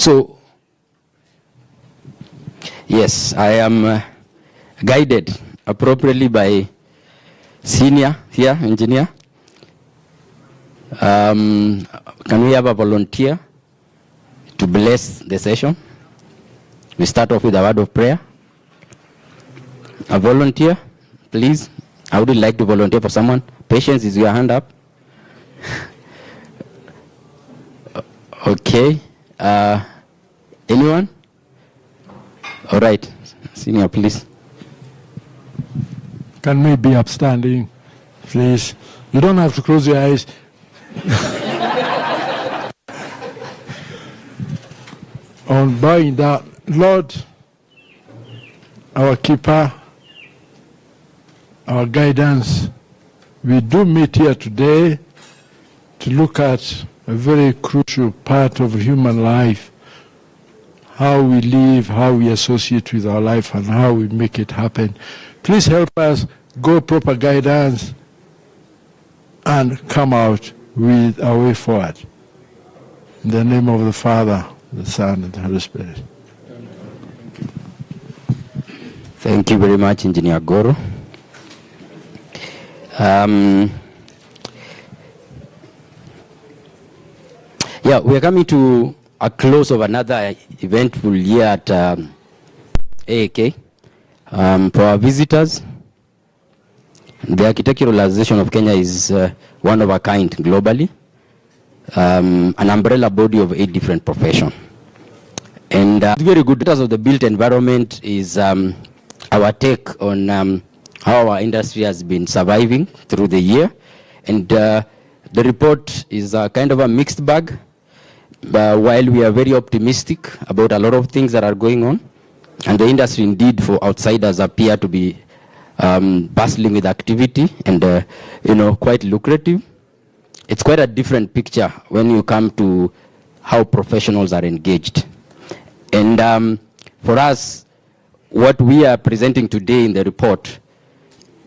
So, yes, I am guided appropriately by senior here, engineer. Can we have a volunteer to bless the session? We start off with a word of prayer. A volunteer, please. I would like to volunteer for someone. Patience, is your hand up? Okay. Anyone? All right. Senior, please. Can we be upstanding, please? You don't have to close your eyes. On bowing down, Lord, our keeper, our guidance, we do meet here today to look at a very crucial part of human life, how we live, how we associate with our life, and how we make it happen. Please help us go proper guidance and come out with our way forward. In the name of the Father, the Son, and the Holy Spirit. Thank you very much, Engineer Goro. Yeah, we are coming to a close of another eventful year at AAK. For our visitors, the Architectural Association of Kenya is one of a kind globally, an umbrella body of 8 different professions. And very good data of the built environment is our take on how our industry has been surviving through the year. And the report is kind of a mixed bag. While we are very optimistic about a lot of things that are going on, and the industry indeed for outsiders appear to be bustling with activity and quite lucrative, it's quite a different picture when you come to how professionals are engaged. And for us, what we are presenting today in the report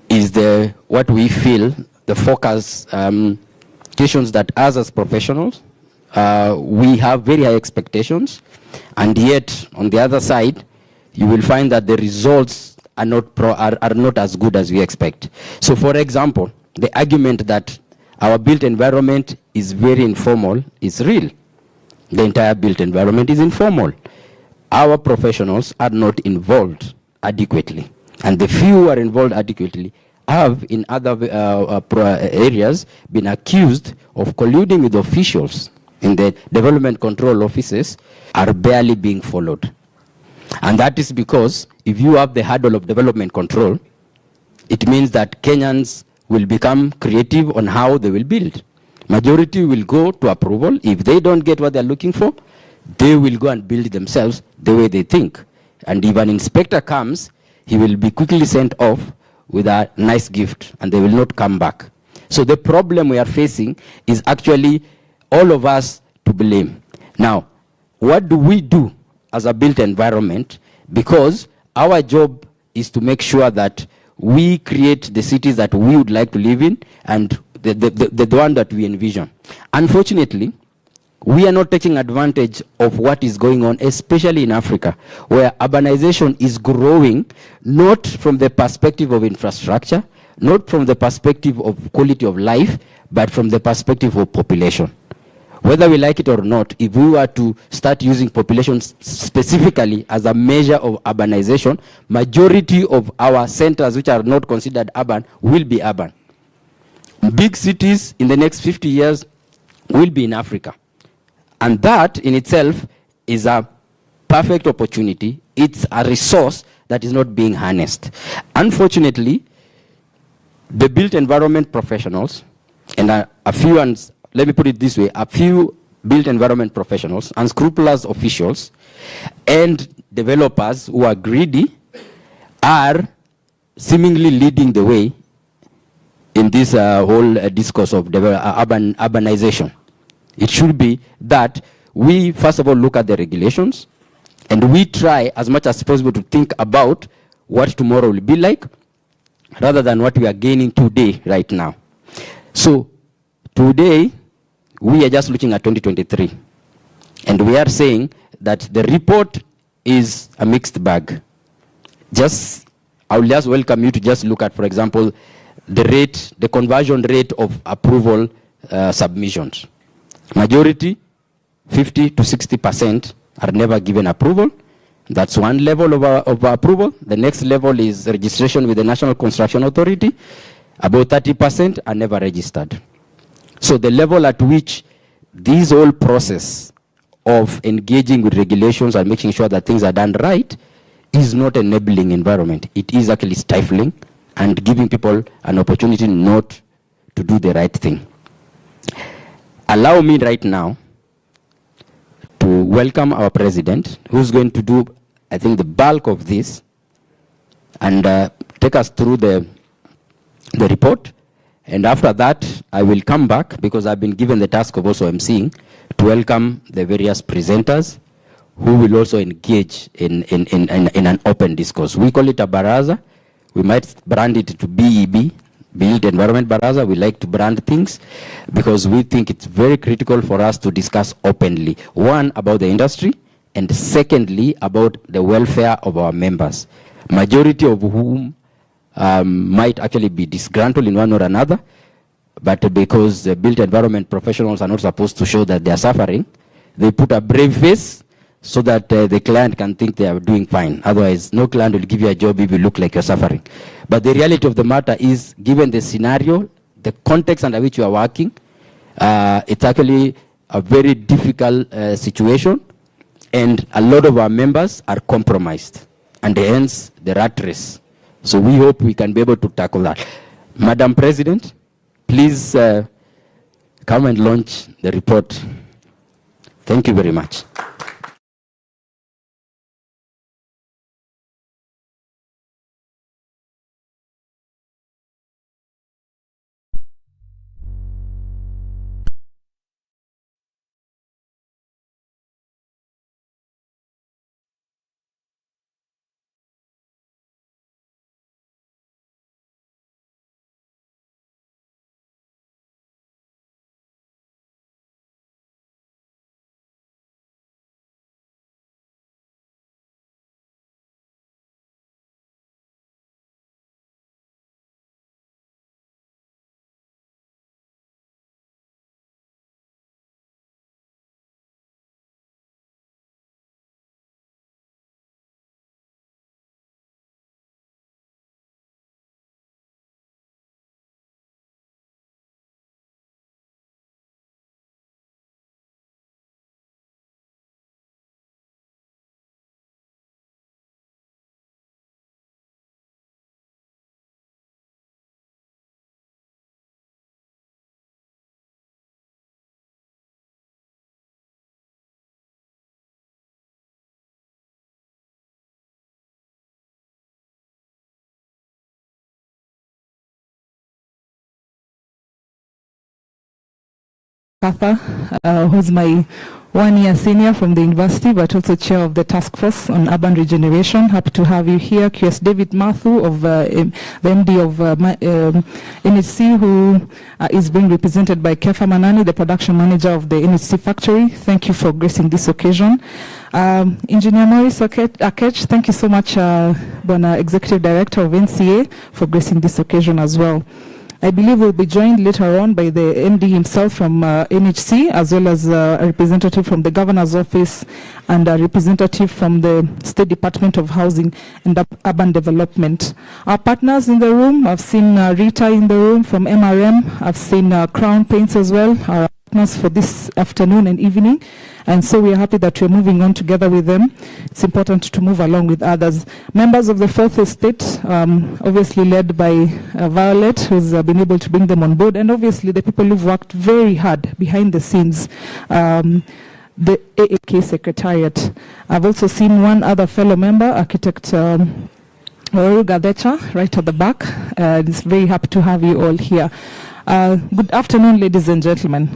is what we feel the focus questions that us as professionals we have very high expectations, and yet on the other side you will find that the results are not as good as we expect. So for example, the argument that our built environment is very informal is real. The entire built environment is informal. Our professionals are not involved adequately, and the few who are involved adequately have in other areas been accused of colluding with officials in the development control offices are barely being followed. And that is because if you have the hurdle of development control, it means that Kenyans will become creative on how they will build. Majority will go to approval. If they don't get what they're looking for, they will go and build themselves the way they think. And if an inspector comes, he will be quickly sent off with a nice gift, and they will not come back. So the problem we are facing is actually all of us to blame. Now, what do we do as a built environment? Because our job is to make sure that we create the cities that we would like to live in and the one that we envision. Unfortunately, we are not taking advantage of what is going on, especially in Africa, where urbanization is growing, not from the perspective of infrastructure, not from the perspective of quality of life, but from the perspective of population. Whether we like it or not, if we were to start using population specifically as a measure of urbanization, majority of our centers which are not considered urban will be urban. Big cities in the next 50 years will be in Africa. And that in itself is a perfect opportunity. It's a resource that is not being harnessed. Unfortunately, the built environment professionals, and a few, and let me put it this way, a few built environment professionals, unscrupulous officials, and developers who are greedy are seemingly leading the way in this whole discourse of urbanization. It should be that we first of all look at the regulations, and we try as much as possible to think about what tomorrow will be like, rather than what we are gaining today, right now. So today, we are just looking at 2023. And we are saying that the report is a mixed bag. I will just welcome you to just look at, for example, the conversion rate of approval submissions. Majority, 50 to 60% are never given approval. That's one level of approval. The next level is registration with the National Construction Authority. About 30% are never registered. So the level at which this whole process of engaging with regulations and making sure that things are done right is not enabling environment. It is actually stifling and giving people an opportunity not to do the right thing. Allow me right now to welcome our president, who's going to do, I think, the bulk of this and take us through the report. And after that, I will come back, because I've been given the task of also emceeing, to welcome the various presenters who will also engage in an open discourse. We call it a Baraza. We might brand it to BEB, Built Environment Baraza. We like to brand things because we think it's very critical for us to discuss openly. One, about the industry, and secondly, about the welfare of our members, majority of whom might actually be disgruntled in one or another, but because the built environment professionals are not supposed to show that they are suffering, they put a brave face so that the client can think they are doing fine. Otherwise, no client will give you a job if you look like you're suffering. But the reality of the matter is, given the scenario, the context under which you are working, it's actually a very difficult situation, and a lot of our members are compromised, and hence the rat race. So we hope we can be able to tackle that. Madam President, please come and launch the report. Thank you very much. Who's my 1 year senior from the university, but also chair of the task force on urban regeneration. Happy to have you here. QS David Mathu, of the MD of NHC, who is being represented by Kefa Manani, the production manager of the NHC factory. Thank you for gracing this occasion. Engineer Maurice Akech, thank you so much, Bona Executive Director of NCA, for gracing this occasion as well. I believe we'll be joined later on by the MD himself from NHC, as well as a representative from the Governor's Office and a representative from the State Department of Housing and Urban Development. Our partners in the room, I've seen Rita in the room from MRM, I've seen Crown Paints as well, our partners for this afternoon and evening. And so we are happy that we're moving on together with them. It's important to move along with others. Members of the Fourth Estate, obviously led by Violet, who's been able to bring them on board, and obviously the people who've worked very hard behind the scenes, the AAK Secretariat. I've also seen one other fellow member, Architect Oru Gadecha, right at the back. It's very happy to have you all here. Good afternoon, ladies and gentlemen.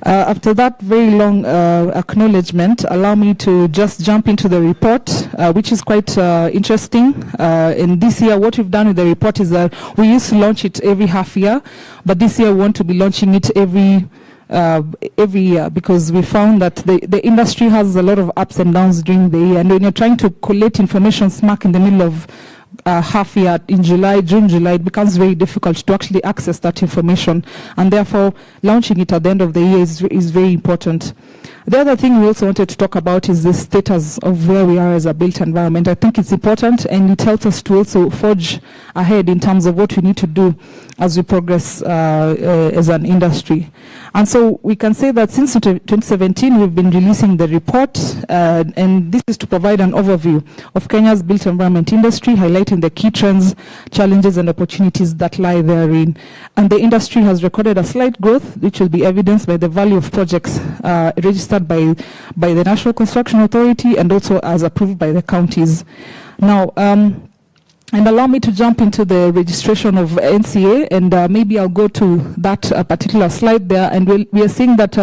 After that very long acknowledgement, allow me to just jump into the report, which is quite interesting. In this year, what we've done with the report is that we used to launch it every half year, but this year we want to be launching it every every year, because we found that the industry has a lot of ups and downs during the year, and when you're trying to collate information smack in the middle of half year in June, July, it becomes very difficult to actually access that information, and therefore launching it at the end of the year is very important. The other thing we also wanted to talk about is the status of where we are as a built environment. I think it's important, and it helps us to also forge ahead in terms of what we need to do as we progress as an industry. And so we can say that since 2017, we've been releasing the report, and this is to provide an overview of Kenya's built environment industry, highlighting the key trends, challenges, and opportunities that lie therein. And the industry has recorded a slight growth, which will be evidenced by the value of projects registered by the National Construction Authority and also as approved by the counties. Now, and allow me to jump into the registration of NCA, and maybe I'll go to that particular slide there, and we are seeing that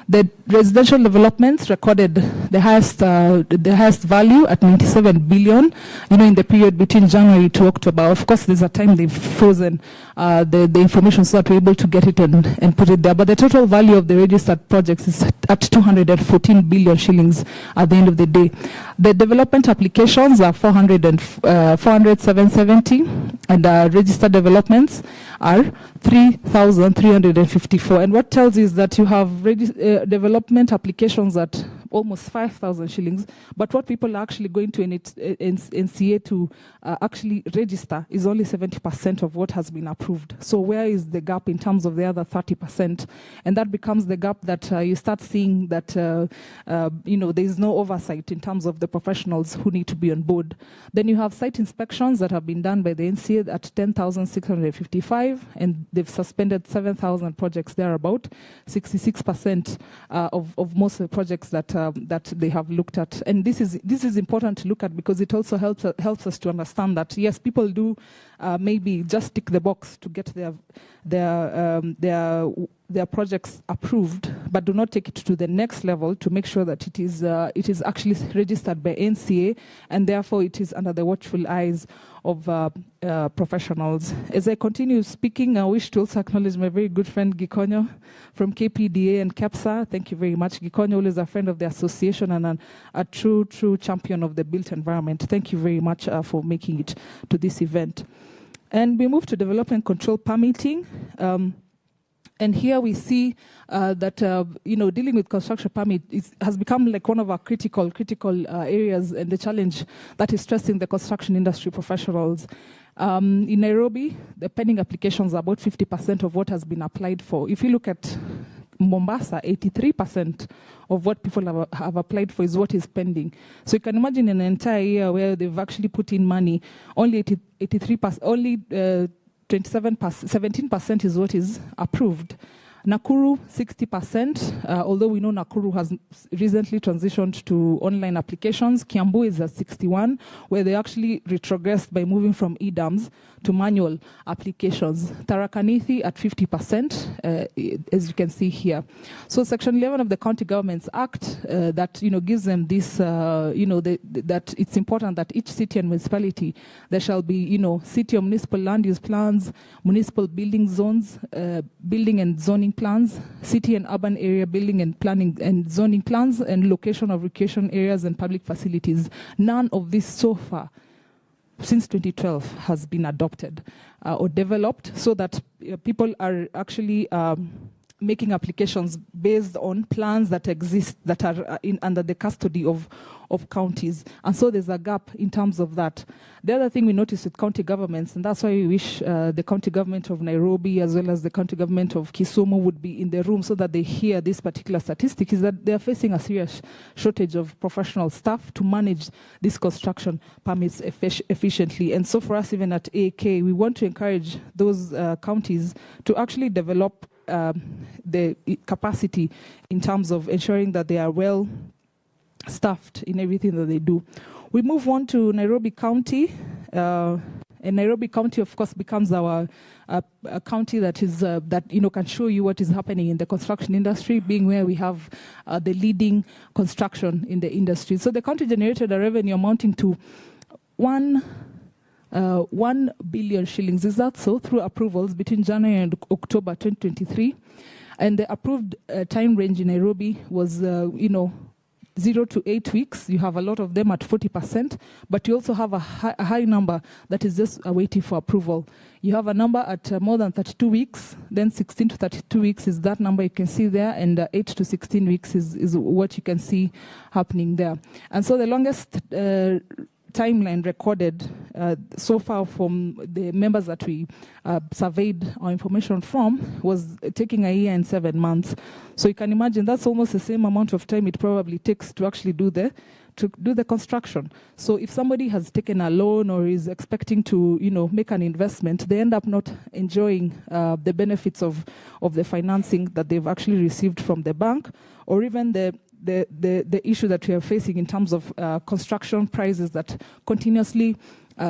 the residential developments recorded the highest value at 97 billion, in the period between January to October. Of course, there's a time they've frozen the information so that we're able to get it and put it there. But the total value of the registered projects is at 214 billion shillings at the end of the day. The development applications are 40770, and registered developments are 3,354. And what tells you is that you have development applications at almost 5,000 shillings, but what people are actually going to NCA to actually register is only 70% of what has been approved. So where is the gap in terms of the other 30%? And that becomes the gap that you start seeing that there is no oversight in terms of the professionals who need to be on board. Then you have site inspections that have been done by the NCA at 10,655, and they've suspended 7,000 projects thereabout, 66% of most of the projects that they have looked at. And this is important to look at, because it also helps us to understand that yes, people do maybe just tick the box to get their projects approved, but do not take it to the next level to make sure that it is actually registered by NCA, and therefore it is under the watchful eyes of professionals. As I continue speaking, I wish to also acknowledge my very good friend Gikonyo from KPDA and KEPSA. Thank you very much. Gikonyo, always a friend of the association and a true champion of the built environment. Thank you very much for making it to this event. And we move to development control permitting. And here we see that dealing with construction permit has become like one of our critical areas, and the challenge that is stressing the construction industry professionals. In Nairobi, the pending applications are about 50% of what has been applied for. If you look at Mombasa, 83% of what people have applied for is what is pending. So you can imagine an entire year where they've actually put in money, only 83%, only 17% is what is approved. Nakuru, 60%, although we know Nakuru has recently transitioned to online applications. Kiambu is at 61%, where they actually retrogressed by moving from e-dams to manual applications. Tharaka Nithi at 50%, as you can see here. So Section 11 of the County Governments Act that gives them this, that it's important that each city and municipality, there shall be, city or municipal land use plans, municipal building zones, building and zoning plans, city and urban area building and planning and zoning plans, and location of recreation areas and public facilities. None of this so far, since 2012, has been adopted or developed, so that people are actually making applications based on plans that exist, that are under the custody of counties. And so there's a gap in terms of that. The other thing we notice with county governments, and that's why we wish the county government of Nairobi as well as the county government of Kisumu would be in the room so that they hear this particular statistic, is that they're facing a serious shortage of professional staff to manage these construction permits efficiently. And so for us, even at AK, we want to encourage those counties to actually develop the capacity in terms of ensuring that they are well staffed in everything that they do. We move on to Nairobi County. And Nairobi County, of course, becomes our county that is can show you what is happening in the construction industry, being where we have the leading construction in the industry. So the county generated a revenue amounting to 1 billion shillings. Is that so? Through approvals between January and October 2023. And the approved time range in Nairobi was, 0 to 8 weeks. You have a lot of them at 40%, but you also have a high number that is just waiting for approval. You have a number at more than 32 weeks, then 16 to 32 weeks is that number you can see there, and 8 to 16 weeks is what you can see happening there. And so the longest timeline recorded so far from the members that we surveyed our information from was taking a year and 7 months. So you can imagine that's almost the same amount of time it probably takes to actually do the construction. So if somebody has taken a loan or is expecting to, make an investment, they end up not enjoying the benefits of the financing that they've actually received from the bank, or even the issue that we are facing in terms of construction prices that continuously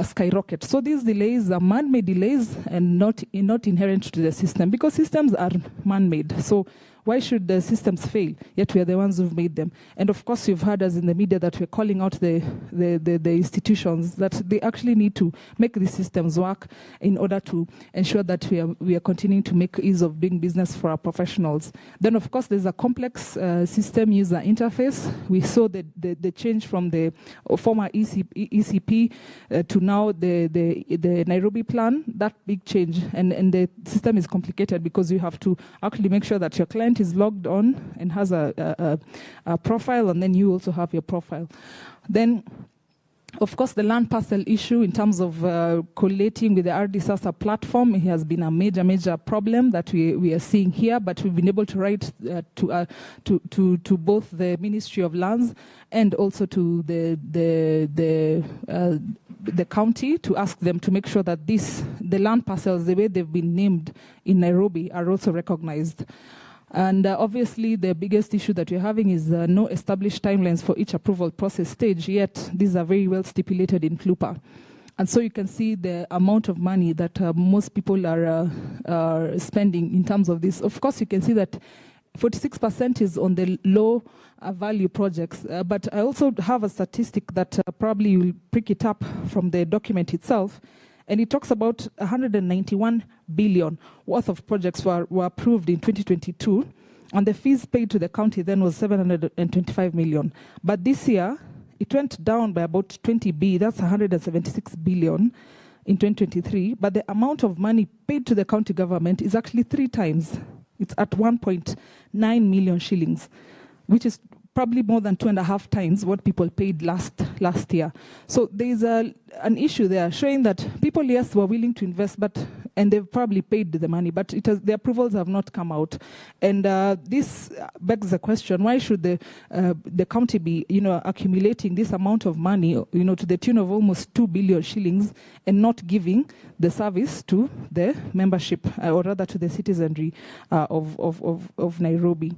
skyrocket. So these delays are man-made delays and not inherent to the system, because systems are man-made. So why should the systems fail? Yet we are the ones who've made them. And of course, you've heard us in the media that we're calling out the institutions that they actually need to make these systems work in order to ensure that we are continuing to make ease of doing business for our professionals. Then, of course, there's a complex system user interface. We saw the change from the former ECP to now the Nairobi plan. That big change, and the system is complicated because you have to actually make sure that your client is logged on and has a profile, and then you also have your profile. Then, of course, the land parcel issue in terms of collating with the Radisson platform has been a major problem that we are seeing here, but we've been able to write to both the Ministry of Lands and also to the county to ask them to make sure that the land parcels, the way they've been named in Nairobi, are also recognized. And obviously, the biggest issue that we're having is no established timelines for each approval process stage, yet these are very well stipulated in CLUPA. And so you can see the amount of money that most people are spending in terms of this. Of course, you can see that 46% is on the low value projects, but I also have a statistic that probably you'll pick it up from the document itself. And it talks about 191 billion worth of projects were approved in 2022, and the fees paid to the county then was 725 million. But this year, it went down by about 20 B, that's 176 billion in 2023, but the amount of money paid to the county government is actually 3 times. It's at 1.9 million shillings, which is probably more than 2.5 times what people paid last year. So there's an issue there showing that people, yes, were willing to invest, and they've probably paid the money, but the approvals have not come out. And this begs the question: why should the county be, accumulating this amount of money, to the tune of almost 2 billion shillings, and not giving the service to the membership, or rather to the citizenry of Nairobi?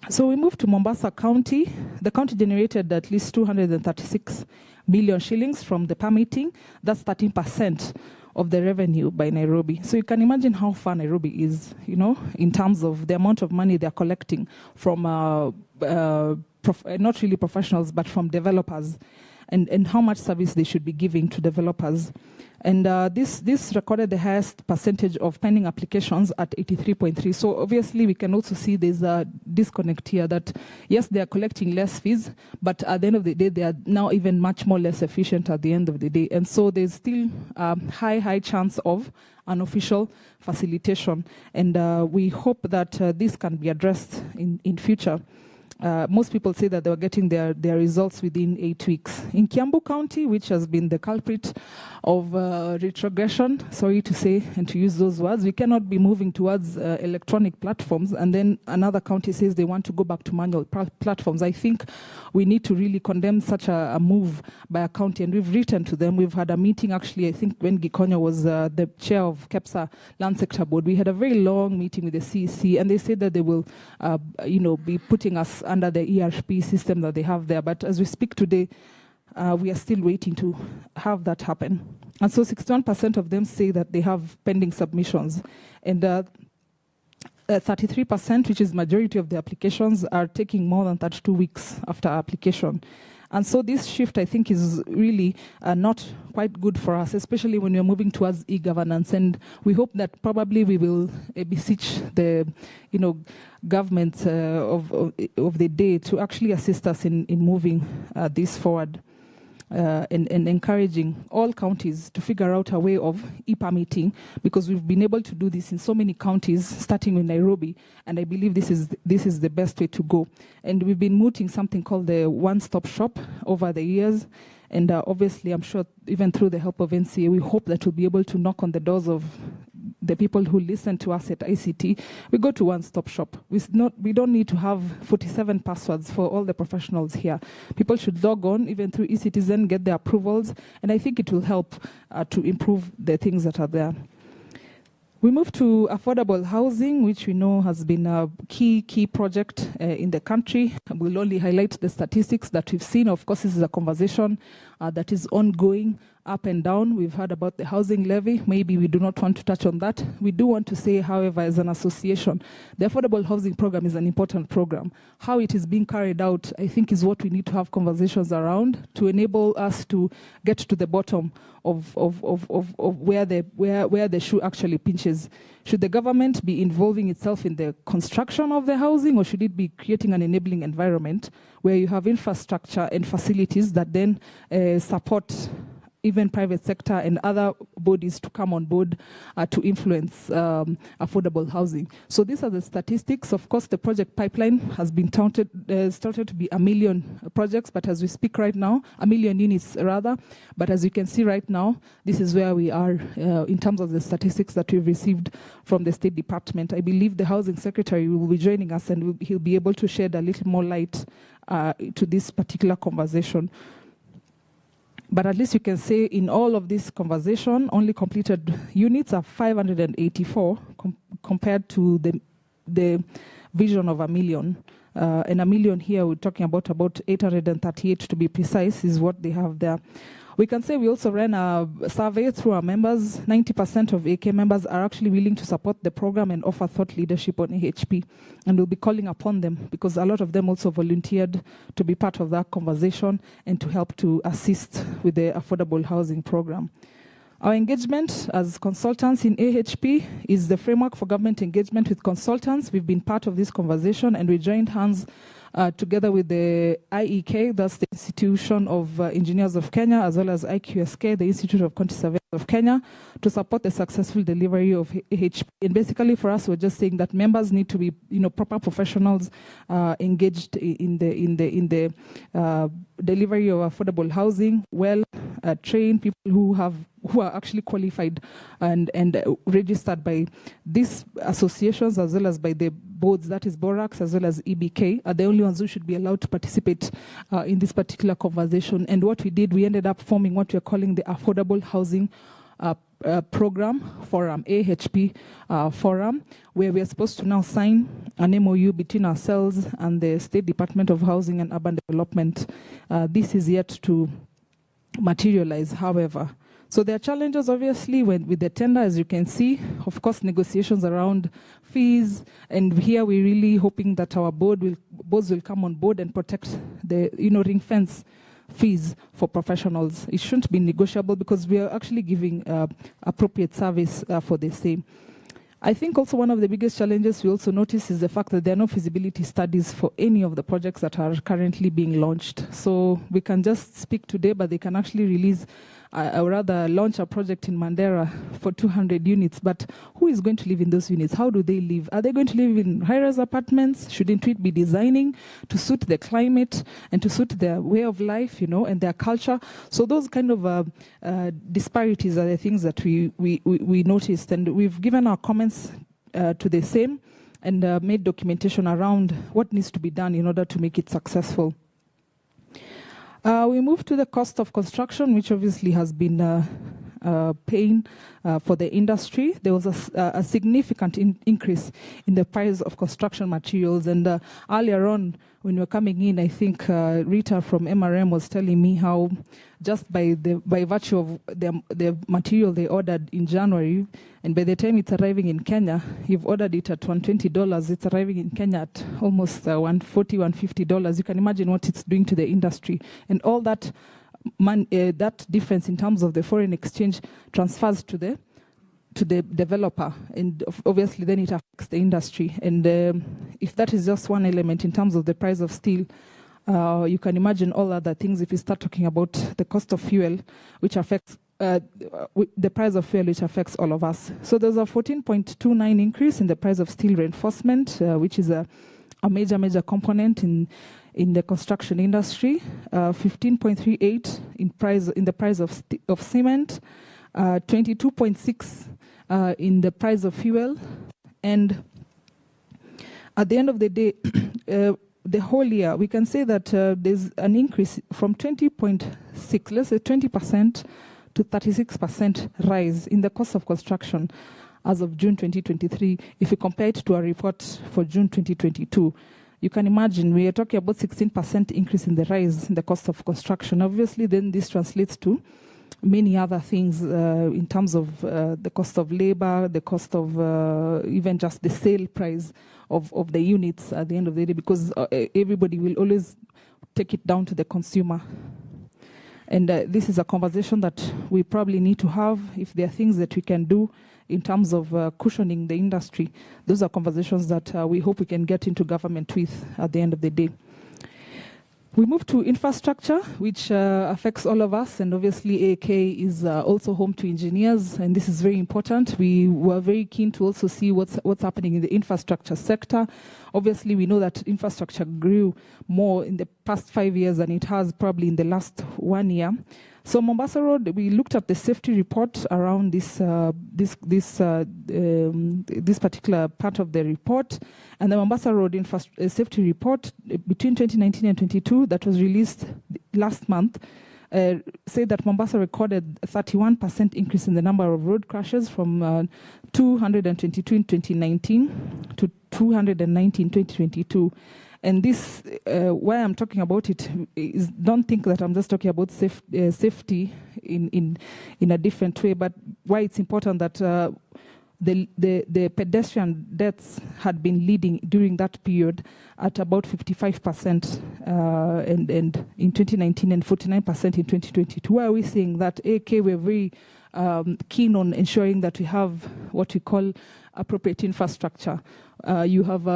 So we moved to Mombasa County. The county generated at least 236 million shillings from the permitting. That's 13% of the revenue by Nairobi. So you can imagine how far Nairobi is, in terms of the amount of money they're collecting from not really professionals, but from developers, and how much service they should be giving to developers. And this recorded the highest percentage of pending applications at 83.3. So obviously we can also see there's a disconnect here that, yes, they are collecting less fees, but at the end of the day, they are now even much more less efficient at the end of the day. And so there's still a high chance of unofficial facilitation. And we hope that this can be addressed in future. Most people say that they were getting their results within 8 weeks. In Kiambu County, which has been the culprit of retrogression, sorry to say and to use those words, we cannot be moving towards electronic platforms, and then another county says they want to go back to manual platforms. I think we need to really condemn such a move by a county, and we've written to them. We've had a meeting, actually, I think when Gikonyo was the chair of KEPSA Land Sector Board. We had a very long meeting with the CEC, and they said that they will be putting us under the ERP system that they have there. But as we speak today, we are still waiting to have that happen. And so 61% of them say that they have pending submissions. And 33%, which is majority of the applications, are taking more than 32 weeks after application. And so this shift, I think, is really not quite good for us, especially when we're moving towards e-governance. And we hope that probably we will beseech the, government of the day to actually assist us in moving this forward. And encouraging all counties to figure out a way of e-permitting, because we've been able to do this in so many counties, starting with Nairobi, and I believe this is the best way to go. And we've been mooting something called the one-stop shop over the years, and obviously I'm sure even through the help of NCA, we hope that we'll be able to knock on the doors of the people who listen to us at ICT. We go to one-stop shop. We don't need to have 47 passwords for all the professionals here. People should log on, even through eCitizen, get their approvals, and I think it will help to improve the things that are there. We move to affordable housing, which we know has been a key project in the country. We'll only highlight the statistics that we've seen. Of course, this is a conversation that is ongoing, up and down. We've heard about the housing levy. Maybe we do not want to touch on that. We do want to say, however, as an association, the affordable housing program is an important program. How it is being carried out, I think, is what we need to have conversations around to enable us to get to the bottom of where the shoe actually pinches. Should the government be involving itself in the construction of the housing, or should it be creating an enabling environment where you have infrastructure and facilities that then support even private sector and other bodies to come on board to influence affordable housing? So these are the statistics. Of course, the project pipeline has been started to be 1 million projects, but as we speak right now, 1 million units rather. But as you can see right now, this is where we are in terms of the statistics that we've received from the State Department. I believe the Housing Secretary will be joining us, and he'll be able to shed a little more light to this particular conversation. But at least you can say in all of this conversation, only completed units are 584 compared to the vision of 1 million. And 1 million here, we're talking about 838 to be precise, is what they have there. We can say we also ran a survey through our members. 90% of AK members are actually willing to support the program and offer thought leadership on AHP. And we'll be calling upon them, because a lot of them also volunteered to be part of that conversation and to help to assist with the affordable housing program. Our engagement as consultants in AHP is the framework for government engagement with consultants. We've been part of this conversation, and we joined hands together with the IEK, that's the Institution of Engineers of Kenya, as well as IQSK, the Institute of Quantity Surveyors of Kenya, to support the successful delivery of AHP. And basically for us, we're just saying that members need to be, proper professionals engaged in the delivery of affordable housing, trained people who are actually qualified and registered by these associations, as well as by the boards, that is Borax as well as EBK, are the only ones who should be allowed to participate in this particular conversation. And what we did, we ended up forming what we're calling the Affordable Housing Program Forum, AHP Forum, where we are supposed to now sign an MOU between ourselves and the State Department of Housing and Urban Development. This is yet to materialize, however. So there are challenges, obviously, with the tender, as you can see. Of course, negotiations around fees, and here we're really hoping that our boards will come on board and protect the, ring fence fees for professionals. It shouldn't be negotiable, because we are actually giving appropriate service for the same. I think also one of the biggest challenges we also notice is the fact that there are no feasibility studies for any of the projects that are currently being launched. So we can just speak today, but they can actually release or rather launch a project in Mandera for 200 units. But who is going to live in those units? How do they live? Are they going to live in high-rise apartments? Shouldn't we be designing to suit the climate and to suit their way of life, and their culture? So those kind of disparities are the things that we noticed, and we've given our comments to the same and made documentation around what needs to be done in order to make it successful. We move to the cost of construction, which obviously has been pain for the industry. There was a significant increase in the price of construction materials. And earlier on, when we were coming in, I think Rita from MRM was telling me how just by virtue of the material they ordered in January, and by the time it's arriving in Kenya, you've ordered it at $120, it's arriving in Kenya at almost $140, $150. You can imagine what it's doing to the industry. And all that that difference in terms of the foreign exchange transfers to the developer, and obviously then it affects the industry. And if that is just one element in terms of the price of steel, you can imagine all other things if you start talking about the cost of fuel, which affects the price of fuel, which affects all of us. So there's a 14.29 increase in the price of steel reinforcement, which is a major component in the construction industry. 15.38 in the price of cement, 22.6 in the price of fuel, and at the end of the day, the whole year, we can say that there's an increase from 20.6, let's say 20% to 36% rise in the cost of construction as of June 2023, if you compare it to a report for June 2022. You can imagine we are talking about 16% increase in the rise in the cost of construction. Obviously, then this translates to many other things in terms of the cost of labor, the cost of even just the sale price of the units at the end of the day, because everybody will always take it down to the consumer. And this is a conversation that we probably need to have. If there are things that we can do in terms of cushioning the industry, those are conversations that we hope we can get into government with at the end of the day. We move to infrastructure, which affects all of us, and obviously AAK is also home to engineers, and this is very important. We were very keen to also see what's happening in the infrastructure sector. Obviously, we know that infrastructure grew more in the past 5 years than it has probably in the last 1 year. So Mombasa Road, we looked at the safety report around this particular part of the report, and the Mombasa Road safety report between 2019 and 22 that was released last month said that Mombasa recorded a 31% increase in the number of road crashes from 222 in 2019 to 290 in 2022. And this, why I'm talking about it, is don't think that I'm just talking about safety in a different way, but why it's important that the pedestrian deaths had been leading during that period at about 55% and in 2019 and 49% in 2022. Why are we saying that? AK, we're very keen on ensuring that we have what we call appropriate infrastructure. You have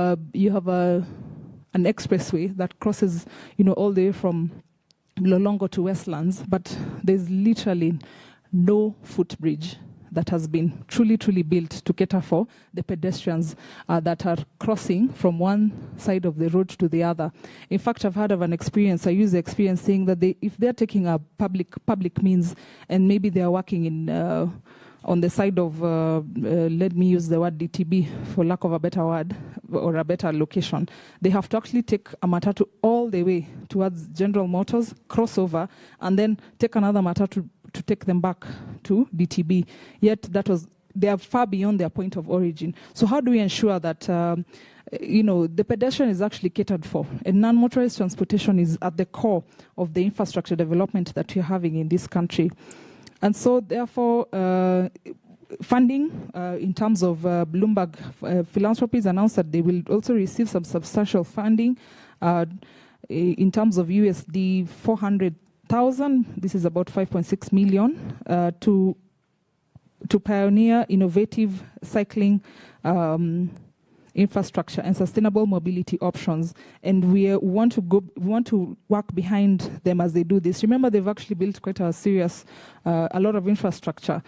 an expressway that crosses, all the way from Lolongo to Westlands, but there's literally no footbridge that has been truly built to cater for the pedestrians that are crossing from one side of the road to the other. In fact, I've heard of an experience, I use the experience saying that if they're taking a public means, and maybe they are working in on the side of, let me use the word DTB for lack of a better word, or a better location, they have to actually take a matatu all the way towards General Motors, cross over, and then take another matatu to take them back to DTB. Yet they are far beyond their point of origin. So how do we ensure that the pedestrian is actually catered for, and non-motorized transportation is at the core of the infrastructure development that we're having in this country? And so, therefore, funding in terms of Bloomberg Philanthropies announced that they will also receive some substantial funding in terms of USD 400,000. This is about 5.6 million to pioneer innovative cycling infrastructure and sustainable mobility options, and we want to work behind them as they do this. Remember, they've actually built quite a lot of infrastructure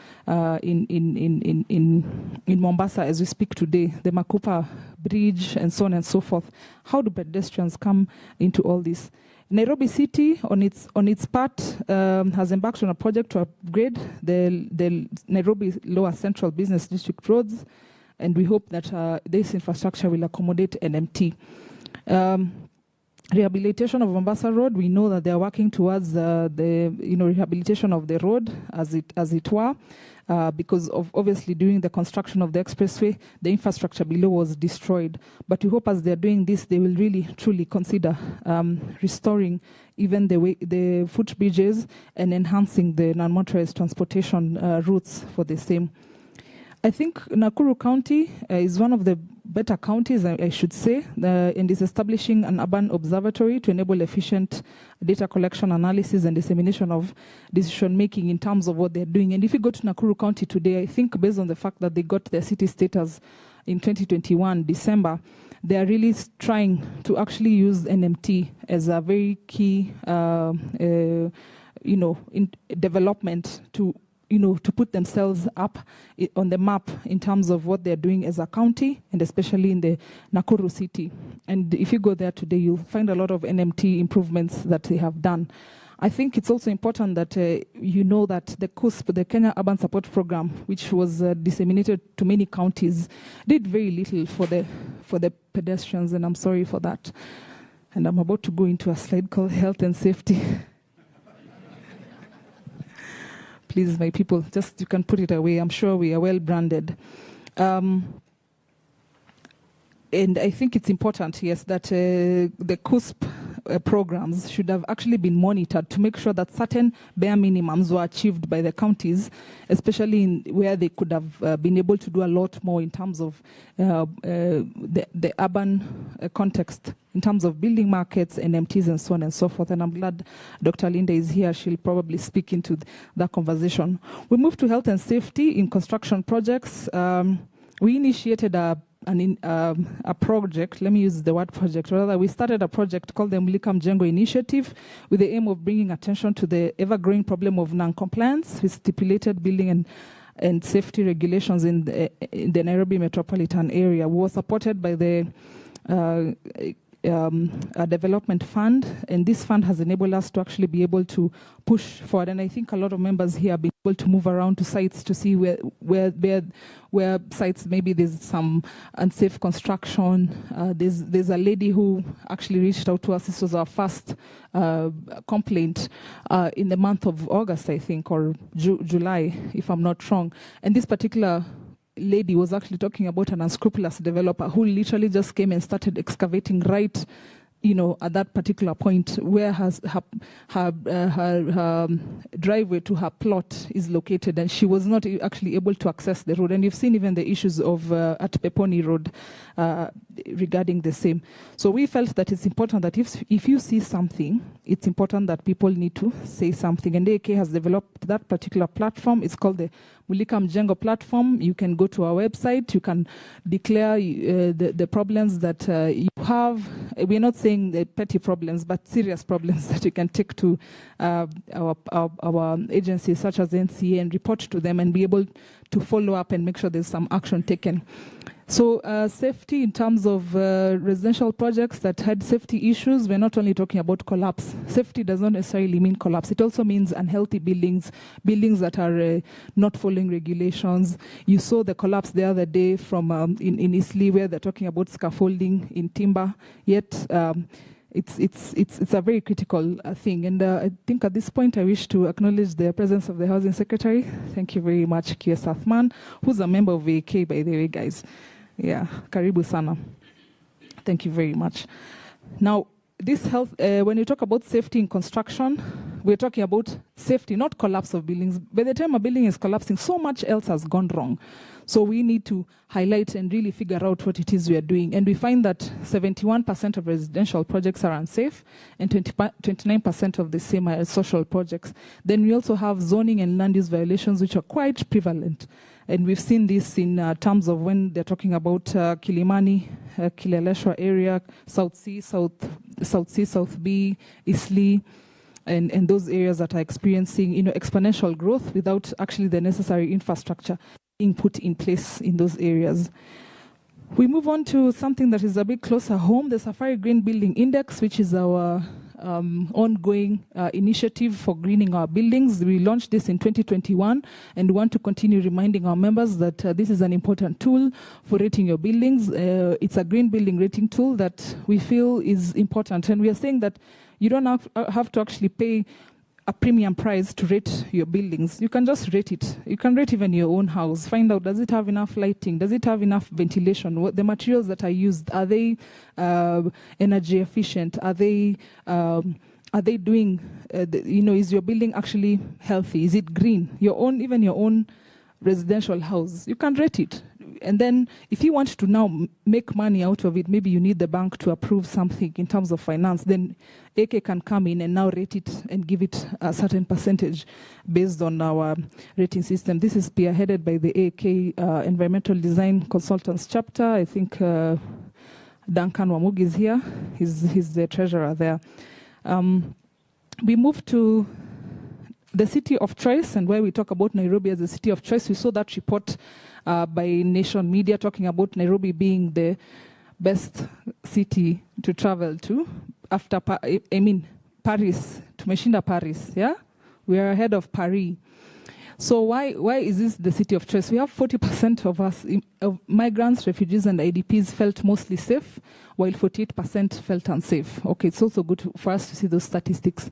in Mombasa as we speak today, the Makupa Bridge and so on and so forth. How do pedestrians come into all this? Nairobi City, on its part, has embarked on a project to upgrade the Nairobi Lower Central Business District roads, and we hope that this infrastructure will accommodate NMT. Rehabilitation of Mombasa Road, we know that they are working towards the rehabilitation of the road as it were, because of obviously during the construction of the expressway, the infrastructure below was destroyed. But we hope as they are doing this, they will really truly consider restoring even the footbridges and enhancing the non-motorized transportation routes for the same. I think Nakuru County is one of the better counties, I should say, and is establishing an urban observatory to enable efficient data collection, analysis, and dissemination of decision-making in terms of what they're doing. And if you go to Nakuru County today, I think based on the fact that they got their city status in 2021, December, they are really trying to actually use NMT as a very key, in development to put themselves up on the map in terms of what they're doing as a county, and especially in the Nakuru city. And if you go there today, you'll find a lot of NMT improvements that they have done. I think it's also important that you know that the CUSP, the Kenya Urban Support Program, which was disseminated to many counties, did very little for the pedestrians, and I'm sorry for that. And I'm about to go into a slide called health and safety. Please, my people, just you can put it away. I'm sure we are well branded. And I think it's important, yes, that the CUSP programs should have actually been monitored to make sure that certain bare minimums were achieved by the counties, especially where they could have been able to do a lot more in terms of the urban context, in terms of building markets, NMTs, and so on and so forth. And I'm glad Dr. Linda is here. She'll probably speak into that conversation. We move to health and safety in construction projects. We initiated a project, let me use the word project, rather we started a project called the Mulika Mjengo Initiative with the aim of bringing attention to the ever-growing problem of non-compliance with stipulated building and safety regulations in the Nairobi metropolitan area. We were supported by the a development fund, and this fund has enabled us to actually be able to push forward. And I think a lot of members here have been able to move around to sites to see where sites maybe there's some unsafe construction. There's a lady who actually reached out to us. This was our first complaint in the month of August, I think, or July, if I'm not wrong. And this particular lady was actually talking about an unscrupulous developer who literally just came and started excavating right, at that particular point where her driveway to her plot is located, and she was not actually able to access the road. And you've seen even the issues of at Peponi Road regarding the same. So we felt that it's important that if you see something, it's important that people need to say something. And AK has developed that particular platform. It's called the Mulika Mjengo platform. You can go to our website. You can declare the problems that you have. We're not saying the petty problems, but serious problems that you can take to our agencies such as NCA and report to them and be able to follow up and make sure there's some action taken. So safety in terms of residential projects that had safety issues, we're not only talking about collapse. Safety does not necessarily mean collapse. It also means unhealthy buildings that are not following regulations. You saw the collapse the other day from in Eastleigh, where they're talking about scaffolding in timber, yet it's a very critical thing. And I think at this point I wish to acknowledge the presence of the Housing Secretary. Thank you very much, K.S. Athman, who's a member of AK, by the way, guys. Yeah, karibu sana. Thank you very much. Now, this health, when you talk about safety in construction, we're talking about safety, not collapse of buildings. By the time a building is collapsing, so much else has gone wrong. So we need to highlight and really figure out what it is we are doing. And we find that 71% of residential projects are unsafe, and 29% of the same are social projects. Then we also have zoning and land use violations, which are quite prevalent. And we've seen this in terms of when they're talking about Kilimani, Kileleshwa area, South C, South B, Eastleigh, and those areas that are experiencing exponential growth without actually the necessary infrastructure being put in place in those areas. We move on to something that is a bit closer home, the Safari Green Building Index, which is our ongoing initiative for greening our buildings. We launched this in 2021 and want to continue reminding our members that this is an important tool for rating your buildings. It's a green building rating tool that we feel is important. And we are saying that you don't have to actually pay a premium price to rate your buildings. You can just rate it. You can rate even your own house. Find out, does it have enough lighting? Does it have enough ventilation? What the materials that are used, are they energy efficient? Are they doing, is your building actually healthy? Is it green? Even your own residential house, you can rate it. And then if you want to now make money out of it, maybe you need the bank to approve something in terms of finance, then AK can come in and now rate it and give it a certain percentage based on our rating system. This is spearheaded by the AK Environmental Design Consultants chapter. I think Duncan Wamug is here. He's the treasurer there. We move to the city of choice, and where we talk about Nairobi as a city of choice. We saw that report by Nation Media talking about Nairobi being the best city to travel to after, Paris. Tumeshinda Paris, yeah? We are ahead of Paris. So why is this the city of choice? We have 40% of us, of migrants, refugees, and IDPs felt mostly safe, while 48% felt unsafe. Okay, it's also good for us to see those statistics.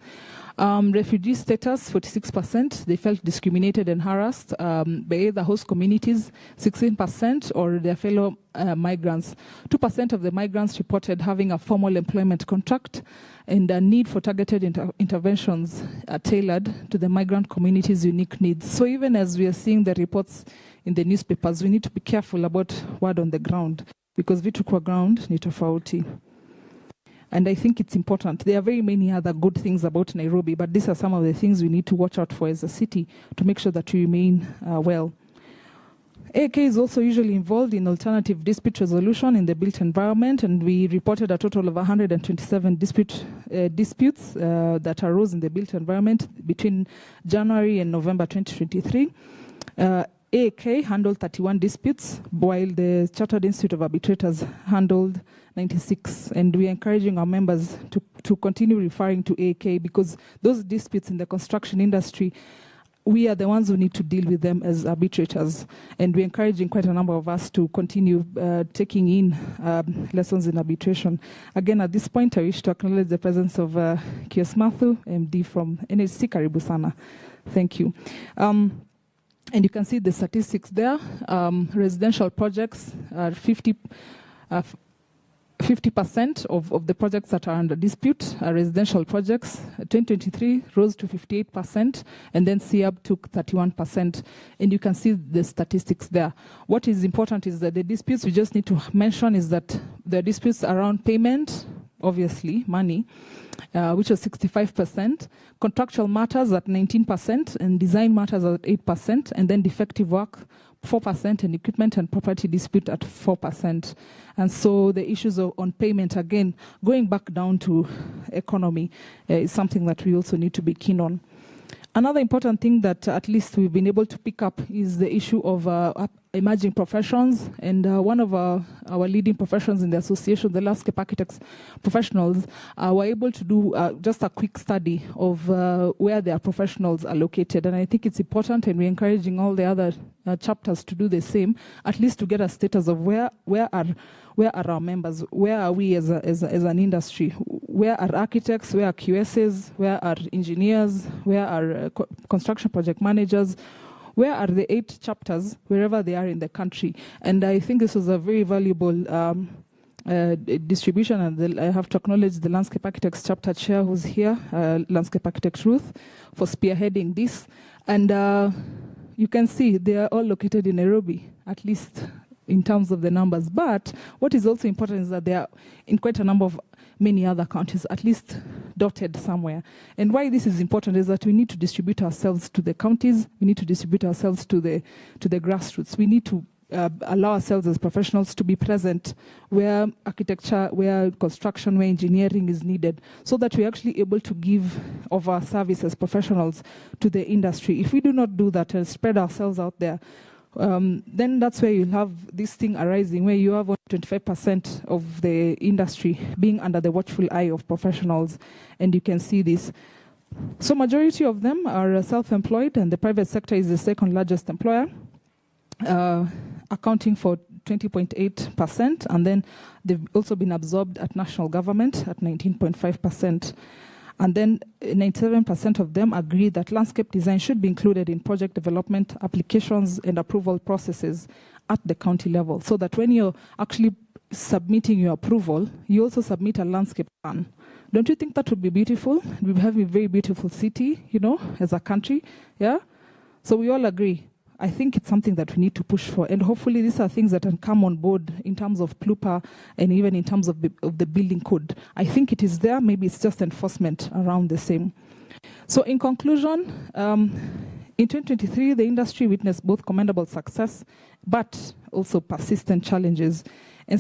Refugee status, 46%, they felt discriminated and harassed by either host communities, 16%, or their fellow migrants. 2% of the migrants reported having a formal employment contract, and a need for targeted interventions tailored to the migrant community's unique needs. So even as we are seeing the reports in the newspapers, we need to be careful about word on the ground, because vitu kwa ground ni tofauti. And I think it's important. There are very many other good things about Nairobi, but these are some of the things we need to watch out for as a city to make sure that we remain well. AK is also usually involved in alternative dispute resolution in the built environment, and we reported a total of 127 disputes that arose in the built environment between January and November 2023. AK handled 31 disputes, while the Chartered Institute of Arbitrators handled 96. And we are encouraging our members to continue referring to AK, because those disputes in the construction industry, we are the ones who need to deal with them as arbitrators. And we're encouraging quite a number of us to continue taking in lessons in arbitration. Again, at this point, I wish to acknowledge the presence of Kios Mathu, MD from NHC. Karibu sana. Thank you. And you can see the statistics there. Residential projects are 50% of the projects that are under dispute are residential projects. 2023 rose to 58%, and then CIAB took 31%. And you can see the statistics there. What is important is that the disputes we just need to mention is that the disputes around payment, obviously, money, which was 65%, contractual matters at 19%, and design matters at 8%, and then defective work 4%, and equipment and property dispute at 4%. And so the issues on payment, again, going back down to economy is something that we also need to be keen on. Another important thing that at least we've been able to pick up is the issue of emerging professions. And one of our leading professions in the association, the landscape architects professionals, were able to do just a quick study of where their professionals are located. And I think it's important, and we're encouraging all the other chapters to do the same, at least to get a status of where are our members, where are we as an industry, where are architects, where are QSs, where are engineers, where are construction project managers, where are the 8 chapters, wherever they are in the country. And I think this was a very valuable distribution, and I have to acknowledge the Landscape Architects chapter chair who's here, Landscape Architect Ruth, for spearheading this. And you can see they are all located in Nairobi, at least in terms of the numbers. But what is also important is that they are in quite a number of many other counties, at least dotted somewhere. And why this is important is that we need to distribute ourselves to the counties. We need to distribute ourselves to the grassroots. We need to allow ourselves as professionals to be present where architecture, where construction, where engineering is needed, so that we're actually able to give of our service as professionals to the industry. If we do not do that and spread ourselves out there, then that's where you'll have this thing arising where you have 25% of the industry being under the watchful eye of professionals, and you can see this. So majority of them are self-employed, and the private sector is the second largest employer, accounting for 20.8%, and then they've also been absorbed at national government at 19.5%. And then 97% of them agree that landscape design should be included in project development, applications, and approval processes at the county level, so that when you're actually submitting your approval, you also submit a landscape plan. Don't you think that would be beautiful? We have a very beautiful city, you know, as a country, yeah? So we all agree. I think it's something that we need to push for, and hopefully these are things that can come on board in terms of PLUPA and even in terms of the building code. I think it is there, maybe it's just enforcement around the same. So in conclusion, in 2023, the industry witnessed both commendable success, but also persistent challenges and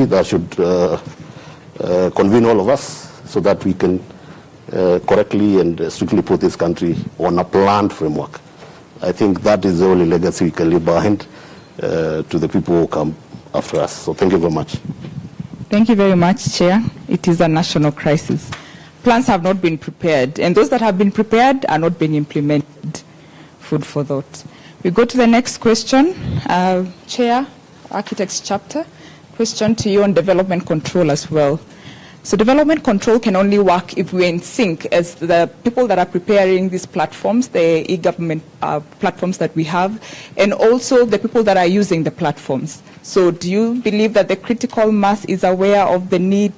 that should convene all of us so that we can correctly and strictly put this country on a planned framework. I think that is the only legacy we can leave behind to the people who come after us. So thank you very much. Thank you very much, Chair. It is a national crisis. Plans have not been prepared, and those that have been prepared are not being implemented. Food for thought. We go to the next question. Chair, Architects Chapter, question to you on development control as well. So development control can only work if we're in sync as the people that are preparing these platforms, the e-government platforms that we have, and also the people that are using the platforms. So do you believe that the critical mass is aware of the need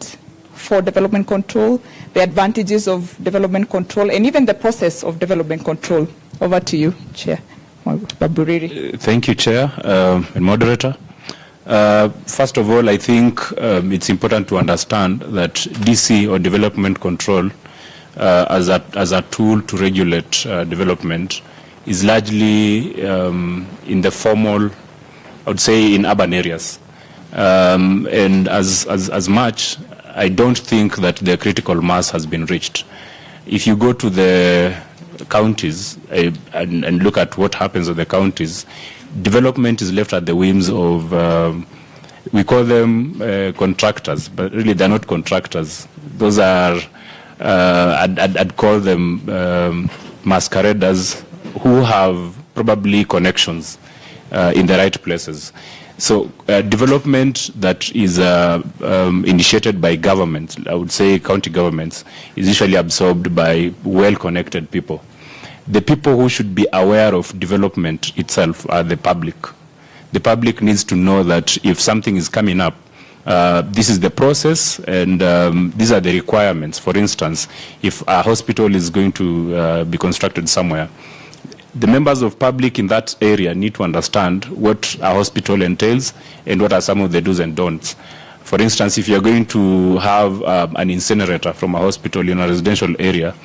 for development control, the advantages of development control, and even the process of development control? Over to you, Chair. Baburiri. Thank you, Chair and Moderator. First of all, I think it's important to understand that DC, or development control, as a tool to regulate development, is largely in the formal, I would say, in urban areas. And as much, I don't think that the critical mass has been reached. If you go to the counties and look at what happens at the counties, development is left at the whims of, we call them contractors, but really they're not contractors. Those are, I'd call them masqueraders who have probably connections in the right places. So development that is initiated by governments, I would say county governments, is usually absorbed by well-connected people. The people who should be aware of development itself are the public. The public needs to know that if something is coming up, this is the process and these are the requirements. For instance, if a hospital is going to be constructed somewhere, the members of public in that area need to understand what a hospital entails and what are some of the do's and don'ts. For instance, if you're going to have an incinerator from a hospital in a residential area,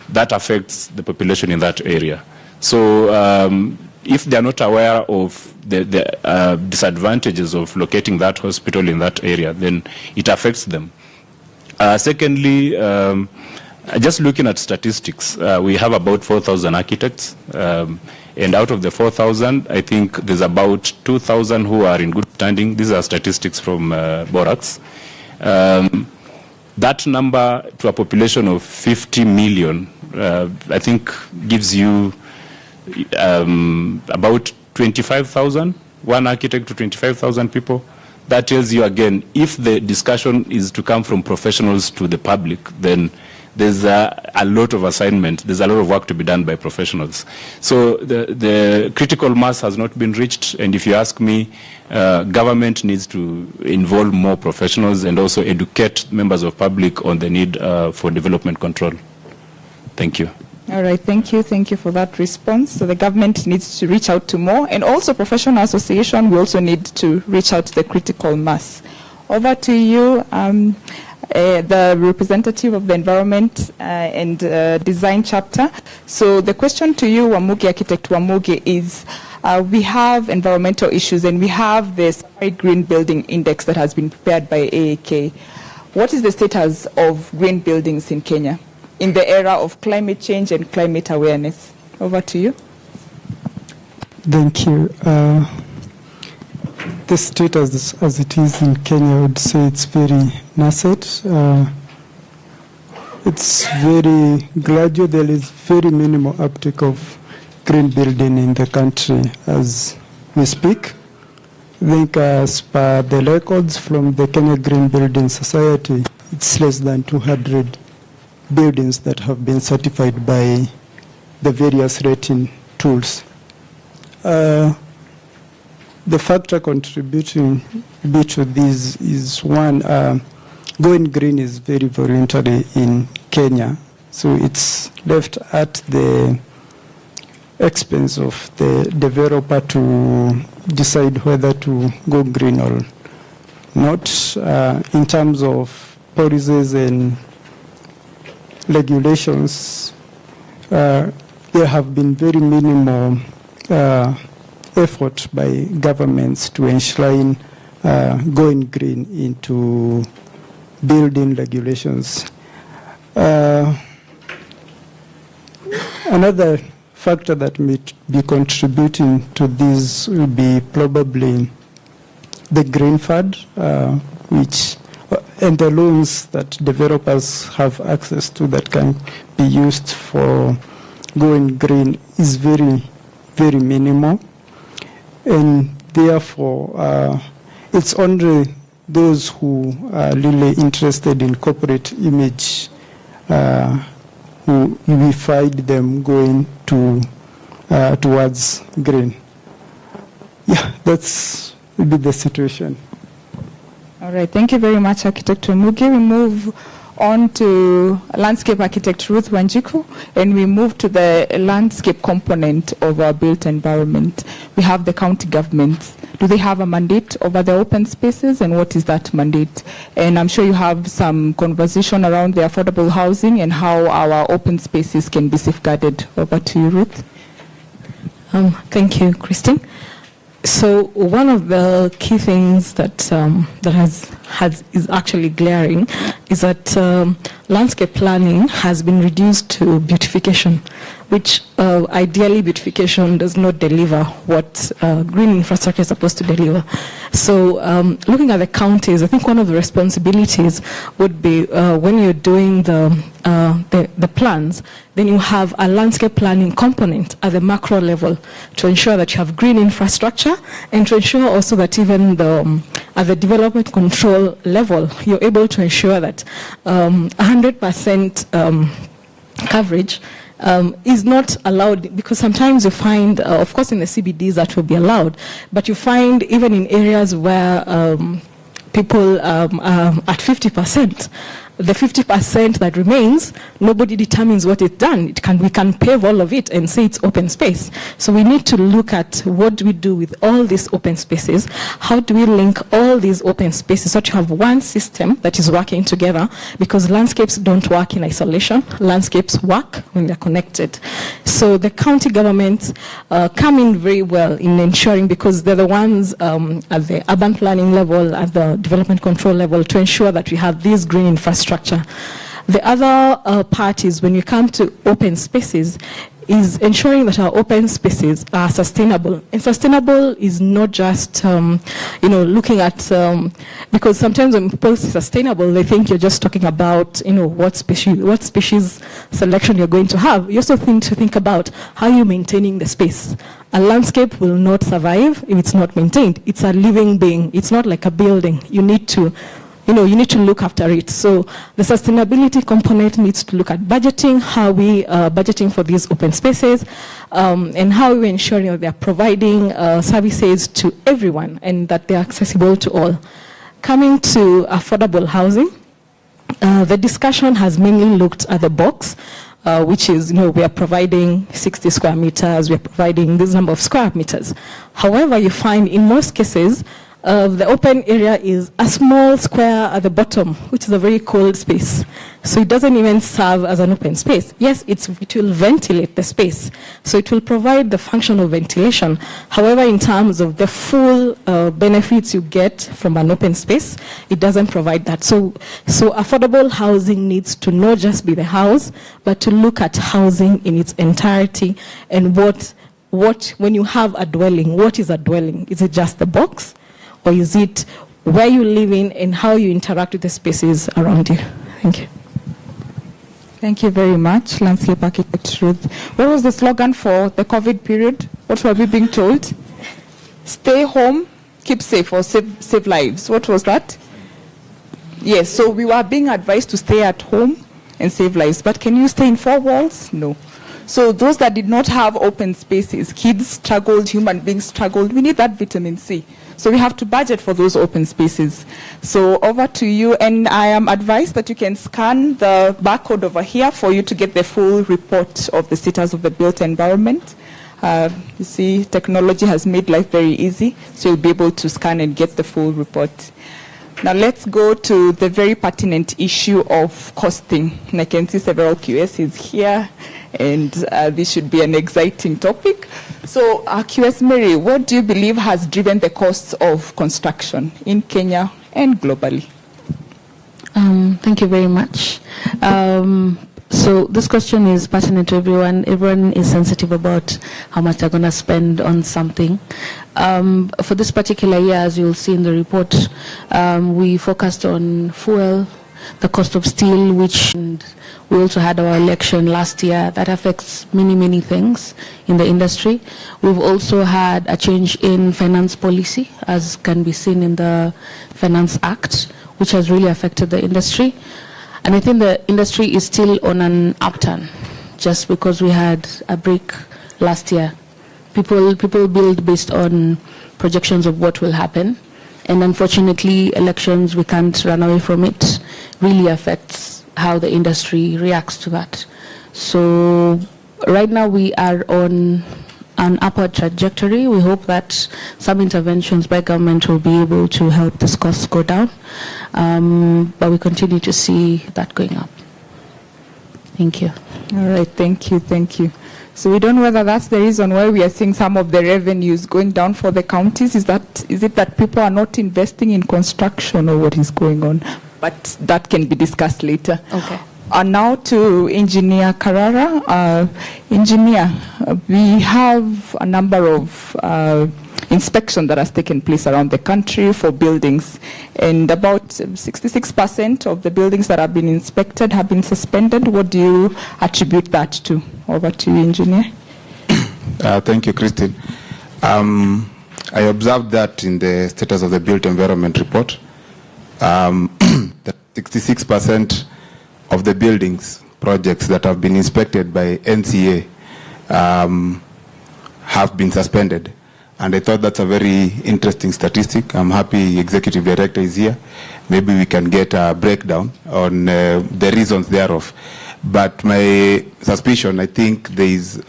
that affects the population in that area. So if they're not aware of the disadvantages of locating that hospital in that area, then it affects them. Secondly, just looking at statistics, we have about 4,000 architects, and out of the 4,000, I think there's about 2,000 who are in good standing. These are statistics from Borax. That number to a population of 50 million, I think gives you about 25,000, one architect to 25,000 people. That tells you again, if the discussion is to come from professionals to the public, then there's a lot of assignment, there's a lot of work to be done by professionals. So the critical mass has not been reached, and if you ask me, government needs to involve more professionals and also educate members of public on the need for development control. Thank you. All right, thank you. Thank you for that response. So the government needs to reach out to more, and also professional association, we also need to reach out to the critical mass. Over to you, the representative of the Environment and Design Chapter. So the question to you, Wamugi, Architect Wamugi, is we have environmental issues and we have the Safari Green Building Index that has been prepared by AAK. What is the status of green buildings in Kenya in the era of climate change and climate awareness? Over to you. Thank you. The status as it is in Kenya, I would say it's very nascent. It's very gradual. There is very minimal uptake of green building in the country as we speak. I think as per the records from the Kenya Green Building Society, it's less than 200 buildings that have been certified by the various rating tools. The factor contributing a bit to this is one, going green is very voluntary in Kenya, so it's left at the expense of the developer to decide whether to go green or not. In terms of policies and regulations, there have been very minimal effort by governments to enshrine going green into building regulations. Another factor that may be contributing to this will be probably the green fund, and the loans that developers have access to that can be used for going green is very, very minimal. And therefore, it's only those who are really interested in corporate image who we find them going towards green. Yeah, that's will be the situation. All right, thank you very much, Architect Mugi. We move on to landscape architect Ruth Wanjiku, and we move to the landscape component of our built environment. We have the county governments. Do they have a mandate over the open spaces, and what is that mandate? And I'm sure you have some conversation around the affordable housing and how our open spaces can be safeguarded. Over to you, Ruth. Thank you, Christine. So one of the key things that is actually glaring is that landscape planning has been reduced to beautification, which ideally beautification does not deliver what green infrastructure is supposed to deliver. So looking at the counties, I think one of the responsibilities would be when you're doing the plans, then you have a landscape planning component at the macro level to ensure that you have green infrastructure, and to ensure also that even at the development control level, you're able to ensure that 100% coverage is not allowed, because sometimes you find, of course in the CBDs that will be allowed, but you find even in areas where people are at 50%, the 50% that remains, nobody determines what it's done. We can pave all of it and say it's open space. So we need to look at what do we do with all these open spaces. How do we link all these open spaces so to have one system that is working together? Because landscapes don't work in isolation. Landscapes work when they're connected. So the county governments come in very well in ensuring, because they're the ones at the urban planning level, at the development control level, to ensure that we have this green infrastructure. The other part is when you come to open spaces, is ensuring that our open spaces are sustainable. And sustainable is not just, looking at, because sometimes when people say sustainable, they think you're just talking about, what species selection you're going to have. You also need to think about how you're maintaining the space. A landscape will not survive if it's not maintained. It's a living being. It's not like a building. You need to look after it. So the sustainability component needs to look at budgeting, how we are budgeting for these open spaces, and how we ensuring that they are providing services to everyone and that they are accessible to all. Coming to affordable housing, the discussion has mainly looked at the box, which is, we are providing 60 square meters, we are providing this number of square meters. However, you find in most cases, the open area is a small square at the bottom, which is a very cold space. So it doesn't even serve as an open space. Yes, it will ventilate the space. So it will provide the function of ventilation. However, in terms of the full benefits you get from an open space, it doesn't provide that. So affordable housing needs to not just be the house, but to look at housing in its entirety, and what when you have a dwelling, what is a dwelling? Is it just the box? Or is it where you live in and how you interact with the spaces around you? Thank you. Thank you very much, landscape architect Ruth. What was the slogan for the COVID period? What were we being told? Stay home, keep safe, or save lives. What was that? Yes, so we were being advised to stay at home and save lives. But can you stay in four walls? No. So those that did not have open spaces, kids struggled, human beings struggled. We need that vitamin C. So we have to budget for those open spaces. So over to you, and I am advised that you can scan the barcode over here for you to get the full report of the status of the built environment. You see, technology has made life very easy, so you'll be able to scan and get the full report. Now let's go to the very pertinent issue of costing. And I can see several QSs here, and this should be an exciting topic. So, QS Mary, what do you believe has driven the costs of construction in Kenya and globally? Thank you very much. So this question is pertinent to everyone. Everyone is sensitive about how much they're going to spend on something. For this particular year, as you'll see in the report, we focused on fuel, the cost of steel, which we also had our election last year. That affects many, many things in the industry. We've also had a change in finance policy, as can be seen in the Finance Act, which has really affected the industry. And I think the industry is still on an upturn, just because we had a break last year. People build based on projections of what will happen. And unfortunately, elections, we can't run away from it, really affects how the industry reacts to that. So right now we are on an upward trajectory. We hope that some interventions by government will be able to help this cost go down. But we continue to see that going up. Thank you. All right, thank you. So we don't know whether that's the reason why we are seeing some of the revenues going down for the counties. Is it that people are not investing in construction, or what is going on? But that can be discussed later. Okay. And now to Engineer Karara. Engineer, we have a number of inspection that has taken place around the country for buildings, and about 66% of the buildings that have been inspected have been suspended. What do you attribute that to? Over to you, Engineer. Thank you, Christine. I observed that in the status of the built environment report, that 66% of the buildings projects that have been inspected by NCA have been suspended. And I thought that's a very interesting statistic. I'm happy Executive Director is here. Maybe we can get a breakdown on the reasons thereof. But my suspicion, I think there is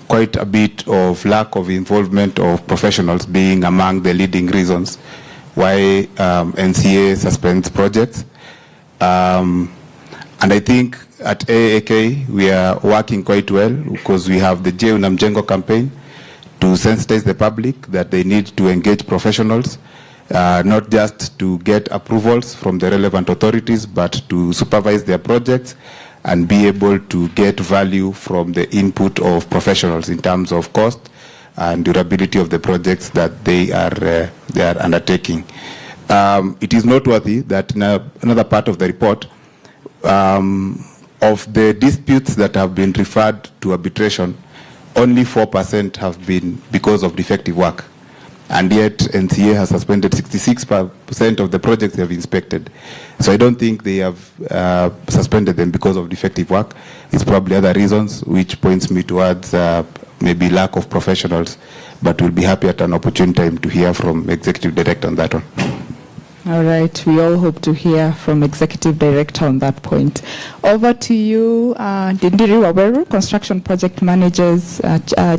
quite a bit of lack of involvement of professionals being among the leading reasons why NCA suspends projects. And I think at AAK we are working quite well, because we have the Je Unamjengo campaign to sensitize the public that they need to engage professionals, not just to get approvals from the relevant authorities, but to supervise their projects and be able to get value from the input of professionals in terms of cost and durability of the projects that they are undertaking. It is noteworthy that in another part of the report, of the disputes that have been referred to arbitration, only 4% have been because of defective work. And yet NCA has suspended 66% of the projects they have inspected. So I don't think they have suspended them because of defective work. It's probably other reasons, which points me towards maybe lack of professionals. But we'll be happy at an opportune time to hear from Executive Director on that one. All right, we all hope to hear from Executive Director on that point. Over to you, Dindiri Waweru, Construction Project Managers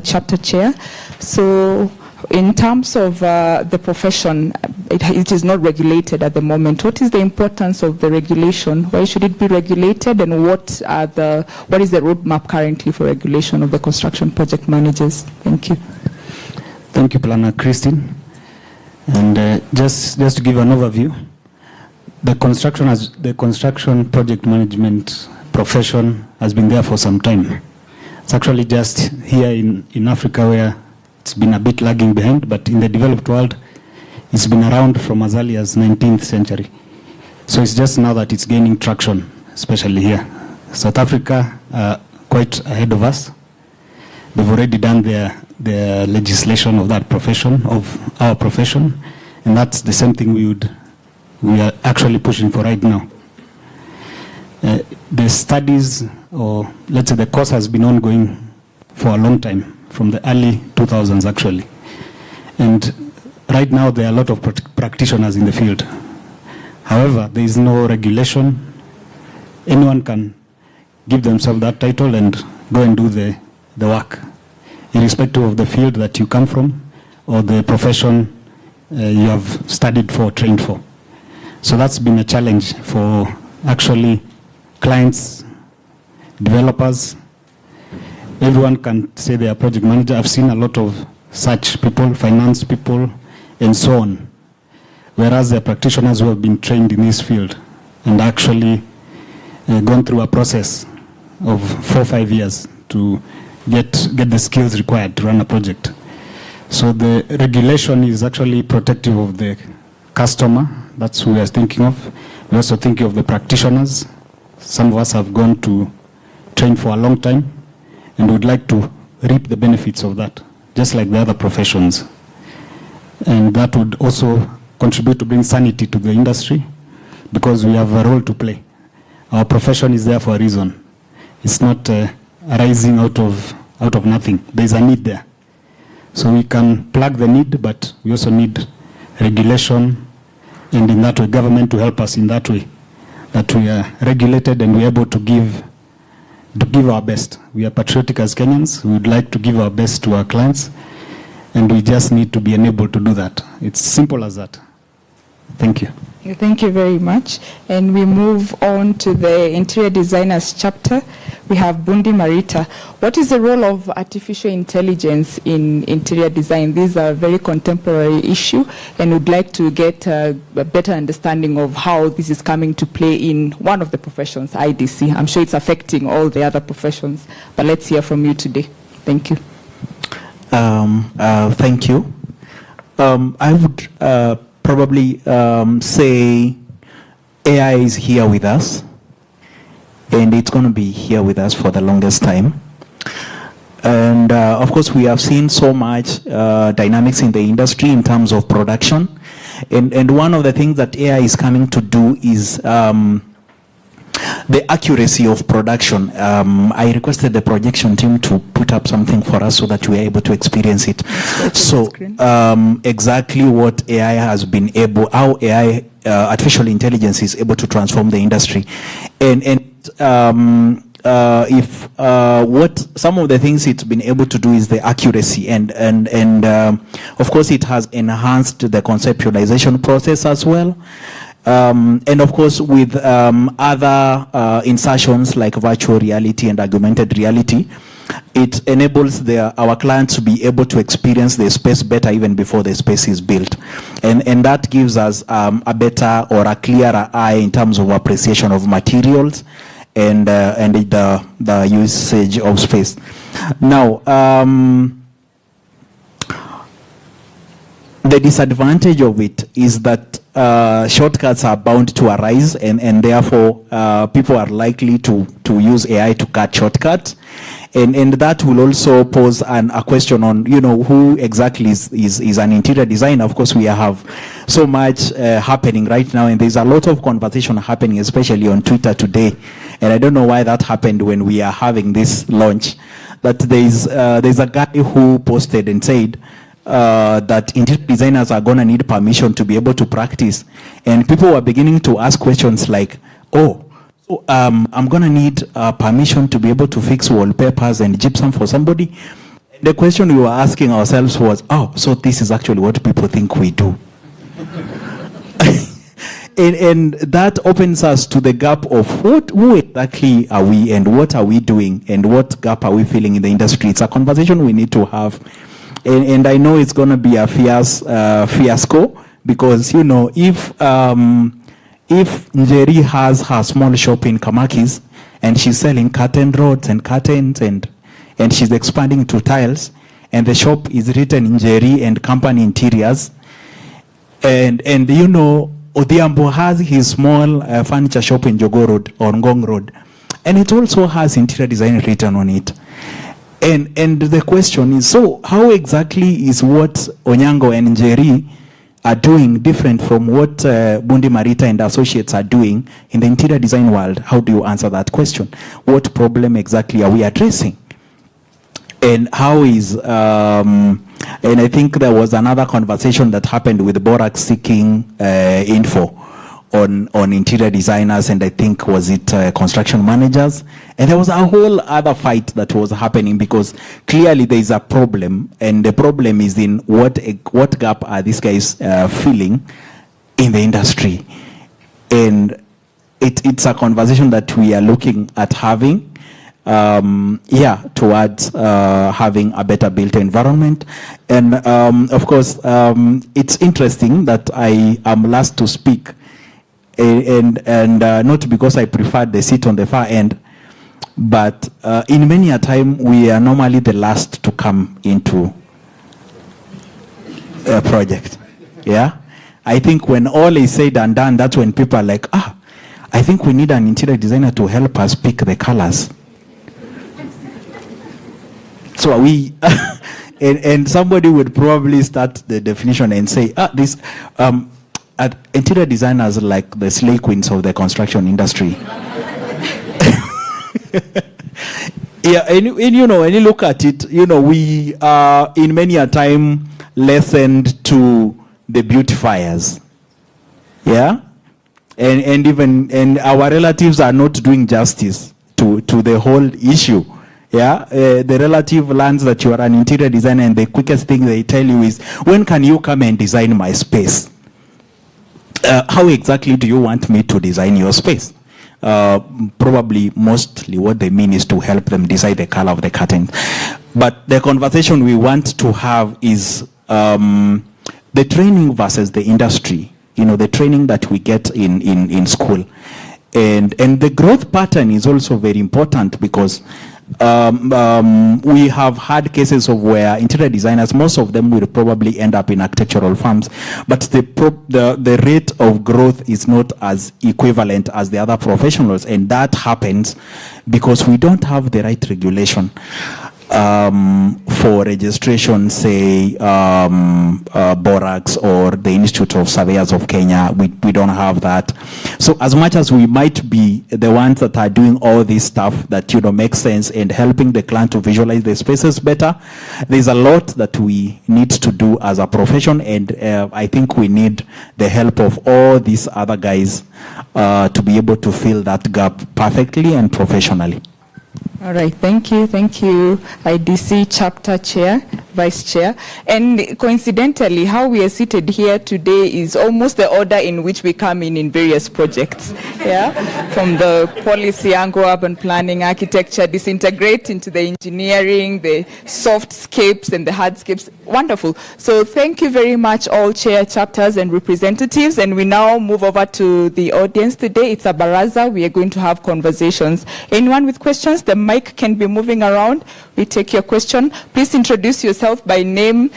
Chapter Chair. So in terms of the profession, it is not regulated at the moment. What is the importance of the regulation? Why should it be regulated, and what is the roadmap currently for regulation of the construction project managers? Thank you. Thank you, Planner Christine. And just to give an overview, the construction project management profession has been there for some time. It's actually just here in Africa where it's been a bit lagging behind, but in the developed world, it's been around from as early as 19th century. So it's just now that it's gaining traction, especially here. South Africa, quite ahead of us. They've already done their legislation of that profession, of our profession, and that's the same thing we are actually pushing for right now. The studies, or let's say the course, has been ongoing for a long time, from the early 2000s actually. And right now there are a lot of practitioners in the field. However, there is no regulation. Anyone can give themselves that title and go and do the work, irrespective of the field that you come from or the profession you have studied for, trained for. So that's been a challenge for actually clients, developers, everyone can say they are project manager. I've seen a lot of such people, finance people, and so on. Whereas there are practitioners who have been trained in this field and actually gone through a process of 4 or 5 years to get the skills required to run a project. So the regulation is actually protective of the customer. That's who we are thinking of. We're also thinking of the practitioners. Some of us have gone to train for a long time and would like to reap the benefits of that, just like the other professions. And that would also contribute to bring sanity to the industry, because we have a role to play. Our profession is there for a reason. It's not arising out of nothing. There's a need there. So we can plug the need, but we also need regulation, and in that way, government to help us in that way, that we are regulated and we're able to give our best. We are patriotic as Kenyans. We would like to give our best to our clients, and we just need to be enabled to do that. It's simple as that. Thank you. Thank you very much. And we move on to the interior designers chapter. We have Bundi Marita. What is the role of artificial intelligence in interior design? This is a very contemporary issue, and we'd like to get a better understanding of how this is coming to play in one of the professions, IDC. I'm sure it's affecting all the other professions, but let's hear from you today. Thank you. Thank you. I would probably say AI is here with us, and it's going to be here with us for the longest time. And of course, we have seen so much dynamics in the industry in terms of production. And one of the things that AI is coming to do is the accuracy of production. I requested the projection team to put up something for us so that we are able to experience it. So exactly what AI has been able, how AI, artificial intelligence is able to transform the industry. If what some of the things it's been able to do is the accuracy, and of course it has enhanced the conceptualization process as well. And of course, with other insertions like virtual reality and augmented reality, it enables our clients to be able to experience the space better even before the space is built. And that gives us a better or a clearer eye in terms of appreciation of materials and the usage of space. Now, the disadvantage of it is that shortcuts are bound to arise, and therefore people are likely to use AI to cut shortcuts, and that will also pose a question on, you know, who exactly is an interior designer. Of course, we have so much happening right now, and there's a lot of conversation happening, especially on Twitter today, and I don't know why that happened when we are having this launch, but there's a guy who posted and said that interior designers are going to need permission to be able to practice. And people were beginning to ask questions like, oh, so, I'm going to need permission to be able to fix wallpapers and gypsum for somebody. The question we were asking ourselves was, oh, so this is actually what people think we do. And that opens us to the gap of who exactly are we, and what are we doing, and what gap are we filling in the industry. It's a conversation we need to have. And I know it's going to be a fierce fiasco, because, you know, if Njeri has her small shop in Kamakis and she's selling curtain rods and curtains and she's expanding to tiles, and the shop is written Njeri and Company Interiors, and you know, Odhiambo has his small furniture shop in Jogo Road or Ngong Road, and it also has interior design written on it. And the question is, so how exactly is what Onyango and Njeri are doing different from what Bundi Marita and Associates are doing in the interior design world? How do you answer that question? What problem exactly are we addressing? And how is, and I think there was another conversation that happened with Borax seeking info on interior designers, and I think was it construction managers, and there was a whole other fight that was happening, because clearly there is a problem, and the problem is in what gap are these guys filling in the industry. And it's a conversation that we are looking at having. towards having a better built environment. And of course, it's interesting that I am last to speak, and not because I prefer the seat on the far end, but in many a time we are normally the last to come into a project. Yeah, I think when all is said and done, that's when people are like, I think we need an interior designer to help us pick the colors. So we, and somebody would probably start the definition and say, this interior designers are like the slay queens of the construction industry. Yeah, and you know, when you look at it, you know, we are in many a time lessened to the beautifiers. Yeah, and even our relatives are not doing justice to the whole issue. Yeah, the relative learns that you are an interior designer, and the quickest thing they tell you is, when can you come and design my space? How exactly do you want me to design your space? Probably mostly what they mean is to help them decide the color of the curtain. But the conversation we want to have is the training versus the industry. You know, the training that we get in school. And the growth pattern is also very important, because we have had cases of where interior designers, most of them will probably end up in architectural firms, but the rate of growth is not as equivalent as the other professionals, and that happens because we don't have the right regulation for registration, say Borax or the Institute of Surveyors of Kenya. We don't have that. So as much as we might be the ones that are doing all this stuff that, you know, makes sense and helping the client to visualize the spaces better, there's a lot that we need to do as a profession, and I think we need the help of all these other guys to be able to fill that gap perfectly and professionally. All right, thank you, IDC chapter chair, vice chair. And coincidentally, how we are seated here today is almost the order in which we come in various projects. Yeah, from the policy angle, urban planning, architecture, disintegrate into the engineering, the softscapes and the hardscapes. Wonderful. So thank you very much, all chair, chapters and representatives. And we now move over to the audience today. It's a Baraza. We are going to have conversations. Anyone with questions? The mic can be moving around. We take your question. Please introduce yourself by name,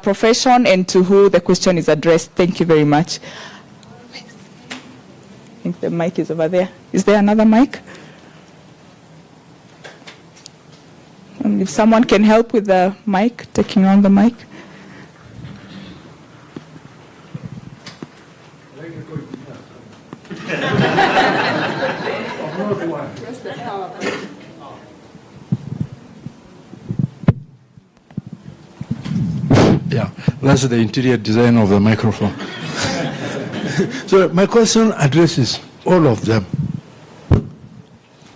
profession, and to who the question is addressed. Thank you very much. I think the mic is over there. Is there another mic? And if someone can help with the mic, taking on the mic. Yeah, that's the interior design of the microphone. So my question addresses all of them.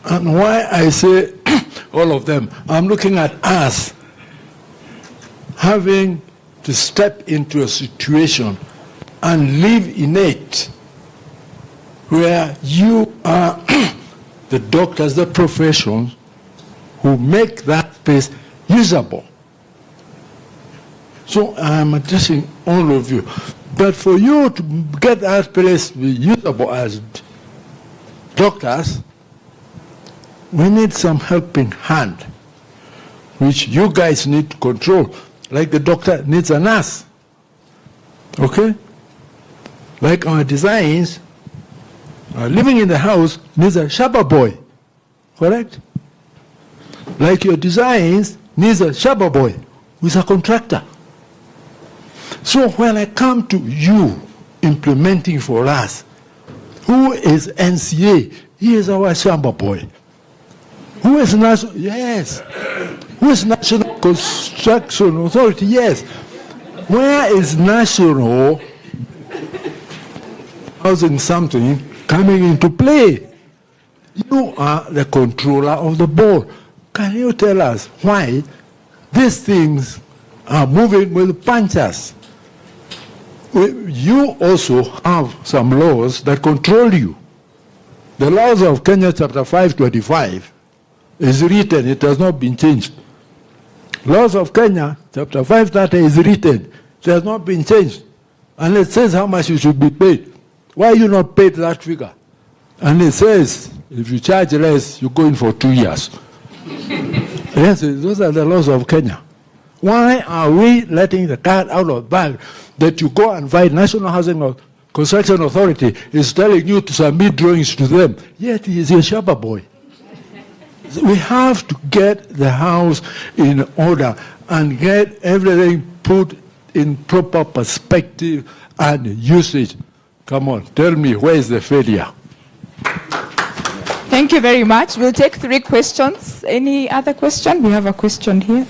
And why I say all of them, I'm looking at us having to step into a situation and live in it where you are the doctors, the professions who make that space usable. So I'm addressing all of you. But for you to get that place to be usable as doctors, we need some helping hand, which you guys need to control. Like the doctor needs a nurse. Okay? Like our designs, living in the house needs a shabba boy. Correct? Like your designs needs a shabba boy who is a contractor. So when I come to you implementing for us, who is NCA? He is our shabba boy. Who is national? Yes. Who is National Construction Authority? Yes. Where is National Housing something coming into play? You are the controller of the board. Can you tell us why these things are moving with punches? You also have some laws that control you. The laws of Kenya chapter 525 is written, it has not been changed. Laws of Kenya, chapter 530 is written, it has not been changed. And it says how much you should be paid. Why are you not paid that figure? And it says, if you charge less, you go in for 2 years. Yes, those are the laws of Kenya. Why are we letting the cat out of the bag that you go and find National Housing or Construction Authority is telling you to submit drawings to them, yet he is a shabba boy. We have to get the house in order and get everything put in proper perspective and usage. Come on, tell me, where is the failure? Thank you very much. We'll take 3 questions. Any other question? We have a question here.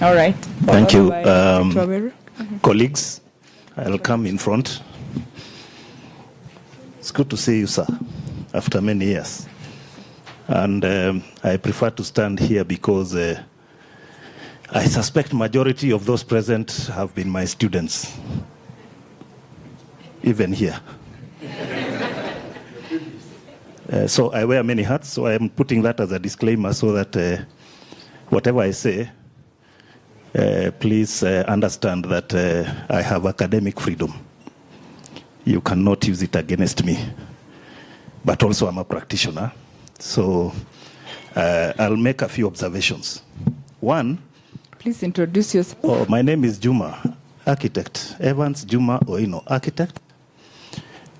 All right. Thank you. Colleagues, I'll come in front. It's good to see you, sir, after many years. And I prefer to stand here because I suspect majority of those present have been my students, even here. So I wear many hats, so I am putting that as a disclaimer so that whatever I say, please understand that I have academic freedom. You cannot use it against me. But also I'm a practitioner, so I'll make a few observations. One, please introduce yourself. Oh, my name is Juma, architect. Evans Juma Oino, architect.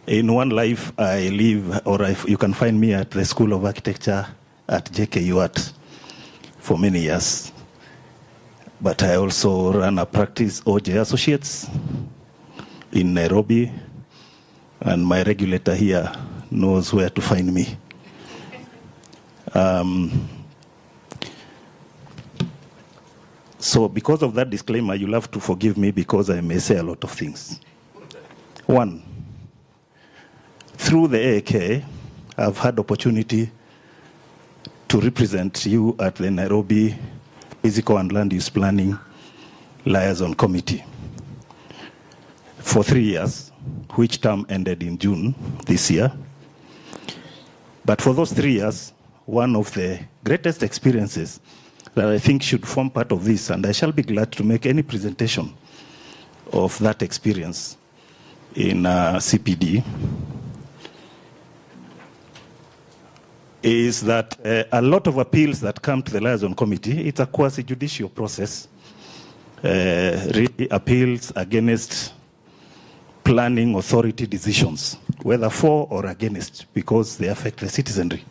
In one life, I live, or you can find me at the School of Architecture at JKU Art for many years. But I also run a practice, OJ Associates, in Nairobi, and my regulator here knows where to find me. So because of that disclaimer, you'll have to forgive me because I may say a lot of things. One, through the AAK, I've had opportunity to represent you at the Nairobi Physical and Land Use Planning Liaison Committee for 3 years, which term ended in June this year. But for those 3 years, one of the greatest experiences that I think should form part of this, and I shall be glad to make any presentation of that experience in CPD, is that a lot of appeals that come to the Liaison Committee, it's a quasi-judicial process, really appeals against planning authority decisions, whether for or against, because they affect the citizenry.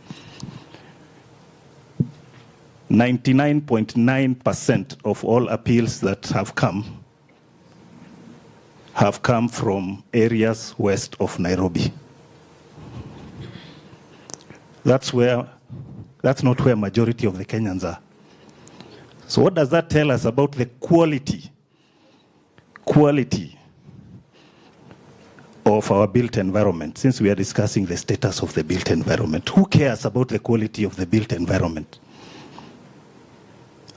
99.9% of all appeals that have come from areas west of Nairobi. That's not where majority of the Kenyans are. So what does that tell us about the quality of our built environment, since we are discussing the status of the built environment? Who cares about the quality of the built environment?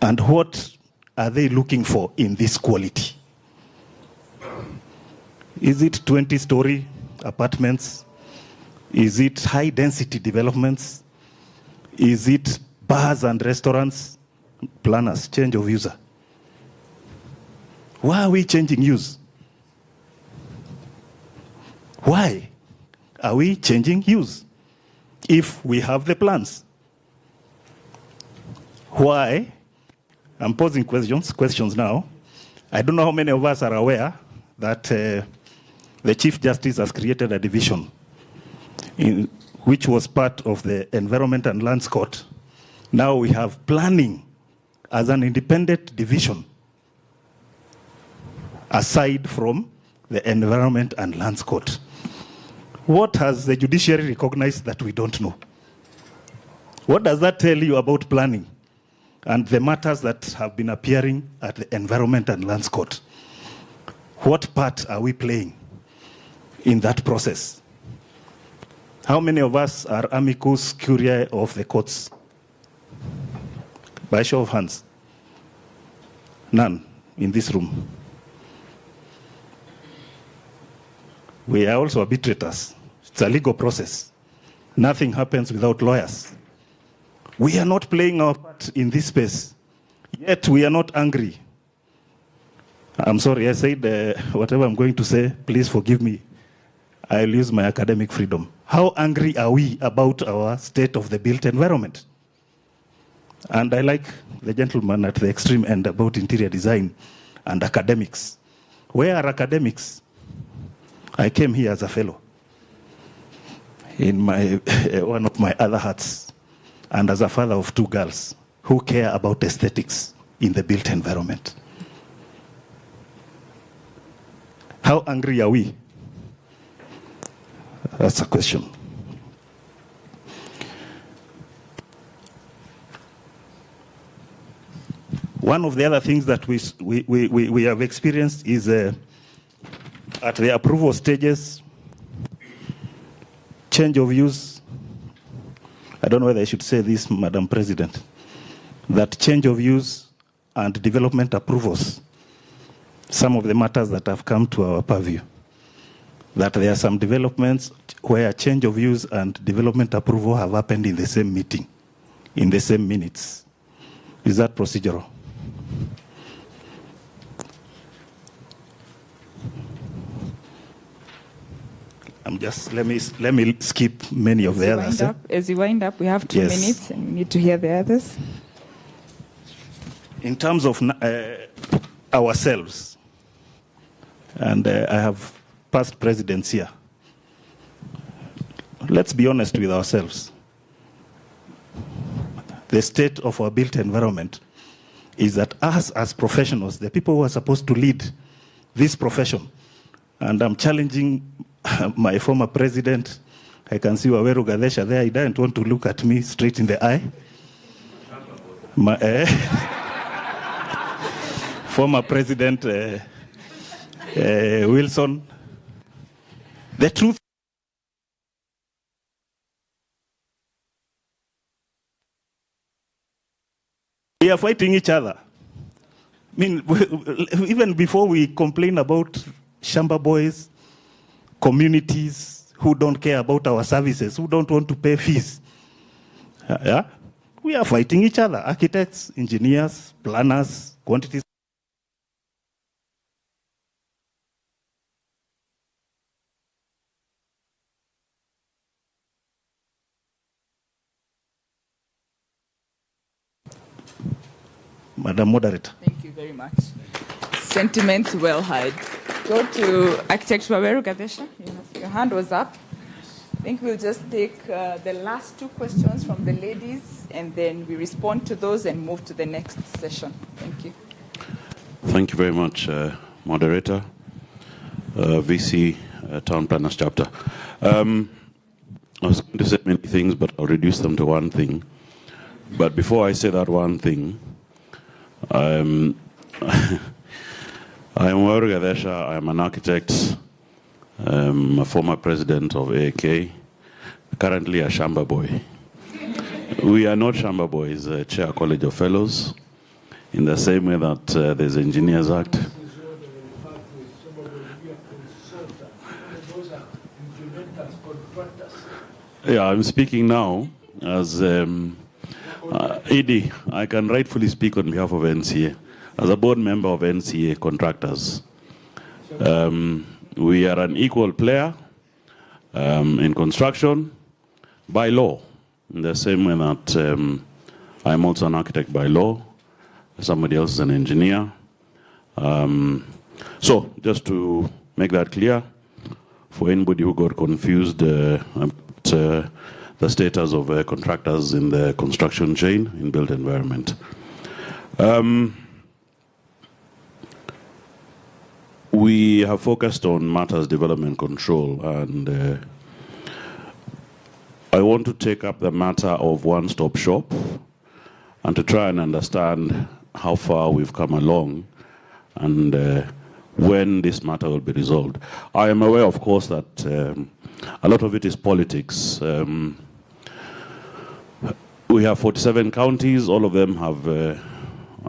And what are they looking for in this quality? Is it 20-story apartments? Is it high-density developments? Is it bars and restaurants? Planners, change of user. Why are we changing use? Why are we changing use if we have the plans? Why? I'm posing questions now. I don't know how many of us are aware that the Chief Justice has created a division which was part of the Environment and Lands Court. Now we have planning as an independent division aside from the Environment and Lands Court. What has the judiciary recognized that we don't know? What does that tell you about planning and the matters that have been appearing at the Environment and Lands Court? What part are we playing in that process? How many of us are amicus curiae of the courts? By show of hands. None in this room. We are also arbitrators. It's a legal process. Nothing happens without lawyers. We are not playing our part in this space. Yet we are not angry. I'm sorry, I said whatever I'm going to say, please forgive me. I'll use my academic freedom. How angry are we about our state of the built environment? And I like the gentleman at the extreme end about interior design and academics. Where are academics? I came here as a fellow in my one of my other hats, and as a father of 2 girls who care about aesthetics in the built environment. How angry are we? That's a question. One of the other things that we have experienced is at the approval stages, change of use. I don't know whether I should say this, Madam President, that change of use and development approvals, some of the matters that have come to our purview, that there are some developments where change of use and development approval have happened in the same meeting, in the same minutes. Is that procedural? Let me skip many of the others. As you wind up, we have 2 minutes and we need to hear the others. In terms of ourselves, and I have past presidents here, let's be honest with ourselves. The state of our built environment is that us as professionals, the people who are supposed to lead this profession, and I'm challenging my former president, I can see Waweru Gadesha there, he doesn't want to look at me straight in the eye. Former President Wilson. The truth, we are fighting each other. I mean, even before we complain about Shamba boys, communities who don't care about our services, who don't want to pay fees, we are fighting each other. Architects, engineers, planners, quantities. Madam Moderator. Thank you very much. Sentiments well heard. Go to Architectural Waweru Gadesha. Your hand was up. I think we'll just take the last 2 questions from the ladies, and then we respond to those and move to the next session. Thank you. Thank you very much, Moderator. VC Town Planners Chapter. I was going to say many things, but I'll reduce them to one thing. But before I say that one thing, I'm Waweru Gadesha. I'm an architect, a former president of AAK, currently a Shamba boy. We are not Shamba boys, Chair College of Fellows, in the same way that there's Engineers Act. Yeah, I'm speaking now as Edie. I can rightfully speak on behalf of NCA. As a board member of NCA Contractors, we are an equal player in construction by law, in the same way that I'm also an architect by law. Somebody else is an engineer. So, just to make that clear, for anybody who got confused about the status of contractors in the construction chain in built environment. We have focused on matters development control, and I want to take up the matter of one-stop shop and to try and understand how far we've come along and when this matter will be resolved. I am aware, of course, that a lot of it is politics. We have 47 counties. All of them have,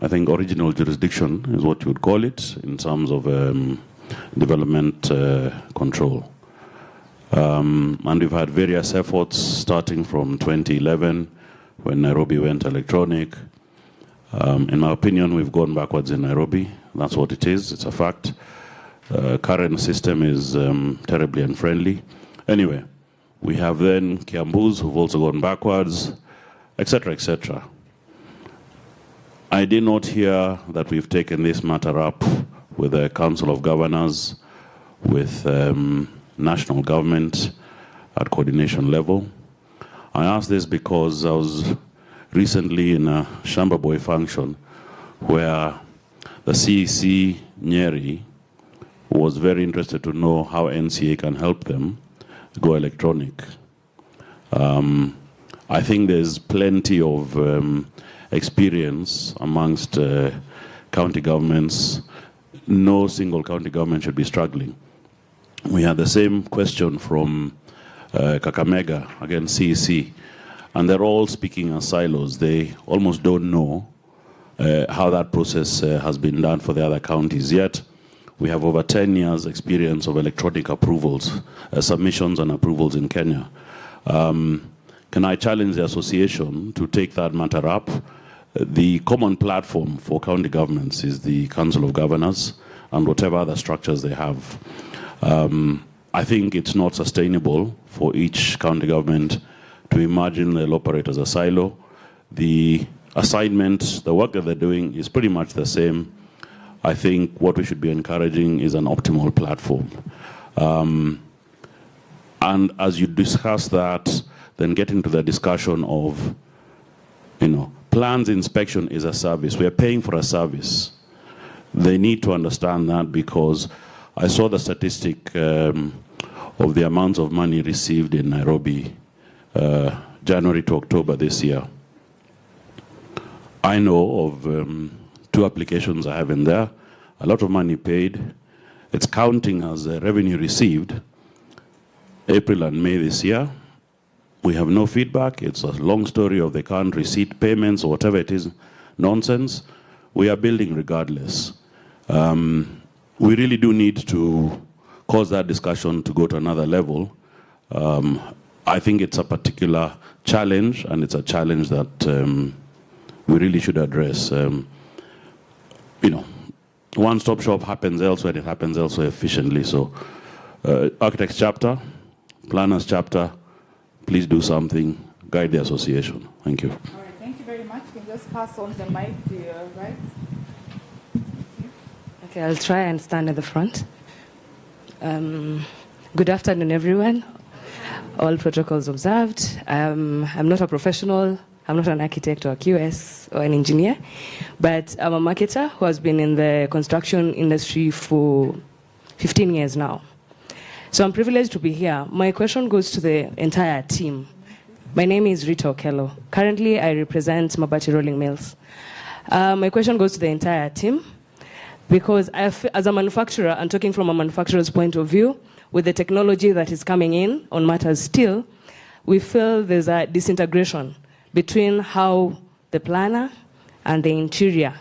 I think, original jurisdiction is what you would call it in terms of development control. And we've had various efforts starting from 2011 when Nairobi went electronic. In my opinion, we've gone backwards in Nairobi. That's what it is. It's a fact. Current system is terribly unfriendly. Anyway, we have then Kiambus who've also gone backwards, etc., etc. I did not hear that we've taken this matter up with the Council of Governors, with national government at coordination level. I ask this because I was recently in a Shamba Boy function where the CEC Nyeri was very interested to know how NCA can help them go electronic. I think there's plenty of experience amongst county governments. No single county government should be struggling. We had the same question from Kakamega, again CEC, and they're all speaking as silos. They almost don't know how that process has been done for the other counties yet. We have over 10 years experience of electronic approvals, submissions and approvals in Kenya. Can I challenge the association to take that matter up? The common platform for county governments is the Council of Governors and whatever other structures they have. I think it's not sustainable for each county government to imagine they'll operate as a silo. The assignment, the work that they're doing is pretty much the same. I think what we should be encouraging is an optimal platform. And as you discuss that, then get into the discussion of, plans inspection is a service. We are paying for a service. They need to understand that, because I saw the statistic of the amounts of money received in Nairobi, January to October this year. I know of 2 applications I have in there, a lot of money paid. It's counting as revenue received, April and May this year. We have no feedback. It's a long story of they can't receipt payments or whatever it is, nonsense. We are building regardless. We really do need to cause that discussion to go to another level. I think it's a particular challenge, and it's a challenge that we really should address. One-stop shop happens elsewhere, it happens elsewhere efficiently. So, Architects chapter, Planners chapter, please do something, guide the association. Thank you. All right, thank you very much. You can just pass on the mic to your right. Okay, I'll try and stand at the front. Good afternoon, everyone. All protocols observed. I'm not a professional. I'm not an architect or a QS or an engineer, but I'm a marketer who has been in the construction industry for 15 years now. So I'm privileged to be here. My question goes to the entire team. My name is Rita Okello. Currently, I represent Mabati Rolling Mills. My question goes to the entire team, because as a manufacturer, and talking from a manufacturer's point of view, with the technology that is coming in on matters steel, we feel there's a disintegration between how the planner and the interior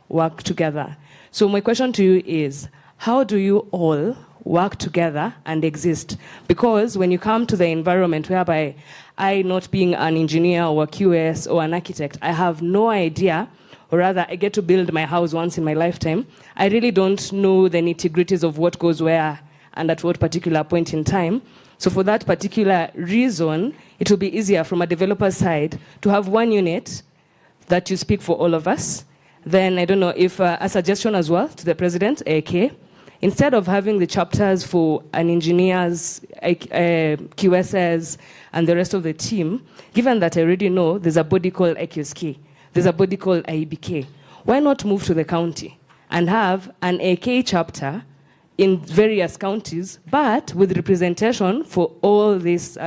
work together. So my question to you is, how do you all work together and exist? Because when you come to the environment whereby I, not being an engineer or a QS or an architect, I have no idea, or rather I get to build my house once in my lifetime, I really don't know the nitty-gritties of what goes where and at what particular point in time. So for that particular reason, it will be easier from a developer's side to have one unit that you speak for all of us. Then I don't know if a suggestion as well to the president, AK, instead of having the chapters for an engineers, QSs, and the rest of the team, given that I already know there's a body called IQSK, there's a body called IBK, why not move to the county and have an AK chapter in various counties, but with representation for all these,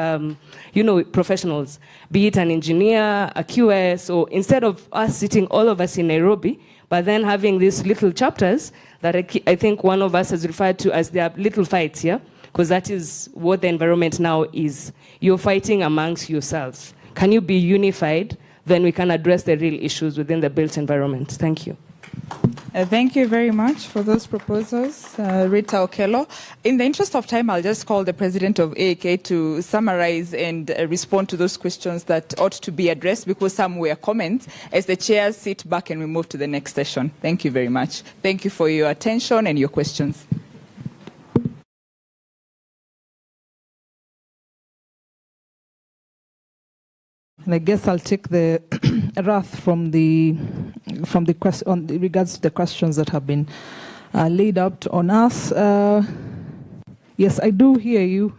professionals, be it an engineer, a QS, or instead of us sitting, all of us in Nairobi, but then having these little chapters that I think one of us has referred to as their little fights, yeah? Because that is what the environment now is. You're fighting amongst yourselves. Can you be unified? Then we can address the real issues within the built environment. Thank you. Thank you very much for those proposals, Rita Okello. In the interest of time, I'll just call the president of AAK to summarize and respond to those questions that ought to be addressed, because some were comments, as the chairs sit back and we move to the next session. Thank you very much. Thank you for your attention and your questions. And I guess I'll take the wrath from the question on regards to the questions that have been laid out on us. Yes, I do hear you,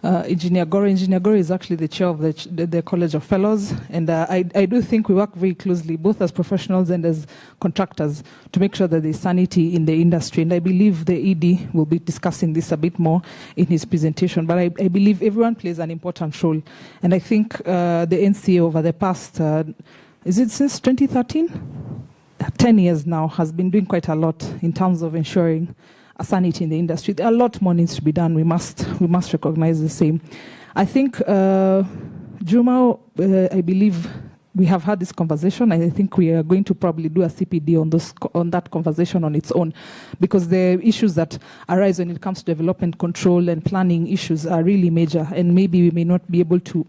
Engineer Gore. Engineer Gore is actually the chair of the College of Fellows, and I do think we work very closely, both as professionals and as contractors, to make sure that there's sanity in the industry. And I believe the ED will be discussing this a bit more in his presentation. But I believe everyone plays an important role. And I think the NCA over the past, is it since 2013? 10 years now, has been doing quite a lot in terms of ensuring a sanity in the industry. A lot more needs to be done. We must recognize the same. I think, Juma, I believe we have had this conversation. I think we are going to probably do a CPD on that conversation on its own, because the issues that arise when it comes to development control and planning issues are really major, and maybe we may not be able to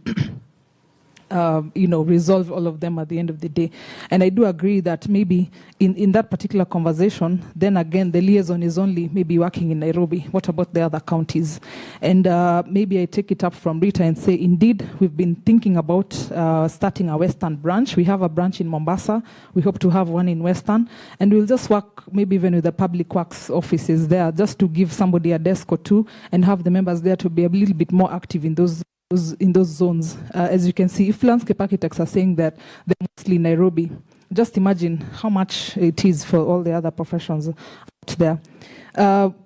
resolve all of them at the end of the day. And I do agree that maybe in that particular conversation, then again, the liaison is only maybe working in Nairobi. What about the other counties? And maybe I take it up from Rita and say, indeed, we've been thinking about starting a Western branch. We have a branch in Mombasa. We hope to have one in Western. And we'll just work maybe even with the public works offices there, just to give somebody a desk or two and have the members there to be a little bit more active in those zones. As you can see, if landscape architects are saying that they're mostly Nairobi, just imagine how much it is for all the other professions out there.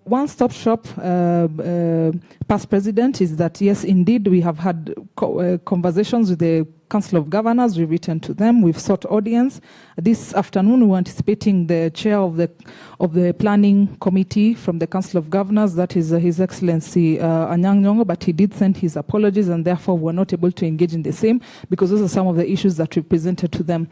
One-stop shop, past president, is that, yes, indeed, we have had conversations with the Council of Governors. We've written to them. We've sought audience. This afternoon, we're anticipating the chair of the planning committee from the Council of Governors. That is His Excellency Anyang' Nyong'o, but he did send his apologies, and therefore we're not able to engage in the same, because those are some of the issues that we presented to them.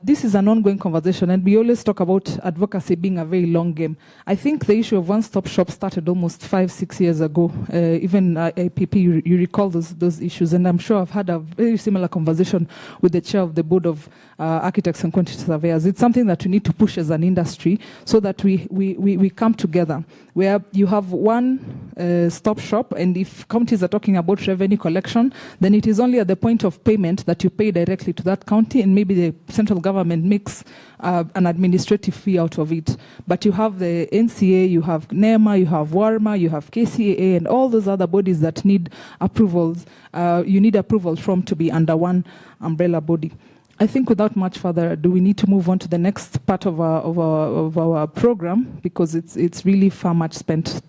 This is an ongoing conversation, and we always talk about advocacy being a very long game. I think the issue of one-stop shop started almost 5-6 years ago. Even APP, you recall those issues, and I'm sure I've had a very similar conversation with the chair of the Board of Architects and Quantity Surveyors. It's something that we need to push as an industry, so that we come together, where you have one stop shop, and if counties are talking about revenue collection, then it is only at the point of payment that you pay directly to that county, and maybe the central government makes an administrative fee out of it. But you have the NCA, you have NEMA, you have WARMA, you have KCAA, and all those other bodies that need approvals. You need approval from to be under one umbrella body. I think without much further ado, we need to move on to the next part of our program, because it's really far much spent.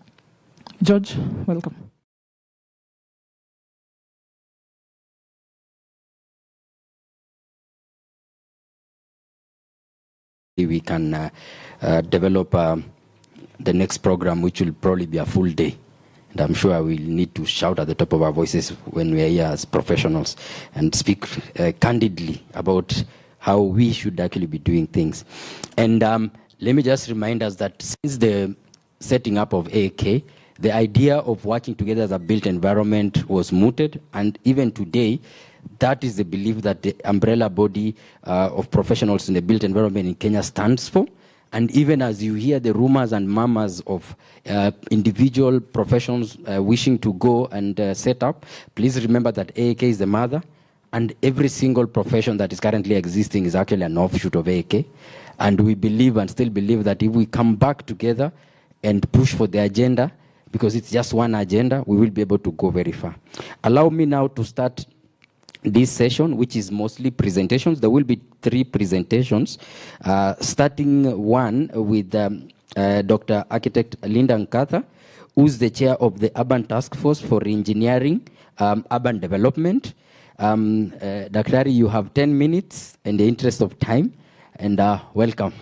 George, welcome. We can develop the next program, which will probably be a full day. And I'm sure we'll need to shout at the top of our voices when we are here as professionals and speak candidly about how we should actually be doing things. And let me just remind us that since the setting up of AAK, the idea of working together as a built environment was mooted, and even today, that is the belief that the umbrella body of professionals in the built environment in Kenya stands for. And even as you hear the rumors and murmurs of individual professions wishing to go and set up, please remember that AAK is the mother, and every single profession that is currently existing is actually an offshoot of AAK. And we believe and still believe that if we come back together and push for the agenda, because it's just one agenda, we will be able to go very far. Allow me now to start this session, which is mostly presentations. There will be 3 presentations, starting one with Dr. Architect Linda Nkatha, who's the chair of the Urban Task Force for Reengineering Urban Development. Dr. you have 10 minutes in the interest of time, and welcome.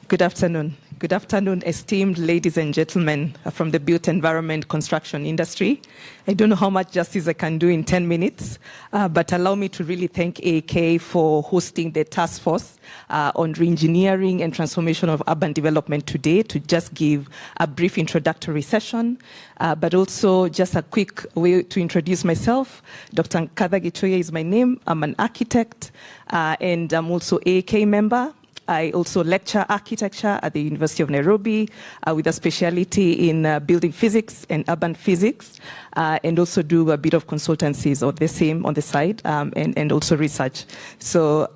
Good afternoon. Good afternoon, esteemed ladies and gentlemen from the built environment construction industry. I don't know how much justice I can do in 10 minutes, but allow me to really thank AK for hosting the task force on reengineering and transformation of urban development today, to just give a brief introductory session, but also just a quick way to introduce myself. Dr. Nkatha Gichoya is my name. I'm an architect, and I'm also AK member. I also lecture architecture at the University of Nairobi with a specialty in building physics and urban physics, and also do a bit of consultancies or the same on the side, and also research. So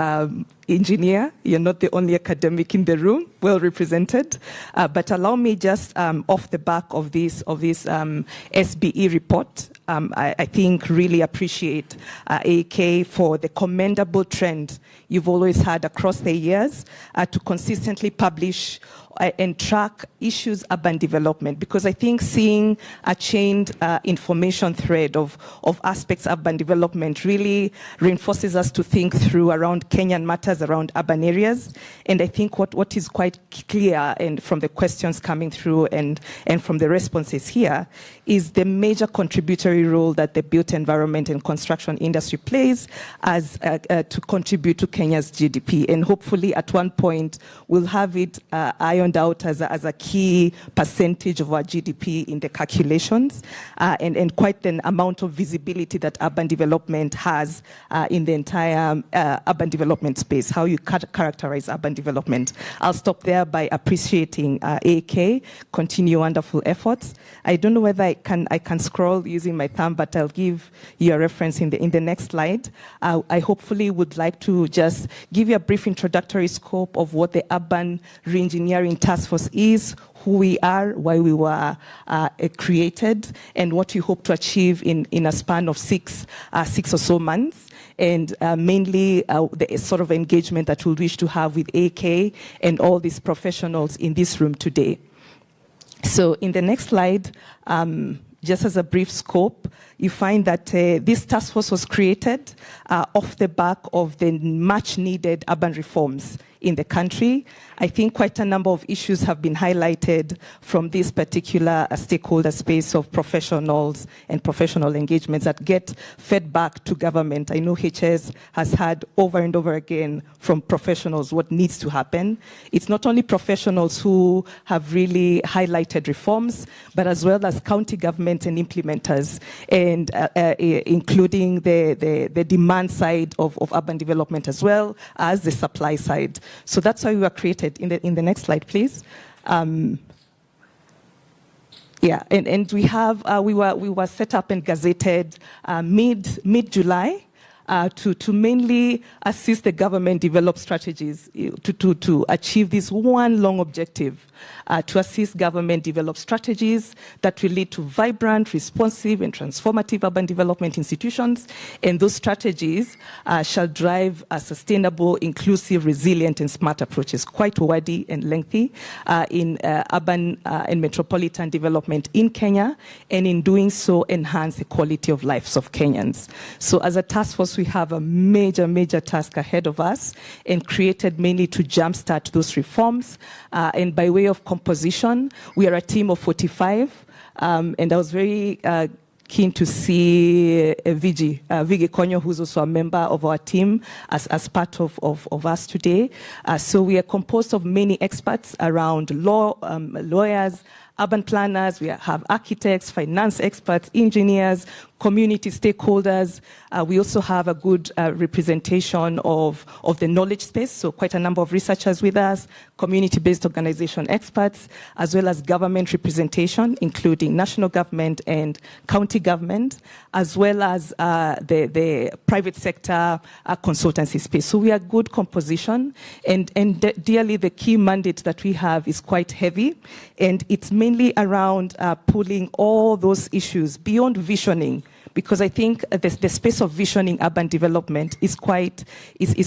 engineer, you're not the only academic in the room, well represented, but allow me just off the back of this SBE report, I think really appreciate AK for the commendable trend you've always had across the years to consistently publish and track issues urban development, because I think seeing a chained information thread of aspects of urban development really reinforces us to think through around Kenyan matters around urban areas. And I think what is quite clear, and from the questions coming through and from the responses here, is the major contributory role that the built environment and construction industry plays as to contribute to Kenya's GDP. And hopefully at one point we'll have it ironed out as a key percentage of our GDP in the calculations, and quite an amount of visibility that urban development has in the entire urban development space, how you characterize urban development. I'll stop there by appreciating AK, continue wonderful efforts. I don't know whether I can scroll using my thumb, but I'll give you a reference in the next slide. I hopefully would like to just give you a brief introductory scope of what the urban reengineering task force is, who we are, why we were created, and what we hope to achieve in a span of six or so months. And mainly the sort of engagement that we'll wish to have with AK and all these professionals in this room today. So in the next slide, just as a brief scope, you find that this task force was created off the back of the much needed urban reforms in the country. I think quite a number of issues have been highlighted from this particular stakeholder space of professionals and professional engagements that get fed back to government. I know HS has had over and over again from professionals what needs to happen. It's not only professionals who have really highlighted reforms, but as well as county government and implementers, and including the demand side of urban development as well as the supply side. So that's why we were created. In the next slide, please. Yeah, and we have we were set up and gazetted mid-July. To mainly assist the government develop strategies to achieve this one long objective, to assist government develop strategies that will lead to vibrant, responsive, and transformative urban development institutions. And those strategies shall drive a sustainable, inclusive, resilient, and smart approaches, quite wordy and lengthy, in urban and metropolitan development in Kenya, and in doing so enhance the quality of lives of Kenyans. So as a task force, we have a major task ahead of us, and created mainly to jumpstart those reforms. And by way of composition, we are a team of 45, and I was very keen to see Vigi Konyo, who's also a member of our team, as part of us today. So we are composed of many experts around law, lawyers, urban planners, we have architects, finance experts, engineers, community stakeholders. We also have a good representation of the knowledge space, so quite a number of researchers with us, community-based organization experts, as well as government representation, including national government and county government, as well as the private sector consultancy space. So we are good composition, and dearly the key mandate that we have is quite heavy, and it's mainly around pulling all those issues beyond visioning because I think the space of visioning urban development is quite well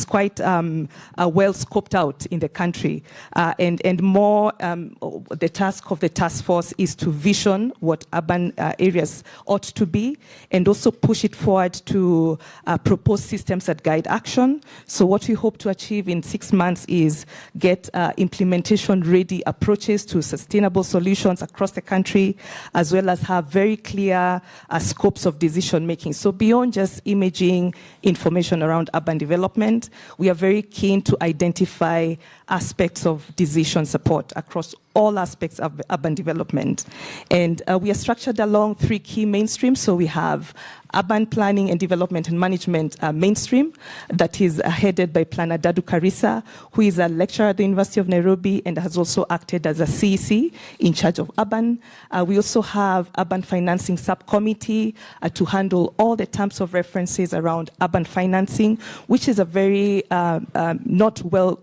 scoped out in the country, and more the task of the task force is to vision what urban areas ought to be, and also push it forward to propose systems that guide action. So what we hope to achieve in 6 months is get implementation-ready approaches to sustainable solutions across the country, as well as have very clear scopes of decision making. So beyond just imaging information around urban development, we are very keen to identify aspects of decision support across all aspects of urban development. And we are structured along 3 key mainstreams. So we have urban planning and development and management mainstream that is headed by Planner Dadu Karisa, who is a lecturer at the University of Nairobi and has also acted as a CEC in charge of urban. We also have urban financing subcommittee to handle all the terms of references around urban financing, which is a very not well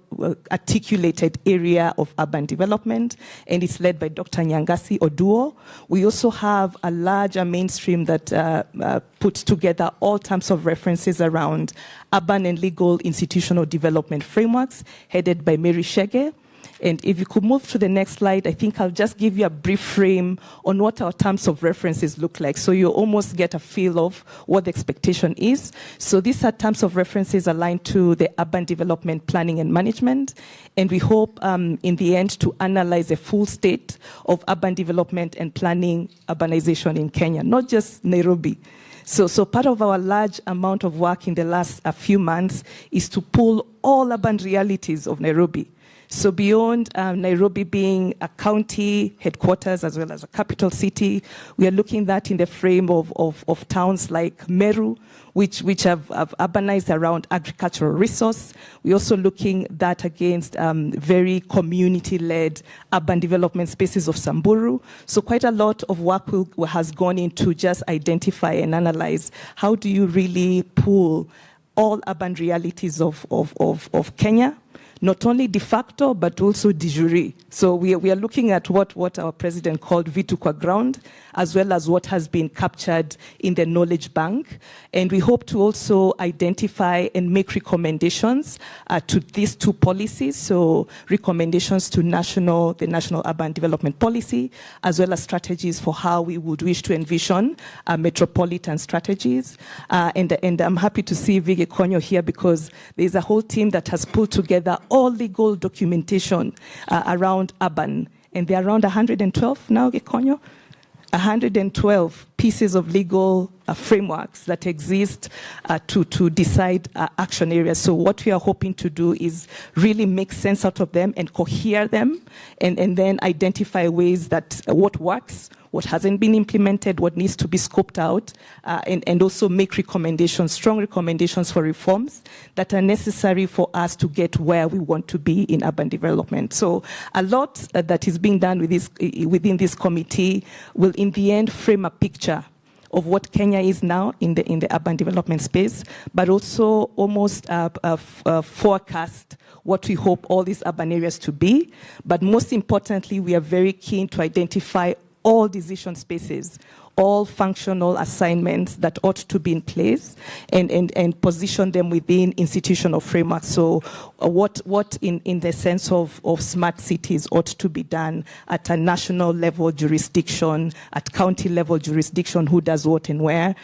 articulated area of urban development, and it's led by Dr. Nyangasi Oduo. We also have a larger mainstream that puts together all terms of references around urban and legal institutional development frameworks, headed by Mary Shege. And if you could move to the next slide, I think I'll just give you a brief frame on what our terms of references look like, so you almost get a feel of what the expectation is. So these are terms of references aligned to the urban development planning and management, and we hope in the end to analyze the full state of urban development and planning urbanization in Kenya, not just Nairobi. So part of our large amount of work in the last few months is to pull all urban realities of Nairobi. So beyond Nairobi being a county headquarters as well as a capital city, we are looking at in the frame of towns like Meru, which have urbanized around agricultural resource. We're also looking that against very community-led urban development spaces of Samburu. So quite a lot of work has gone into just identify and analyze how do you really pull all urban realities of Kenya, not only de facto, but also de jure. So we are looking at what our president called vitu kwa ground, as well as what has been captured in the knowledge bank. And we hope to also identify and make recommendations to these 2 policies. So recommendations to the National Urban Development Policy, as well as strategies for how we would wish to envision metropolitan strategies. And I'm happy to see Vige Konyo here, because there's a whole team that has pulled together all legal documentation around urban. And there are around 112 now, Gekonyo, 112 pieces of legal frameworks that exist to decide action areas. So what we are hoping to do is really make sense out of them and cohere them, and then identify ways that what works, what hasn't been implemented, what needs to be scoped out, and also make recommendations, strong recommendations for reforms that are necessary for us to get where we want to be in urban development. So a lot that is being done within this committee will in the end frame a picture of what Kenya is now in the urban development space, but also almost forecast what we hope all these urban areas to be. But most importantly, we are very keen to identify all decision spaces, all functional assignments that ought to be in place, and position them within institutional frameworks. So what in the sense of smart cities ought to be done at a national level jurisdiction, at county level jurisdiction, who does what and where.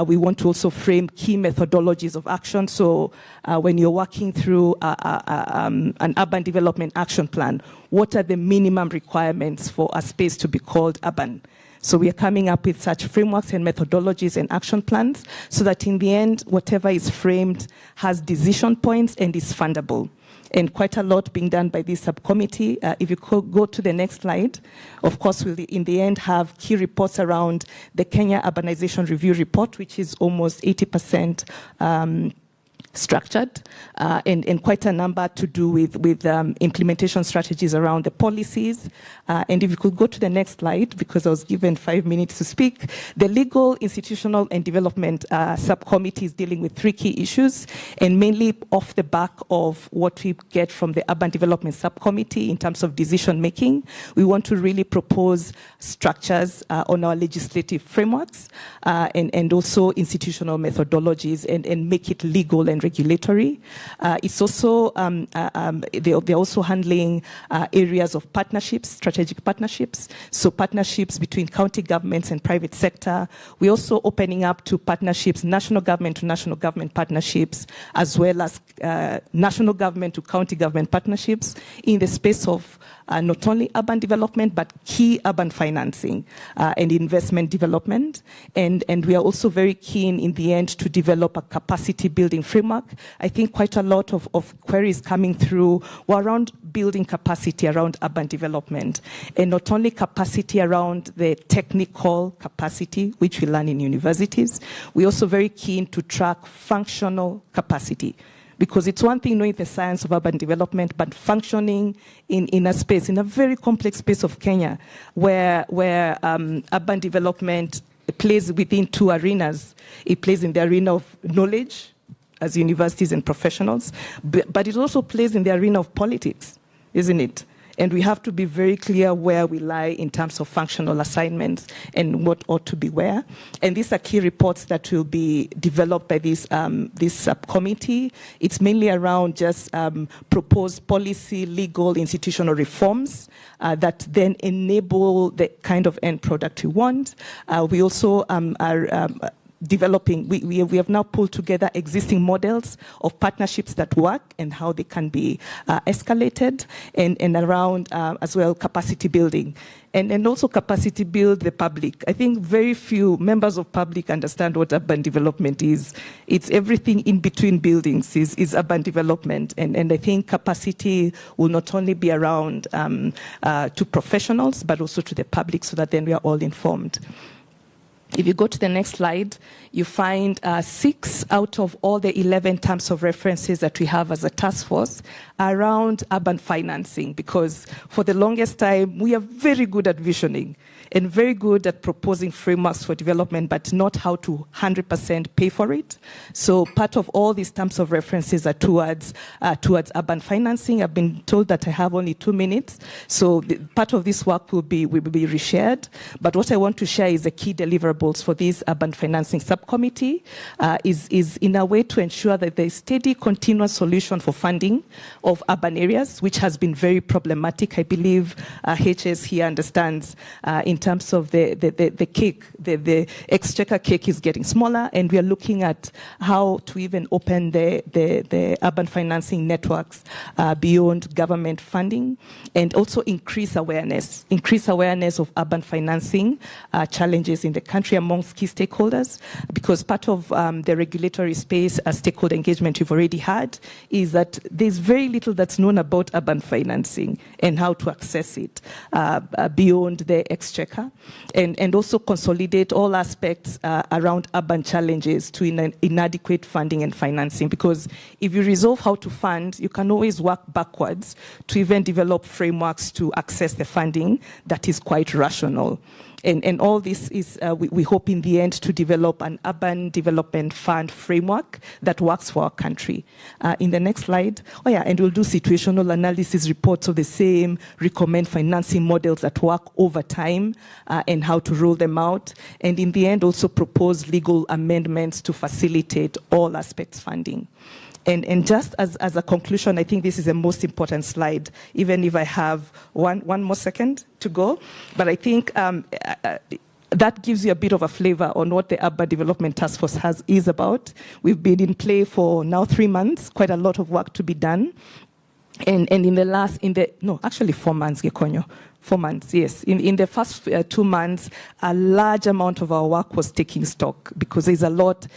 We want to also frame key methodologies of action. So when you're working through an urban development action plan, what are the minimum requirements for a space to be called urban? So we are coming up with such frameworks and methodologies and action plans, so that in the end, whatever is framed has decision points and is fundable. And quite a lot being done by this subcommittee. If you could go to the next slide, of course, we'll in the end have key reports around the Kenya Urbanization Review Report, which is almost 80% structured, and quite a number to do with implementation strategies around the policies. And if you could go to the next slide, because I was given 5 minutes to speak. The Legal, Institutional and Development Subcommittee is dealing with 3 key issues, and mainly off the back of what we get from the Urban Development Subcommittee in terms of decision making. We want to really propose structures on our legislative frameworks and also institutional methodologies and make it legal and regulatory. It's also, they're also handling areas of partnerships, strategic partnerships, so partnerships between county governments and private sector. We're also opening up to partnerships, national government to national government partnerships, as well as national government to county government partnerships in the space of not only urban development, but key urban financing and investment development. And we are also very keen in the end to develop a capacity building framework. I think quite a lot of queries coming through were around building capacity around urban development, and not only capacity around the technical capacity, which we learn in universities. We're also very keen to track functional capacity, because it's one thing knowing the science of urban development, but functioning in a space, in a very complex space of Kenya, where urban development plays within 2 arenas. It plays in the arena of knowledge, as universities and professionals, but it also plays in the arena of politics, isn't it? And we have to be very clear where we lie in terms of functional assignments and what ought to be where. And these are key reports that will be developed by this subcommittee. It's mainly around just proposed policy, legal, institutional reforms that then enable the kind of end product we want. We also are developing, we have now pulled together existing models of partnerships that work and how they can be escalated, and around as well capacity building. And also capacity build the public. I think very few members of public understand what urban development is. It's everything in between buildings is urban development. And I think capacity will not only be around to professionals, but also to the public, so that then we are all informed. If you go to the next slide, you find 6 out of all the 11 terms of references that we have as a task force around urban financing, because for the longest time, we are very good at visioning and very good at proposing frameworks for development, but not how to 100% pay for it. So part of all these terms of references are towards urban financing. I've been told that I have only 2 minutes, so part of this work will be reshared. But what I want to share is the key deliverables for this urban financing subcommittee is in a way to ensure that there is steady, continuous solution for funding of urban areas, which has been very problematic. I believe HS here understands in terms of the cake, the exchequer cake is getting smaller, and we are looking at how to even open the urban financing networks beyond government funding, and also increase awareness of urban financing challenges in the country amongst key stakeholders, because part of the regulatory space stakeholder engagement we've already had is that there's very little that's known about urban financing and how to access it beyond the exchequer, and also consolidate all aspects around urban challenges to inadequate funding and financing, because if you resolve how to fund, you can always work backwards to even develop frameworks to access the funding that is quite rational. And all this is, we hope in the end to develop an urban development fund framework that works for our country. In the next slide, and we'll do situational analysis reports of the same, recommend financing models that work over time, and how to roll them out. And in the end, also propose legal amendments to facilitate all aspects funding. And just as a conclusion, I think this is the most important slide, even if I have one more second to go. But I think that gives you a bit of a flavor on what the Urban Development Task Force is about. We've been in play for now 3 months, quite a lot of work to be done. And in the 4 months, Gekonyo. 4 months, yes. In the first 2 months, a large amount of our work was taking stock because there's a lot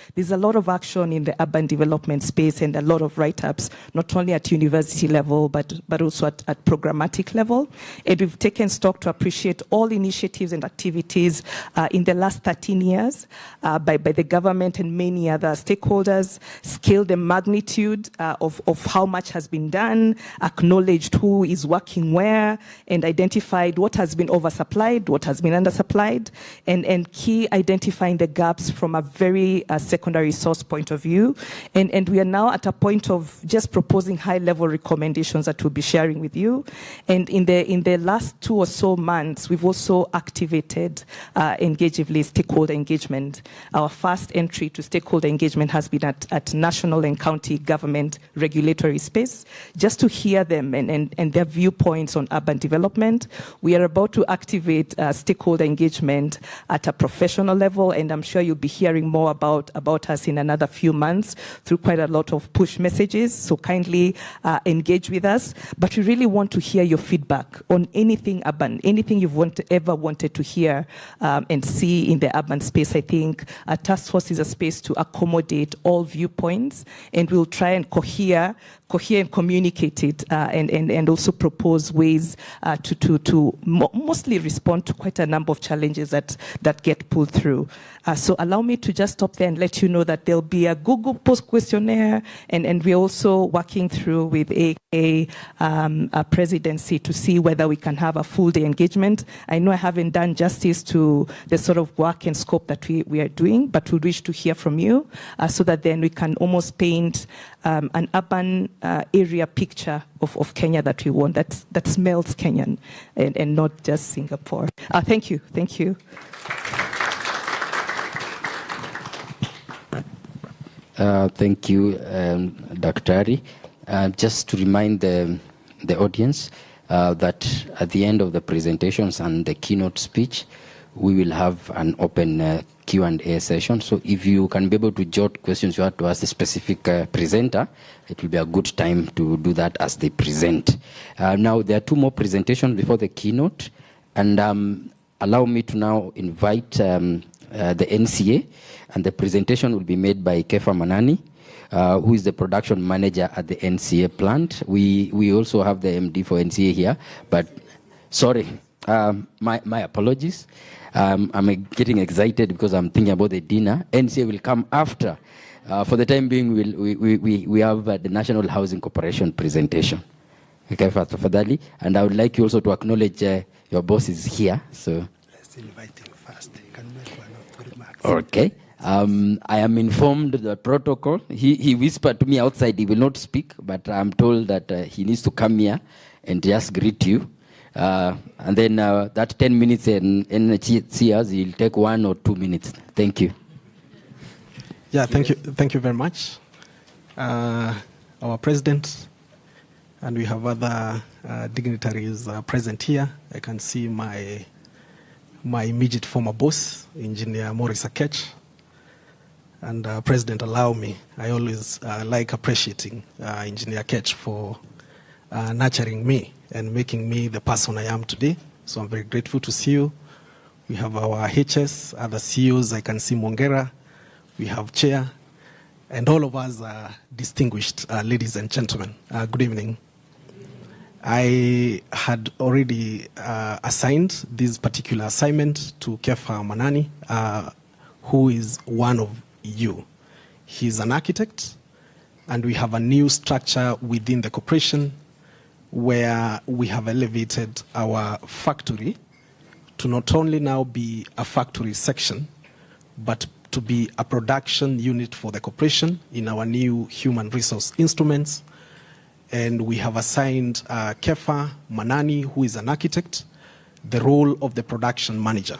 of action in the urban development space and a lot of write-ups, not only at university level, but also at programmatic level. And we've taken stock to appreciate all initiatives and activities in the last 13 years by the government and many other stakeholders, scale the magnitude of how much has been done, acknowledged who is working where, and identified what has been oversupplied, what has been undersupplied, and key identifying the gaps from a very secondary source point of view. And we are now at a point of just proposing high-level recommendations that we'll be sharing with you. And in the last 2 or so months, we've also activated engagively stakeholder engagement. Our first entry to stakeholder engagement has been at national and county government regulatory space, just to hear them and their viewpoints on urban development. We are about to activate stakeholder engagement at a professional level, and I'm sure you'll be hearing more about us in another few months through quite a lot of push messages, so kindly engage with us. But we really want to hear your feedback on anything urban, anything you've ever wanted to hear and see in the urban space. I think a task force is a space to accommodate all viewpoints, and we'll try and cohere and communicate it and also propose ways to mostly respond to quite a number of challenges that get pulled through. So allow me to just stop there and let you know that there'll be a Google post questionnaire, and we're also working through with a presidency to see whether we can have a full day engagement. I know I haven't done justice to the sort of work and scope that we are doing, but we wish to hear from you so that then we can almost paint an urban area picture of Kenya that we want, that smells Kenyan and not just Singapore. Thank you. Thank you. Thank you, Dr. Just to remind the audience that at the end of the presentations and the keynote speech, we will have an open Q&A session. So if you can be able to jot questions you have to ask the specific presenter, it will be a good time to do that as they present. Now, there are 2 more presentations before the keynote, and allow me to now invite the NCA, and the presentation will be made by Kefa Manani, who is the production manager at the NCA plant. We also have the MD for NCA here, but sorry, my apologies. I'm getting excited because I'm thinking about the dinner. NCA will come after. For the time being, we have the National Housing Corporation presentation. Okay, Fadali, and I would like you also to acknowledge your boss is here. So let's invite him first. Okay. I am informed the protocol. He whispered to me outside he will not speak, but I'm told that he needs to come here and just greet you. And then that 10 minutes and see us, he'll take 1 or 2 minutes. Thank you. Yeah, thank you. Thank you very much. Our president, and we have other dignitaries present here. I can see my immediate former boss, Engineer Maurice Akech. And President, allow me, I always like appreciating Engineer Akech for nurturing me and making me the person I am today. So I'm very grateful to see you. We have our HS, other CEOs. I can see Mongera. We have Chair. And all of us are distinguished ladies and gentlemen. Good evening. I had already assigned this particular assignment to Kefa Manani, who is one of you. He's an architect, and we have a new structure within the corporation where we have elevated our factory to not only now be a factory section, but to be a production unit for the corporation in our new human resource instruments. And we have assigned Kefa Manani, who is an architect, the role of the production manager.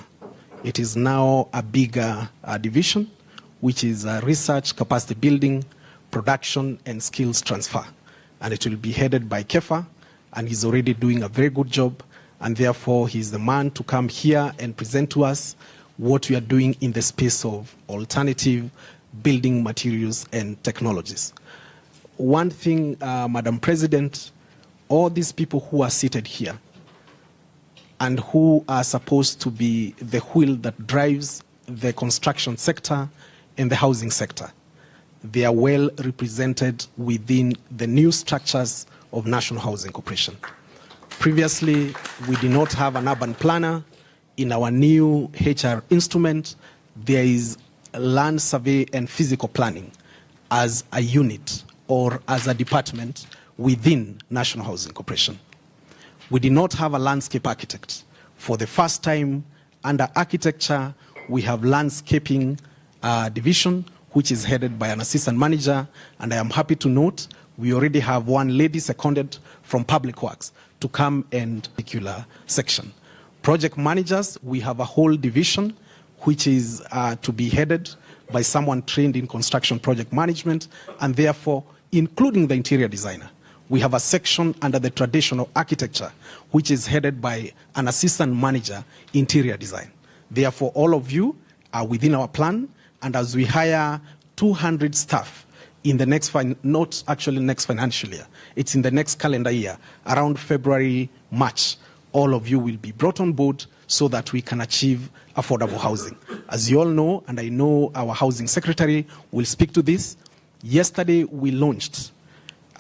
It is now a bigger division, which is research, capacity building, production, and skills transfer. And it will be headed by Kefa, and he's already doing a very good job, and therefore he's the man to come here and present to us what we are doing in the space of alternative building materials and technologies. One thing, Madam President, all these people who are seated here, and who are supposed to be the wheel that drives the construction sector and the housing sector. They are well represented within the new structures of National Housing Corporation. Previously, we did not have an urban planner. In our new HR instrument, there is land survey and physical planning as a unit or as a department within National Housing Corporation. We did not have a landscape architect. For the first time under architecture, we have landscaping division, which is headed by an assistant manager, and I am happy to note we already have one lady seconded from Public Works to come and particular section. Project managers, we have a whole division which is to be headed by someone trained in construction project management, and therefore including the interior designer. We have a section under the traditional architecture which is headed by an assistant manager interior design. Therefore, all of you are within our plan, and as we hire 200 staff in the next, not actually next financial year, it's in the next calendar year, around February, March, all of you will be brought on board so that we can achieve affordable housing. As you all know, and I know our housing secretary will speak to this, yesterday we launched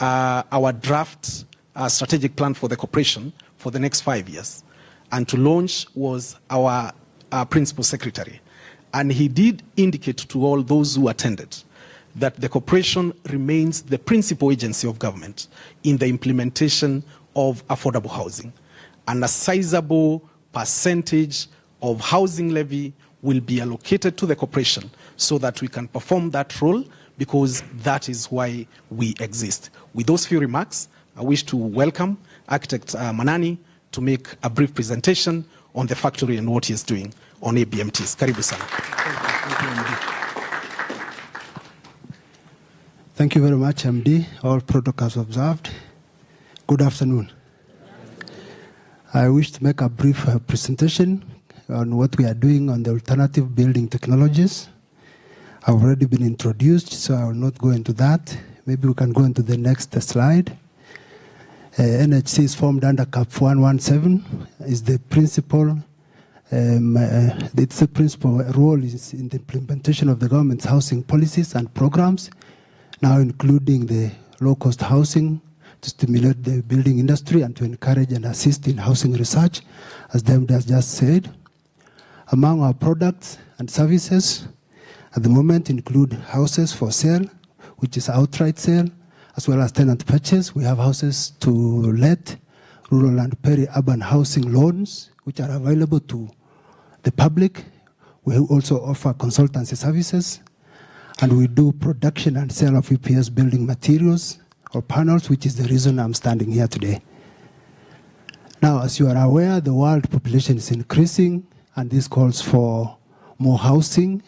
our draft strategic plan for the corporation for the next 5 years. And to launch was our principal secretary. And he did indicate to all those who attended that the corporation remains the principal agency of government in the implementation of affordable housing. And a sizable percentage of housing levy will be allocated to the corporation so that we can perform that role, because that is why we exist. With those few remarks, I wish to welcome Architect Manani to make a brief presentation on the factory and what he is doing on ABMTs. Karibu sana. Thank you very much, MD. All protocols observed. Good afternoon. I wish to make a brief presentation on what we are doing on the alternative building technologies. I've already been introduced, so I will not go into that. Maybe we can go into the next slide. NHC is formed under CAP 117, is the principal. Its principal role is in the implementation of the government's housing policies and programs, now including the low-cost housing to stimulate the building industry and to encourage and assist in housing research, as the MD has just said. Among our products and services at the moment include houses for sale, which is outright sale, as well as tenant purchase. We have houses to let, rural and peri-urban housing loans, which are available to the public. We also offer consultancy services, and we do production and sale of EPS building materials or panels, which is the reason I'm standing here today. Now, as you are aware, the world population is increasing, and this calls for more housing.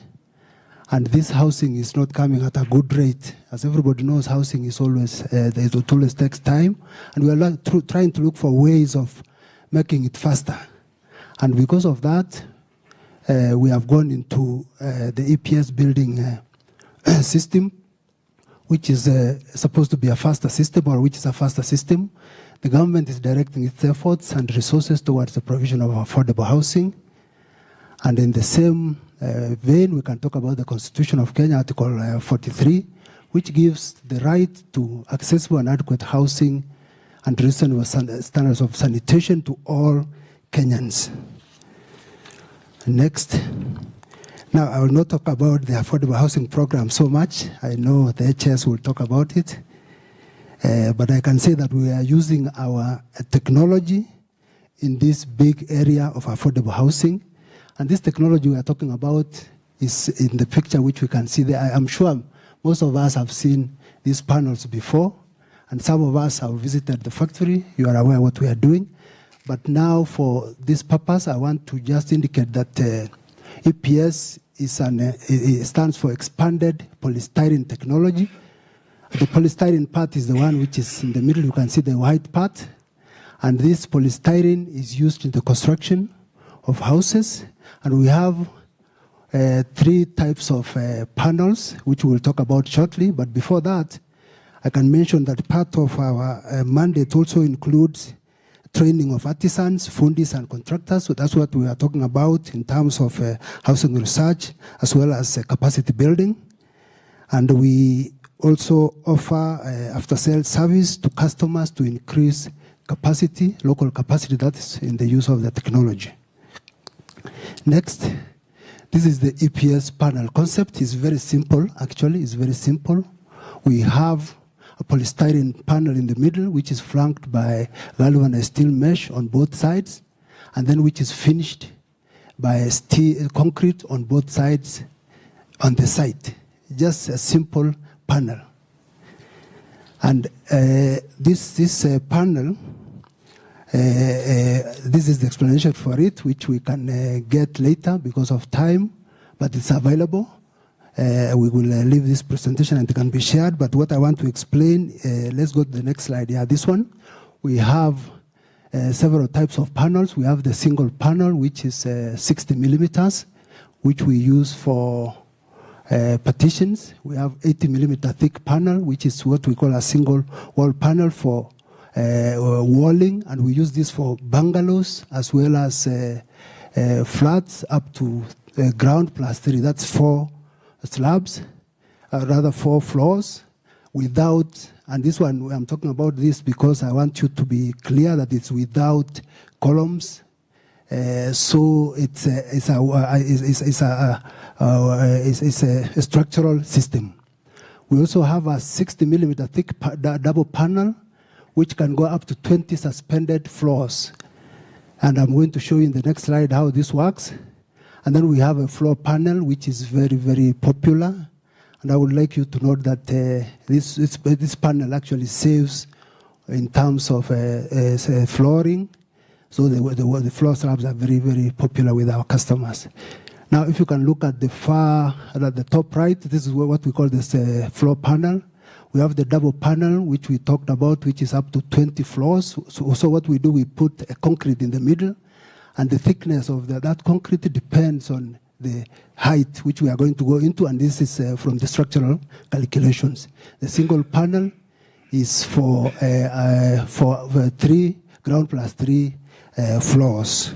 And this housing is not coming at a good rate. As everybody knows, housing is always, it always takes time. And we are trying to look for ways of making it faster. And because of that, we have gone into the EPS building system, which is supposed to be a faster system, or which is a faster system. The government is directing its efforts and resources towards the provision of affordable housing. And in the same vein, we can talk about the Constitution of Kenya, Article 43, which gives the right to accessible and adequate housing and reasonable standards of sanitation to all Kenyans. Next. Now, I will not talk about the affordable housing program so much. I know the HS will talk about it. But I can say that we are using our technology in this big area of affordable housing. And this technology we are talking about is in the picture which we can see there. I'm sure most of us have seen these panels before, and some of us have visited the factory. You are aware what we are doing. But now for this purpose, I want to just indicate that EPS it stands for Expanded Polystyrene Technology. The polystyrene part is the one which is in the middle. You can see the white part. And this polystyrene is used in the construction of houses. And we have 3 types of panels, which we'll talk about shortly. But before that, I can mention that part of our mandate also includes training of artisans, fundis, and contractors. So that's what we are talking about in terms of housing research as well as capacity building. And we also offer after-sales service to customers to increase capacity, local capacity, that is in the use of the technology. Next, this is the EPS panel concept. It's very simple, actually. It's very simple. We have a polystyrene panel in the middle, which is flanked by galvanized steel mesh on both sides, and then which is finished by steel, concrete on both sides on the site. Just a simple panel. And this panel, this is the explanation for it, which we can get later because of time, but it's available. We will leave this presentation and it can be shared, but what I want to explain, let's go to the next slide. Yeah, this one. We have several types of panels. We have the single panel, which is 60 millimeters, which we use for partitions. We have 80 millimeter thick panel, which is what we call a single wall panel for walling, and we use this for bungalows as well as flats up to ground plus 3. That's 4 slabs, rather 4 floors without, and this one, I'm talking about this because I want you to be clear that it's without columns. So it's a structural system. We also have a 60 millimeter thick double panel, which can go up to 20 suspended floors. And I'm going to show you in the next slide how this works. And then we have a floor panel, which is very, very popular. And I would like you to note that this panel actually saves in terms of flooring. So the floor slabs are very, very popular with our customers. Now, if you can look at the top right, this is what we call this floor panel. We have the double panel, which we talked about, which is up to 20 floors. So what we do, we put a concrete in the middle, and the thickness of that concrete depends on the height which we are going to go into, and this is from the structural calculations. The single panel is for 3 ground plus 3 floors.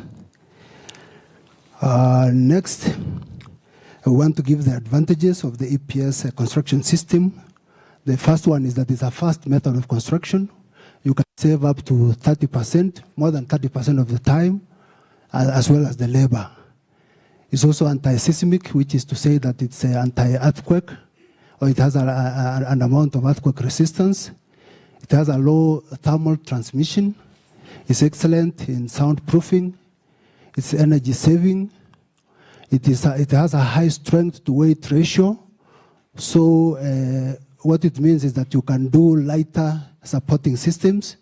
Next, we want to give the advantages of the EPS construction system. The first one is that it's a fast method of construction. You can save up to 30%, more than 30% of the time, as well as the labor. It's also anti-seismic, which is to say that it's anti-earthquake, or it has an amount of earthquake resistance. It has a low thermal transmission. It's excellent in soundproofing. It's energy saving. It has a high strength to weight ratio. So what it means is that you can do lighter supporting systems.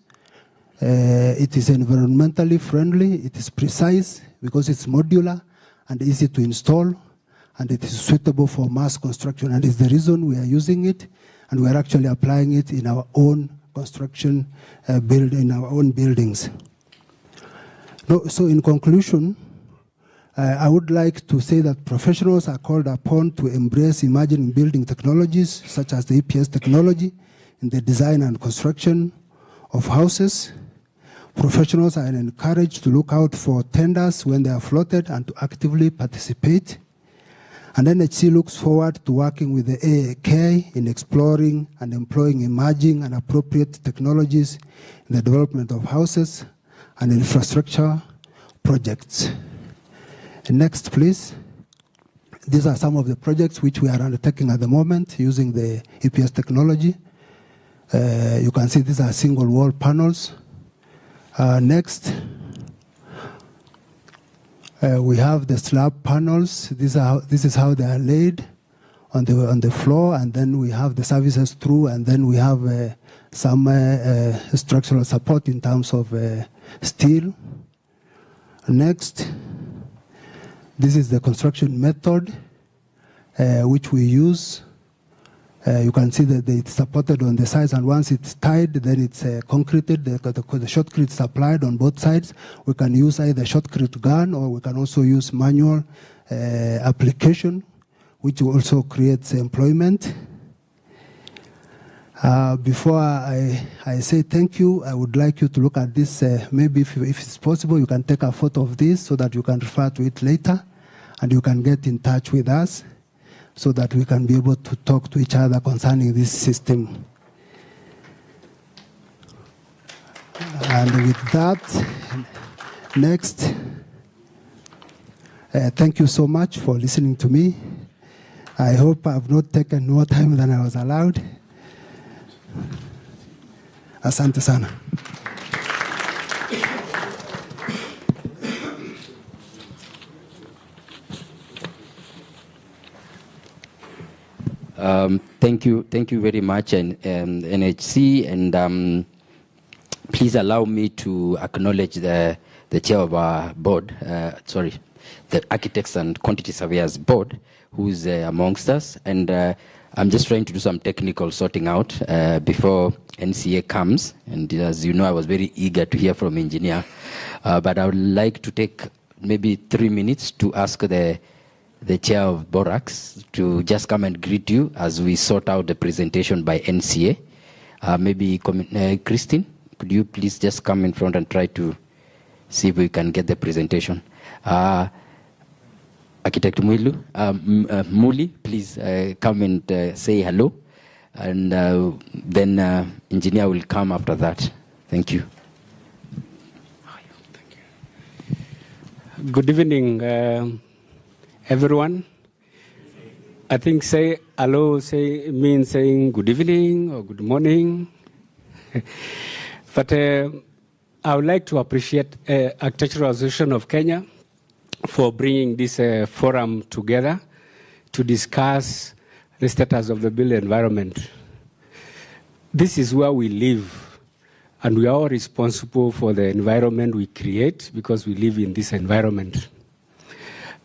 It is environmentally friendly. It is precise because it's modular and easy to install, and it is suitable for mass construction. And it's the reason we are using it, and we are actually applying it in our own construction, in our own buildings. So in conclusion, I would like to say that professionals are called upon to embrace emerging building technologies, such as the EPS technology, in the design and construction of houses. Professionals are encouraged to look out for tenders when they are floated and to actively participate. And NHC looks forward to working with the AAK in exploring and employing emerging and appropriate technologies in the development of houses and infrastructure projects. Next, please. These are some of the projects which we are undertaking at the moment using the EPS technology. You can see these are single wall panels. Next, we have the slab panels. This is how they are laid on the floor, and then we have the services through, and then we have some structural support in terms of steel. Next, this is the construction method which we use. You can see that it's supported on the sides, and once it's tied, then it's concreted. The shotcrete is applied on both sides. We can use either shotcrete gun, or we can also use manual application, which also creates employment. Before I say thank you, I would like you to look at this. Maybe if it's possible, you can take a photo of this so that you can refer to it later, and you can get in touch with us so that we can be able to talk to each other concerning this system. And with that, next, thank you so much for listening to me. I hope I've not taken more time than I was allowed. Asante sana. Thank you very much, and NHC, and please allow me to acknowledge the chair of our board, the Architects and Quantity Surveyors Board, who is amongst us, and I'm just trying to do some technical sorting out before NCA comes, and as you know, I was very eager to hear from engineer, but I would like to take maybe 3 minutes to ask the chair of Borax to just come and greet you as we sort out the presentation by NCA. Maybe Christine, could you please just come in front and try to see if we can get the presentation. Architect Muli, please come and say hello, and then engineer will come after that. Thank you. Good evening, everyone. I think say hello means saying good evening or good morning. But I would like to appreciate Architectural Association of Kenya for bringing this forum together to discuss the status of the built environment. This is where we live, and we are all responsible for the environment we create because we live in this environment.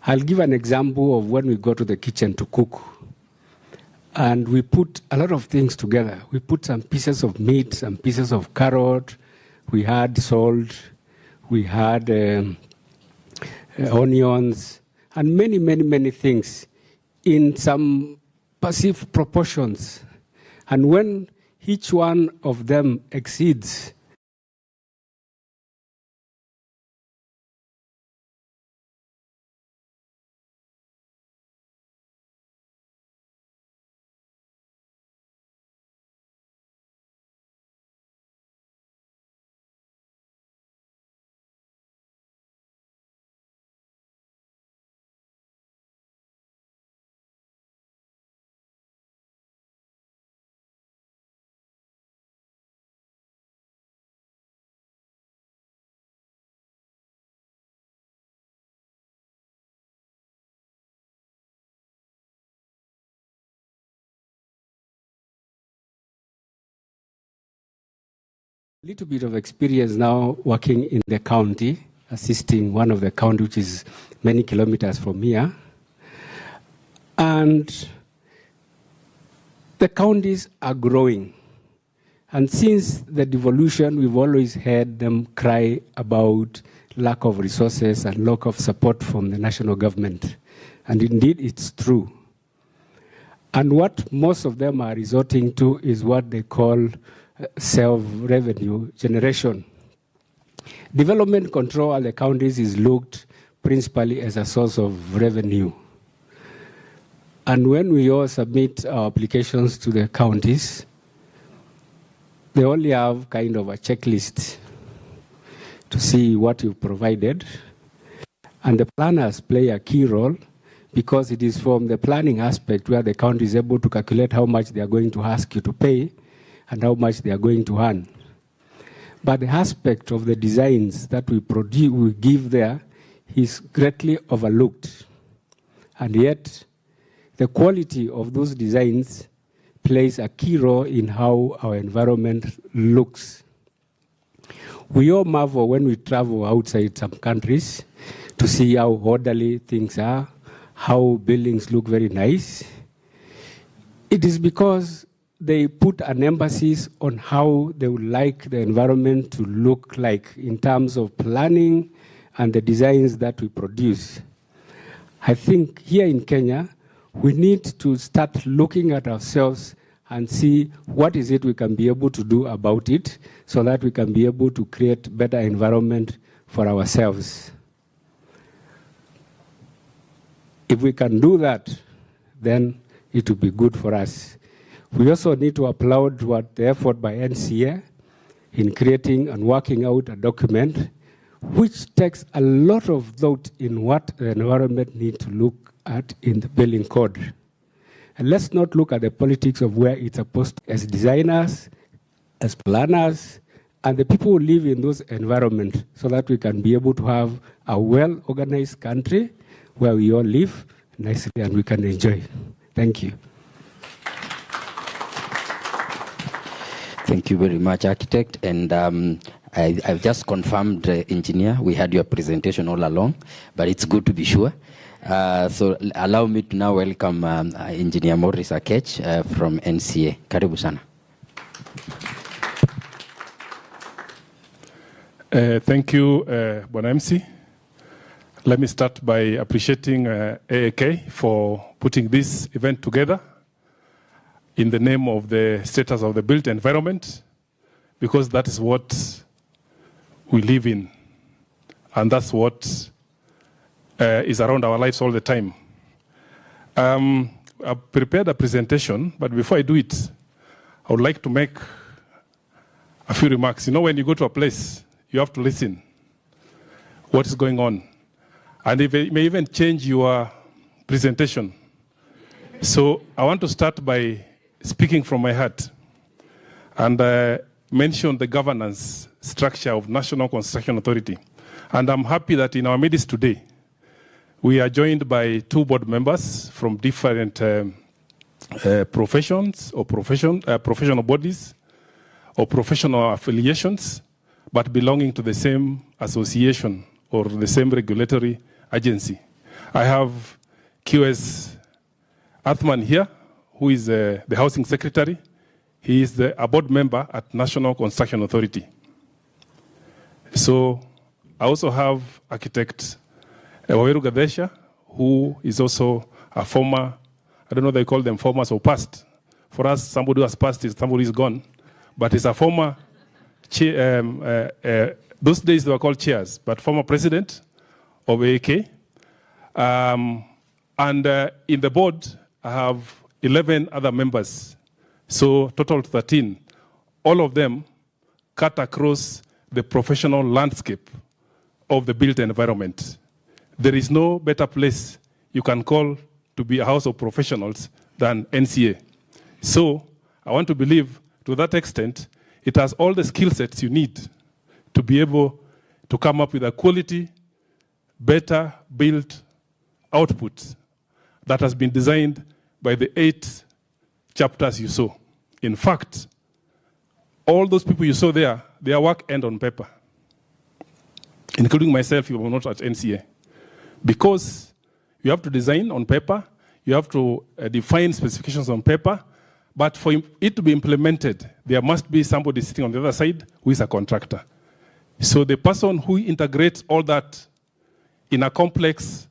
I'll give an example of when we go to the kitchen to cook, and we put a lot of things together. We put some pieces of meat, some pieces of carrot, we had salt, we had onions, and many things in some passive proportions. And when each one of them exceeds a little bit of experience now working in the county, assisting one of the county which is many kilometers from here. And the counties are growing. And since the devolution, we've always heard them cry about lack of resources and lack of support from the national government. And indeed, it's true. And what most of them are resorting to is what they call self-revenue generation. Development control at the counties is looked principally as a source of revenue. And when we all submit our applications to the counties, they only have kind of a checklist to see what you've provided. And the planners play a key role because it is from the planning aspect where the county is able to calculate how much they are going to ask you to pay and how much they are going to earn. But the aspect of the designs that we produce, we give there, is greatly overlooked. And yet, the quality of those designs plays a key role in how our environment looks. We all marvel when we travel outside some countries to see how orderly things are, how buildings look very nice. It is because they put an emphasis on how they would like the environment to look like in terms of planning and the designs that we produce. I think here in Kenya, we need to start looking at ourselves and see what is it we can be able to do about it so that we can be able to create better environment for ourselves. If we can do that, then it will be good for us. We also need to applaud the effort by NCA in creating and working out a document which takes a lot of thought in what the environment needs to look at in the building code. And let's not look at the politics of where it's supposed to, as designers, as planners, and the people who live in those environments, so that we can be able to have a well-organized country where we all live nicely and we can enjoy. Thank you. Thank you very much, Architect. And I've just confirmed, Engineer, we had your presentation all along, but it's good to be sure. So allow me to now welcome Engineer Morris Akech from NCA. Karibu sana. Thank you, Bwana MC. Let me start by appreciating AAK for putting this event together in the name of the status of the built environment, because that is what we live in, and that's what is around our lives all the time. I've prepared a presentation, but before I do it, I would like to make a few remarks. You know, when you go to a place, you have to listen what is going on. And it may even change your presentation. So I want to start by speaking from my heart and mention the governance structure of National Construction Authority. And I'm happy that in our midst today, we are joined by two board members from different professions or professional bodies or professional affiliations, but belonging to the same association or the same regulatory agency. I have QS Athman here, who is the Housing Secretary. He is a board member at National Construction Authority. So I also have Architect Waweru Gadesha, who is also a former, I don't know if they call them formers or past. For us, somebody who has passed is somebody who is gone. But he's a former, those days they were called chairs, but former president of AAK. And in the board, I have 11 other members. So total 13. All of them cut across the professional landscape of the built environment. There is no better place you can call to be a house of professionals than NCA. So I want to believe, to that extent, it has all the skill sets you need to be able to come up with a quality, better built output that has been designed by the 8 chapters you saw. In fact, all those people you saw there, their work end on paper, including myself, you were not at NCA. Because you have to design on paper, you have to define specifications on paper, but for it to be implemented, there must be somebody sitting on the other side who is a contractor. So the person who integrates all that in a complex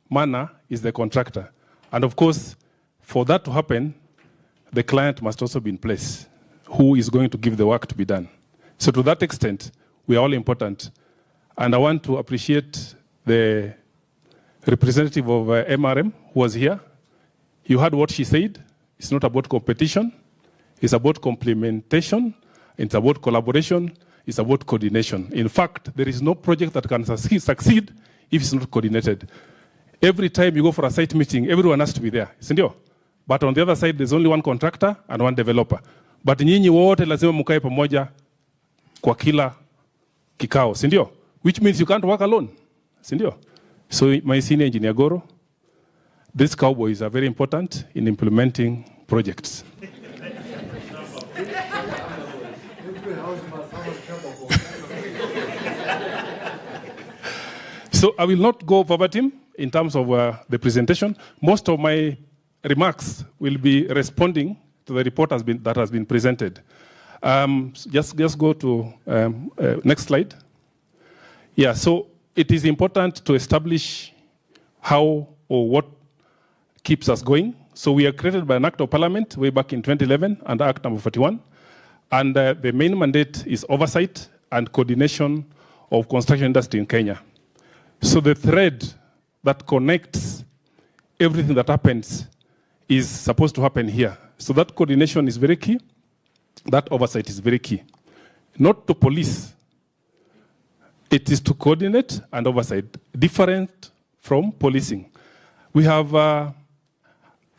manner is the contractor. And of course, for that to happen, the client must also be in place, who is going to give the work to be done. So to that extent, we are all important. And I want to appreciate the representative of MRM who was here. You heard what she said. It's not about competition. It's about complementation. It's about collaboration. It's about coordination. In fact, there is no project that can succeed if it's not coordinated. Every time you go for a site meeting, everyone has to be there. Sindio? But on the other side, there's only one contractor and one developer. But nyinyi wote lazima mkae pamoja kwa kila kikao. Sindio? Which means you can't work alone. Sindio? So my senior engineer Goro, these cowboys are very important in implementing projects. So I will not go verbatim in terms of the presentation. Most of my remarks will be responding to the report that has been presented. Just go to next slide. Yeah, so it is important to establish how or what keeps us going So we are created by an Act of Parliament way back in 2011 under Act number 41. And the main mandate is oversight and coordination of construction industry in Kenya. So the thread that connects everything that happens is supposed to happen here. So that coordination is very key. That oversight is very key. Not to police. It is to coordinate and oversight, different from policing. We have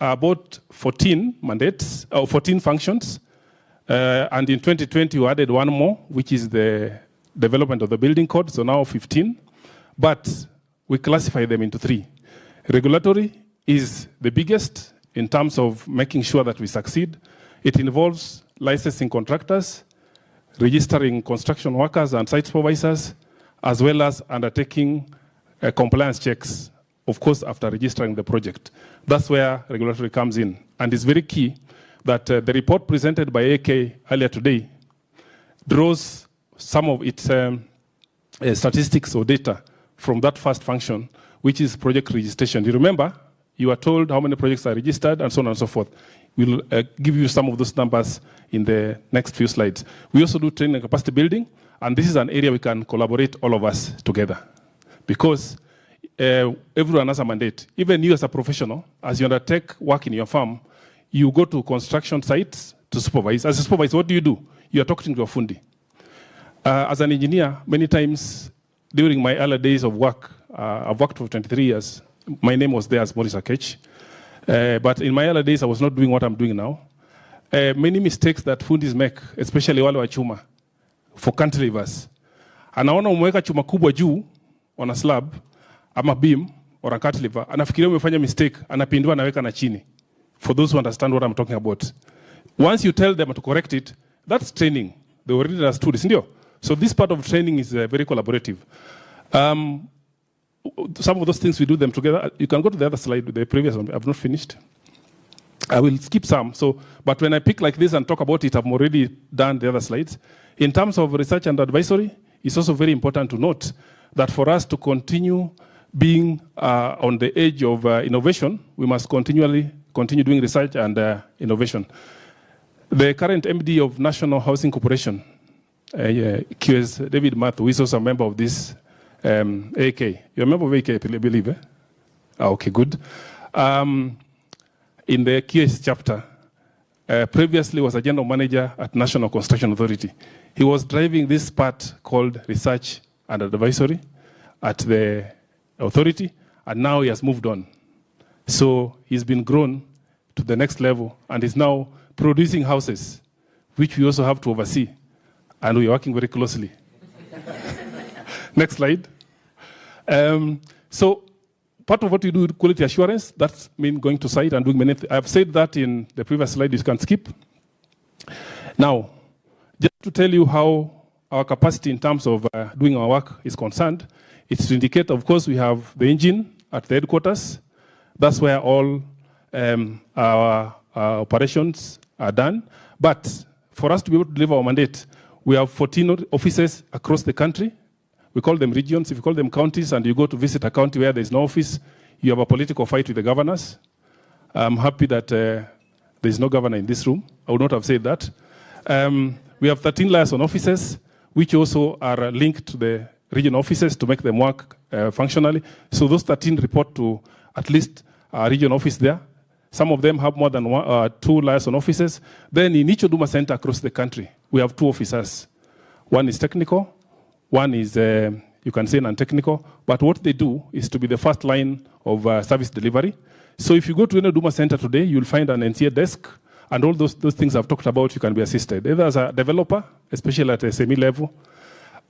about 14 mandates, 14 functions, and in 2020 we added one more, which is the development of the building code, so now 15. But we classify them into 3. Regulatory is the biggest in terms of making sure that we succeed. It involves licensing contractors, registering construction workers and site supervisors, as well as undertaking compliance checks, of course, after registering the project. That's where regulatory comes in. And it's very key that the report presented by AK earlier today draws some of its statistics or data from that first function, which is project registration. You remember, you are told how many projects are registered and so on and so forth. We'll give you some of those numbers in the next few slides. We also do training and capacity building, and this is an area we can collaborate all of us together. Because everyone has a mandate. Even you as a professional, as you undertake work in your firm, you go to construction sites to supervise. As a supervisor, what do? You are talking to a fundi. As an engineer, many times during my early days of work, I've worked for 23 years. My name was there as Maurice Akech. But in my early days, I was not doing what I'm doing now. Many mistakes that fundis make, especially wale wa chuma, for cantilevers. Anaona umeweka chuma kubwa juu on a slab, ama beam, or a cantilever, anafikiria umefanya mistake, anapindua anaweka na chini. For those who understand what I'm talking about. Once you tell them to correct it, that's training. They already understood it. So this part of training is very collaborative. Some of those things we do them together. You can go to the other slide, the previous one. I've not finished. I will skip some. But when I pick like this and talk about it, I've already done the other slides. In terms of research and advisory, it's also very important to note that for us to continue being on the edge of innovation, we must continue doing research and innovation. The current MD of National Housing Corporation, QS David Matthew, is also a member of this AK. You're a member of AK, I believe, eh? Okay, good. In the QS chapter, previously was a general manager at National Construction Authority. He was driving this part called research and advisory at the authority, and now he has moved on. So he's been grown to the next level and is now producing houses, which we also have to oversee, and we are working very closely. Next slide. So part of what we do with quality assurance, that's mean going to site and doing many things. I've said that in the previous slide, you can skip. Now, just to tell you how our capacity in terms of doing our work is concerned, it's to indicate, of course, we have the engine at the headquarters. That's where all our operations are done. But for us to be able to deliver our mandate, we have 14 offices across the country. We call them regions. If you call them counties and you go to visit a county where there's no office, you have a political fight with the governors. I'm happy that there's no governor in this room. I would not have said that. We have 13 liaison offices, which also are linked to the regional offices to make them work functionally. So those 13 report to at least a regional office there. Some of them have more than 2 liaison offices. Then in each Huduma center across the country, we have 2 officers. One is technical, one is, you can say, non-technical. But what they do is to be the first line of service delivery. So if you go to any Huduma center today, you'll find an NCA desk, and all those things I've talked about, you can be assisted. Either as a developer, especially at a semi-level,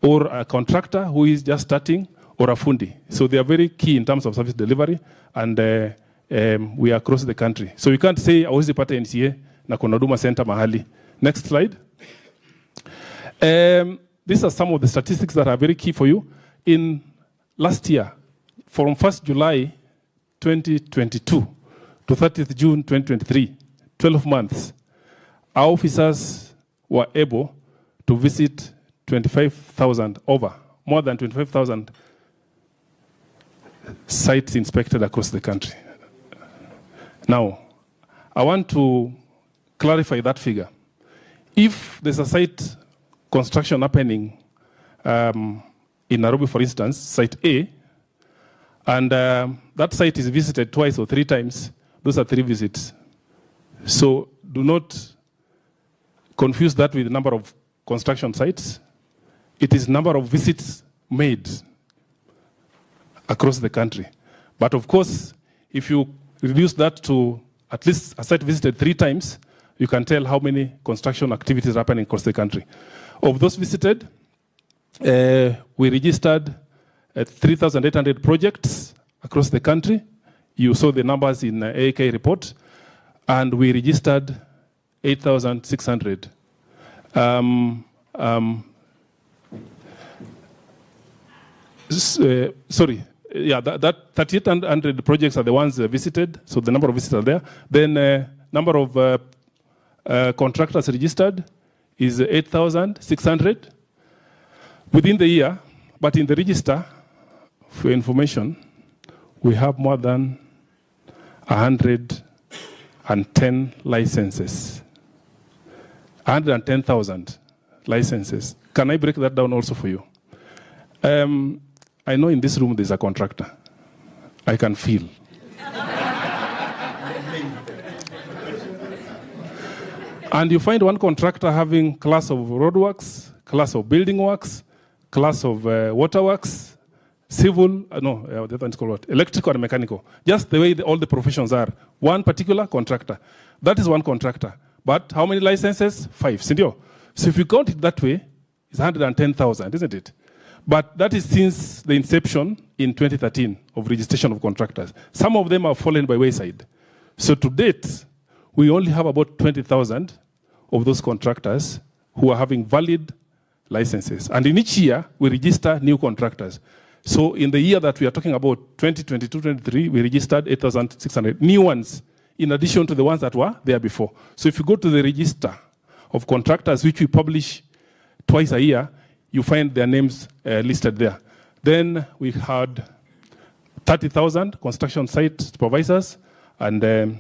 or a contractor who is just starting, or a fundi. So they are very key in terms of service delivery, and we are across the country. So you can't say, hawezi pata NCA na kuna Huduma center mahali. Next slide. These are some of the statistics that are very key for you. In last year, from 1st July 2022 to 30th June 2023, 12 months, our officers were able to visit 25,000 over, more than 25,000 sites inspected across the country. Now, I want to clarify that figure. If there's a site construction happening in Nairobi, for instance, site A, and that site is visited twice or 3 times, those are 3 visits. So do not confuse that with the number of construction sites. It is number of visits made across the country. But of course, if you reduce that to at least a site visited 3 times, you can tell how many construction activities are happening across the country. Of those visited, we registered 3,800 projects across the country. You saw the numbers in AAK report. And we registered 8,600. Sorry, yeah, that 3,800 projects are the ones visited, so the number of visitors are there. Then number of contractors registered is 8,600 within the year, but in the register, for information, we have more than 110 licenses. 110,000 licenses. Can I break that down also for you? I know in this room there's a contractor. I can feel. And you find one contractor having class of roadworks, class of building works, class of waterworks, civil, that one's called what? Electrical and mechanical. Just the way all the professions are. One particular contractor. That is one contractor. But how many licenses? 5. Sindio? So if you count it that way, it's 110,000, isn't it? But that is since the inception in 2013 of registration of contractors. Some of them have fallen by wayside. So to date, we only have about 20,000 of those contractors who are having valid licenses. And in each year, we register new contractors. So in the year that we are talking about, 2022-23, we registered 8,600 new ones, in addition to the ones that were there before. So if you go to the register of contractors, which we publish twice a year, you find their names listed there. Then we had 30,000 construction site supervisors and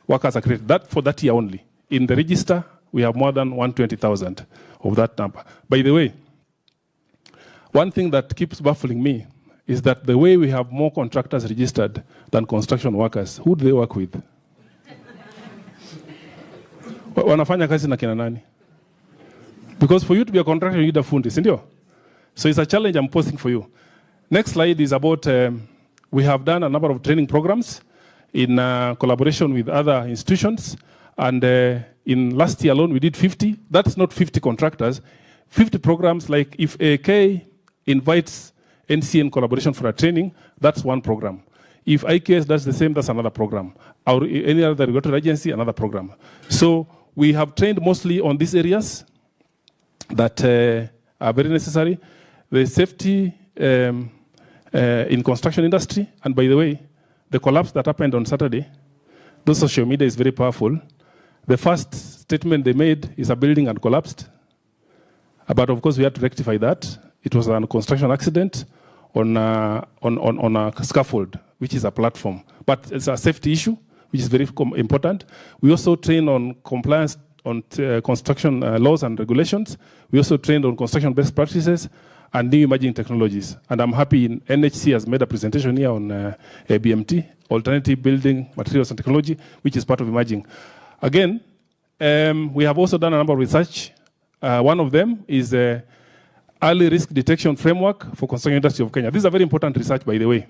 workers are created. That for that year only. In the register, we have more than 120,000 of that number. By the way, one thing that keeps baffling me is that the way we have more contractors registered than construction workers, who do they work with? Wanafanya kazi na kina nani? Because for you to be a contractor, you need a fundi, sindio? So it's a challenge I'm posing for you. Next slide is about, we have done a number of training programs in collaboration with other institutions. And in last year alone, we did 50. That's not 50 contractors. 50 programs, like if AK invites NCN collaboration for a training, that's one program. If IKS does the same, that's another program. Or any other regulatory agency, another program. So we have trained mostly on these areas that are very necessary. The safety in construction industry, and by the way, the collapse that happened on Saturday, those social media is very powerful. The first statement they made is a building had collapsed. But of course, we had to rectify that. It was a construction accident on a scaffold, which is a platform. But it's a safety issue, which is very important. We also train on compliance on construction laws and regulations. We also trained on construction best practices and new emerging technologies. And I'm happy NHC has made a presentation here on ABMT, Alternative Building Materials and Technology, which is part of emerging. Again, we have also done a number of research. One of them is Early Risk Detection Framework for Construction Industry of Kenya. This is a very important research, by the way.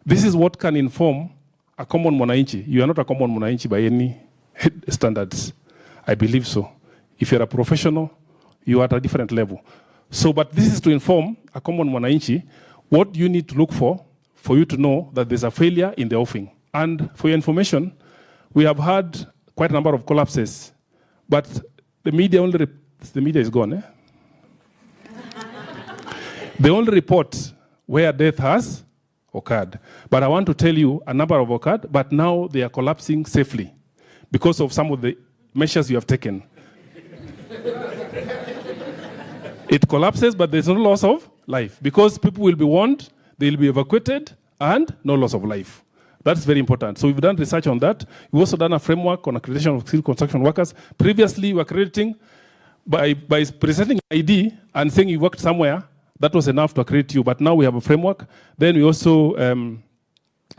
This is what can inform a common mwananchi. You are not a common mwananchi by any standards. I believe so. If you're a professional, you are at a different level. So, but this is to inform a common mwananchi what you need to look for you to know that there's a failure in the offing. And for your information, we have had quite a number of collapses, but the media is gone. Eh? They only report where death has occurred. But I want to tell you a number of occurred, but now they are collapsing safely because of some of the measures you have taken. It collapses, but there's no loss of life because people will be warned, they will be evacuated, and no loss of life. That's very important. So we've done research on that. We've also done a framework on accreditation of skilled construction workers. Previously, we were accrediting by presenting an ID and saying you worked somewhere. That was enough to accredit you. But now we have a framework. Then we also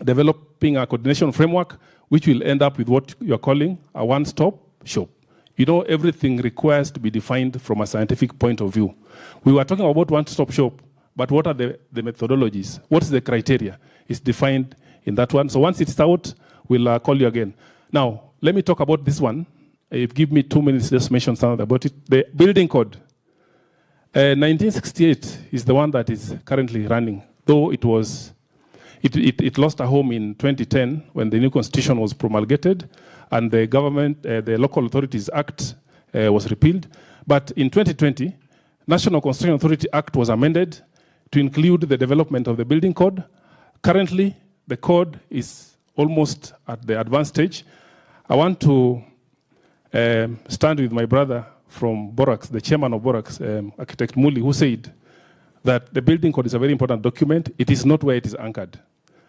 developing a coordination framework, which will end up with what you're calling a one-stop shop. You know, everything requires to be defined from a scientific point of view. We were talking about one-stop shop, but what are the methodologies? What's the criteria? It's defined in that one. So once it's out, we'll call you again. Now, let me talk about this one. Give me 2 minutes just to mention something about it. The building code. 1968 is the one that is currently running, though it lost a home in 2010 when the new constitution was promulgated and the government, the Local Authorities Act was repealed. But in 2020, National Construction Authority Act was amended to include the development of the building code. Currently, the code is almost at the advanced stage. I want to stand with my brother from Borax, the chairman of Borax, Architect Muli, who said that the building code is a very important document. It is not where it is anchored.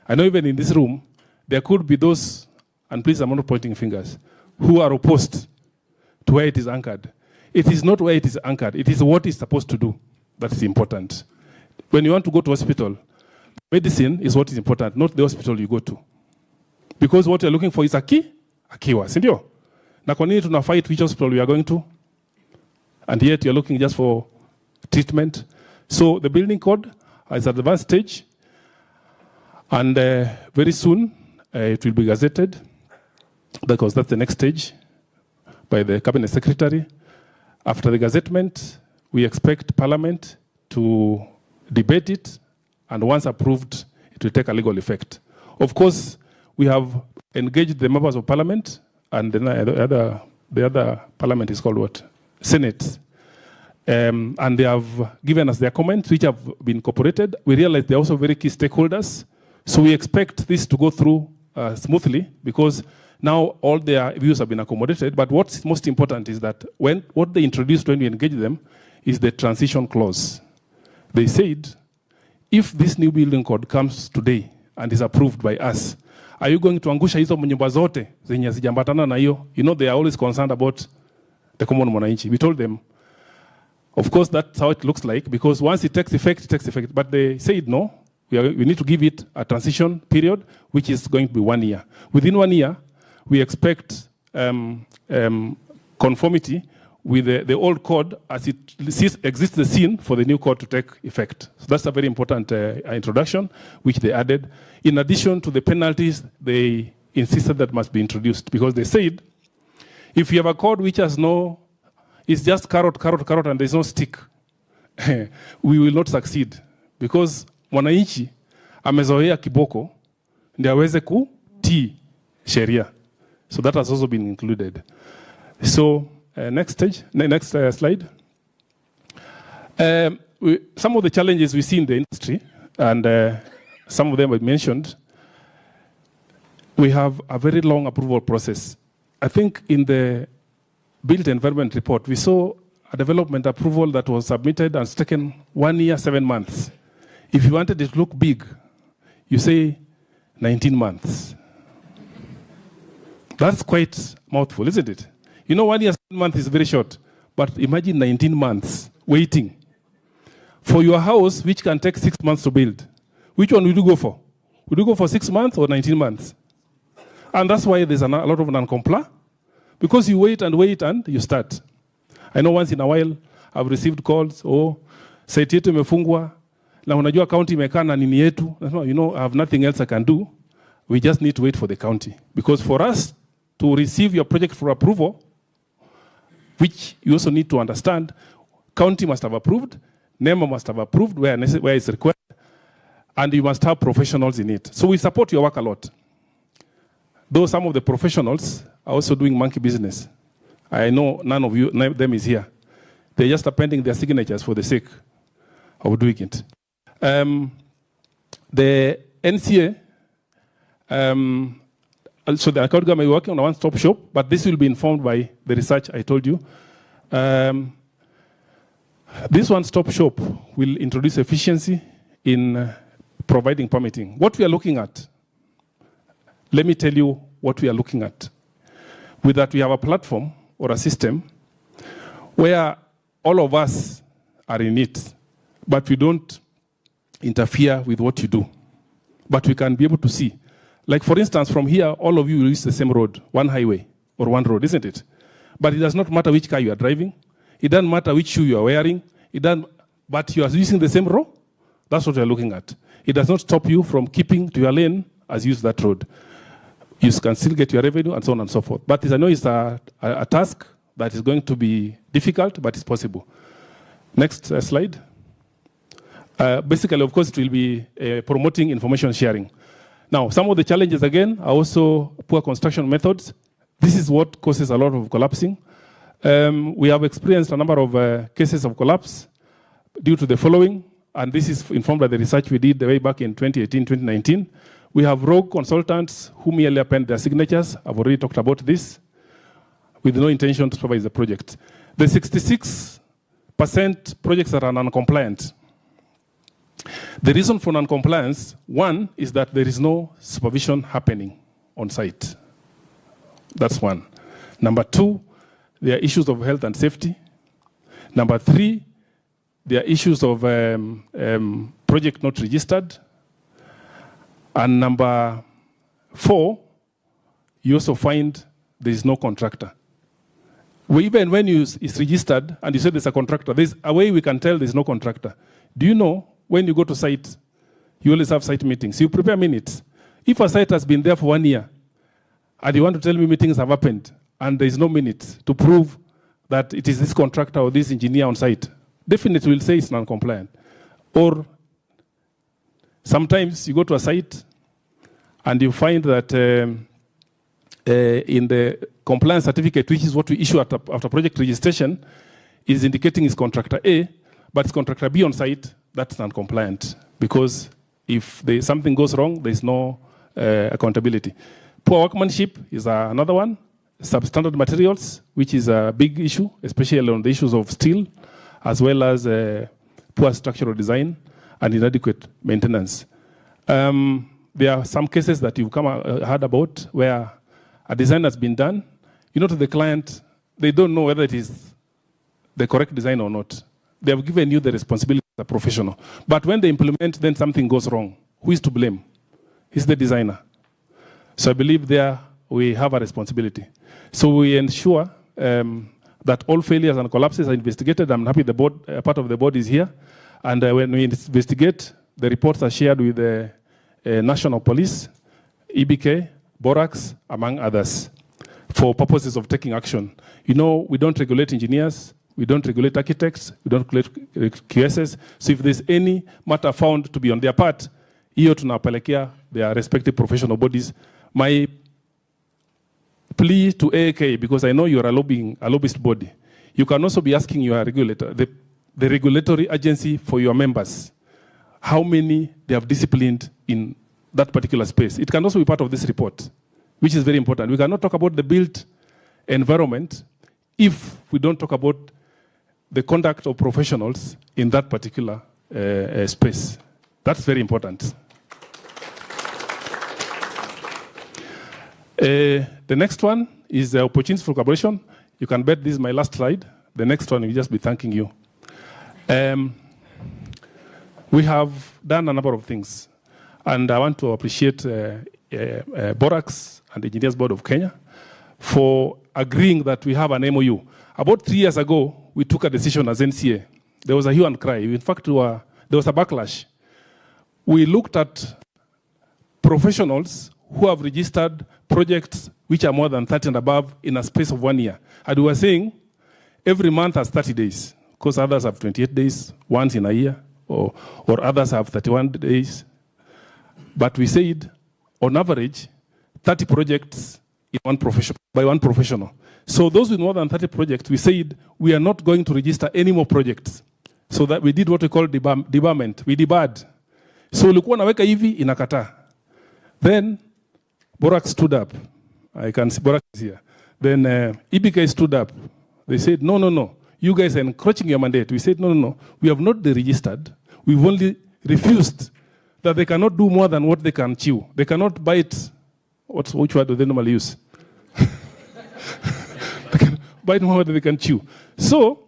I know even in this room, there could be those, and please I'm not pointing fingers, who are opposed to where it is anchored. It is not where it is anchored. It is what it's supposed to do that is important. When you want to go to hospital, medicine is what is important, not the hospital you go to. Because what you're looking for is a key, a keyword, sindio? Na kwa nini tuna fight which hospital we are going to? And yet you're looking just for treatment. So the building code is at the advanced stage. And very soon it will be gazetted, because that's the next stage, by the Cabinet Secretary. After the gazettement, we expect Parliament to debate it, and once approved, it will take a legal effect. Of course, we have engaged the members of Parliament, and the other Parliament is called what? Senate. And they have given us their comments, which have been incorporated. We realize they're also very key stakeholders. So we expect this to go through smoothly, because now all their views have been accommodated. But what's most important is that what they introduced when we engage them is the transition clause. They said, if this new building code comes today and is approved by us, are you going to angusha hizo nyumba zote zenye hazijambatana na hiyo? You know, they are always concerned about the common mwananchi. We told them, of course, that's how it looks like, because once it takes effect, it takes effect. But they said, no, we need to give it a transition period, which is going to be 1 year. Within 1 year, we expect conformity with the old code as it exists the scene for the new code to take effect. So that's a very important introduction, which they added. In addition to the penalties, they insisted that must be introduced, because they said, if you have a code which has it's just carrot, carrot, carrot, and there's no stick, we will not succeed, because mwananchi amezoea kiboko ndio aweze kutii sheria. So that has also been included. So next slide. Some of the challenges we see in the industry, and some of them I mentioned, we have a very long approval process. I think in the built environment report, we saw a development approval that was submitted and taken 1 year, 7 months. If you wanted it to look big, you say 19 months. That's quite mouthful, isn't it? You know, 1 year, 7 months is very short, but imagine 19 months waiting for your house, which can take 6 months to build. Which one will you go for? Would you go for 6 months or 19 months? And that's why there's a lot of non-comply, because you wait and you start. I know once in a while I've received calls, site yetu imefungwa, na unajua county imekaa na nini yetu. You know, I have nothing else I can do. We just need to wait for the county. Because for us to receive your project for approval, which you also need to understand, county must have approved, NEMA must have approved where it's required, and you must have professionals in it. So we support your work a lot. Though some of the professionals are also doing monkey business. I know none of them is here. They're just appending their signatures for the sake of doing it. The NCA, so the account government is working on a one-stop shop, but this will be informed by the research I told you. This one-stop shop will introduce efficiency in providing permitting. What we are looking at, let me tell you what we are looking at. With that, we have a platform or a system where all of us are in it, but we don't interfere with what you do. But we can be able to see. Like, for instance, from here, all of you will use the same road, one highway or one road, isn't it? But it does not matter which car you are driving. It doesn't matter which shoe you are wearing. But you are using the same road. That's what we are looking at. It does not stop you from keeping to your lane as you use that road. You can still get your revenue and so on and so forth. But I know it's a task that is going to be difficult, but it's possible. Next slide. Basically, of course, it will be promoting information sharing. Now, some of the challenges, again, are also poor construction methods. This is what causes a lot of collapsing. We have experienced a number of cases of collapse due to the following, and this is informed by the research we did way back in 2018, 2019. We have rogue consultants who merely append their signatures. I've already talked about this, with no intention to supervise the project. The 66% projects that are non-compliant. The reason for non-compliance, one, is that there is no supervision happening on site. That's one. Number two, there are issues of health and safety. Number three, there are issues of project not registered. And number four, you also find there is no contractor. Even when it's registered and you say there's a contractor, there's a way we can tell there's no contractor. Do you know, when you go to site, you always have site meetings. You prepare minutes. If a site has been there for 1 year, and you want to tell me meetings have happened, and there is no minutes to prove that it is this contractor or this engineer on site, definitely will say it's non-compliant. Or sometimes you go to a site and you find that in the compliance certificate, which is what we issue after project registration, is indicating it's contractor A, but it's contractor B on site. That's non-compliant, because if something goes wrong, there's no accountability. Poor workmanship is another one. Substandard materials, which is a big issue, especially on the issues of steel, as well as poor structural design and inadequate maintenance. There are some cases that you've heard about where a design has been done. To the client, they don't know whether it is the correct design or not. They have given you the responsibility as a professional. But when they implement, then something goes wrong. Who is to blame? It's the designer. So I believe there we have a responsibility. So we ensure that all failures and collapses are investigated. I'm happy the board, part of the board is here. And when we investigate, the reports are shared with the National Police, EBK, Borax, among others, for purposes of taking action. We don't regulate engineers. We don't regulate architects. We don't regulate QSs. So if there's any matter found to be on their part, hiyo tunawapelekea their respective professional bodies. My plea to AAK, because I know you're a lobbyist body, you can also be asking your regulator, the regulatory agency, for your members, how many they have disciplined in that particular space. It can also be part of this report, which is very important. We cannot talk about the built environment if we don't talk about the conduct of professionals in that particular space. That's very important. The next one is the opportunities for collaboration. You can bet this is my last slide. The next one will just be thanking you. We have done a number of things, and I want to appreciate Borax and the Engineers Board of Kenya for agreeing that we have an MOU. About 3 years ago, we took a decision as NCA. There was a hue and cry. In fact, there was a backlash. We looked at professionals who have registered projects which are more than 30 and above in a space of 1 year. And we were saying every month has 30 days, because others have 28 days, once in a year, or others have 31 days. But we said, on average, 30 projects in by one professional. So those with more than 30 projects, we said we are not going to register any more projects. So that we did what we call debarment. We debarred. So ulikuwa naweka hivi inakataa. Then Borax stood up. I can see Borax is here. Then EBK stood up. They said, no. You guys are encroaching your mandate. We said, no. We have not deregistered. We've only refused that they cannot do more than what they can chew. They cannot bite Which word do they normally use? They can bite more than they can chew. So,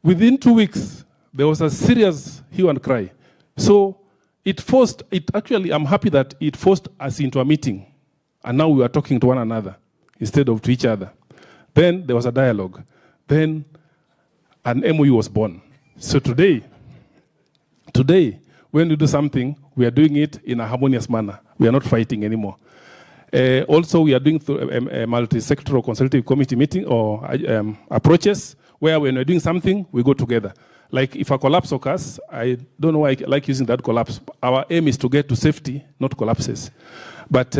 within 2 weeks, there was a serious hue and cry. So, I'm happy that it forced us into a meeting. And now we are talking to one another instead of to each other. Then there was a dialogue. Then an MOU was born. So today, when we do something, we are doing it in a harmonious manner. We are not fighting anymore. Also, we are doing a multi-sectoral consultative committee meeting or approaches where when we're doing something, we go together. Like if a collapse occurs, I don't know why I like using that collapse. Our aim is to get to safety, not collapses. But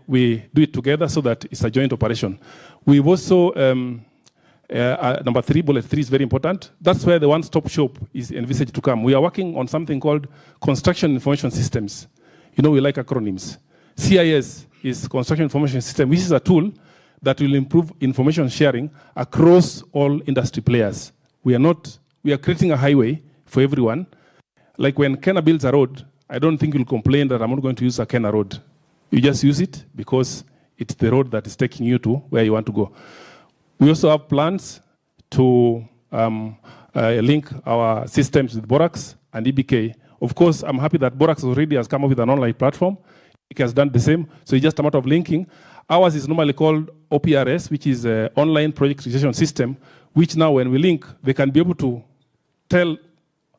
we do it together so that it's a joint operation. We've also, number 3, bullet 3 is very important. That's where the one-stop shop is envisaged to come. We are working on something called Construction Information Systems. You know, we like acronyms. CIS is Construction Information System, which is a tool that will improve information sharing across all industry players. We are creating a highway for everyone. Like when Kenya builds a road, I don't think you'll complain that I'm not going to use a Kenya road. You just use it because it's the road that is taking you to where you want to go. We also have plans to link our systems with Borax and EBK. Of course, I'm happy that Borax already has come up with an online platform. EBK has done the same, so it's just a matter of linking. Ours is normally called OPRS, which is an online project registration system, which now when we link, they can be able to tell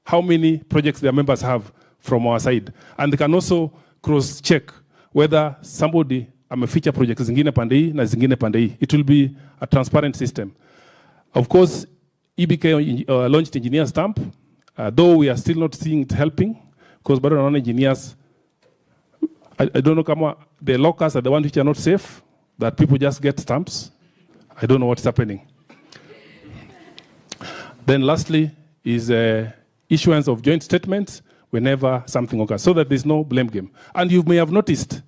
how many projects their members have from our side. And they can also cross-check whether somebody feature projects zingine pande hii na zingine pande hii. It will be a transparent system. Of course, EBK launched engineer stamp, though we are still not seeing it helping, because bado naona engineers, I don't know kama the lockers are the ones which are not safe, that people just get stamps. I don't know what's happening. Then lastly is issuance of joint statements whenever something occurs, so that there's no blame game. And you may have noticed,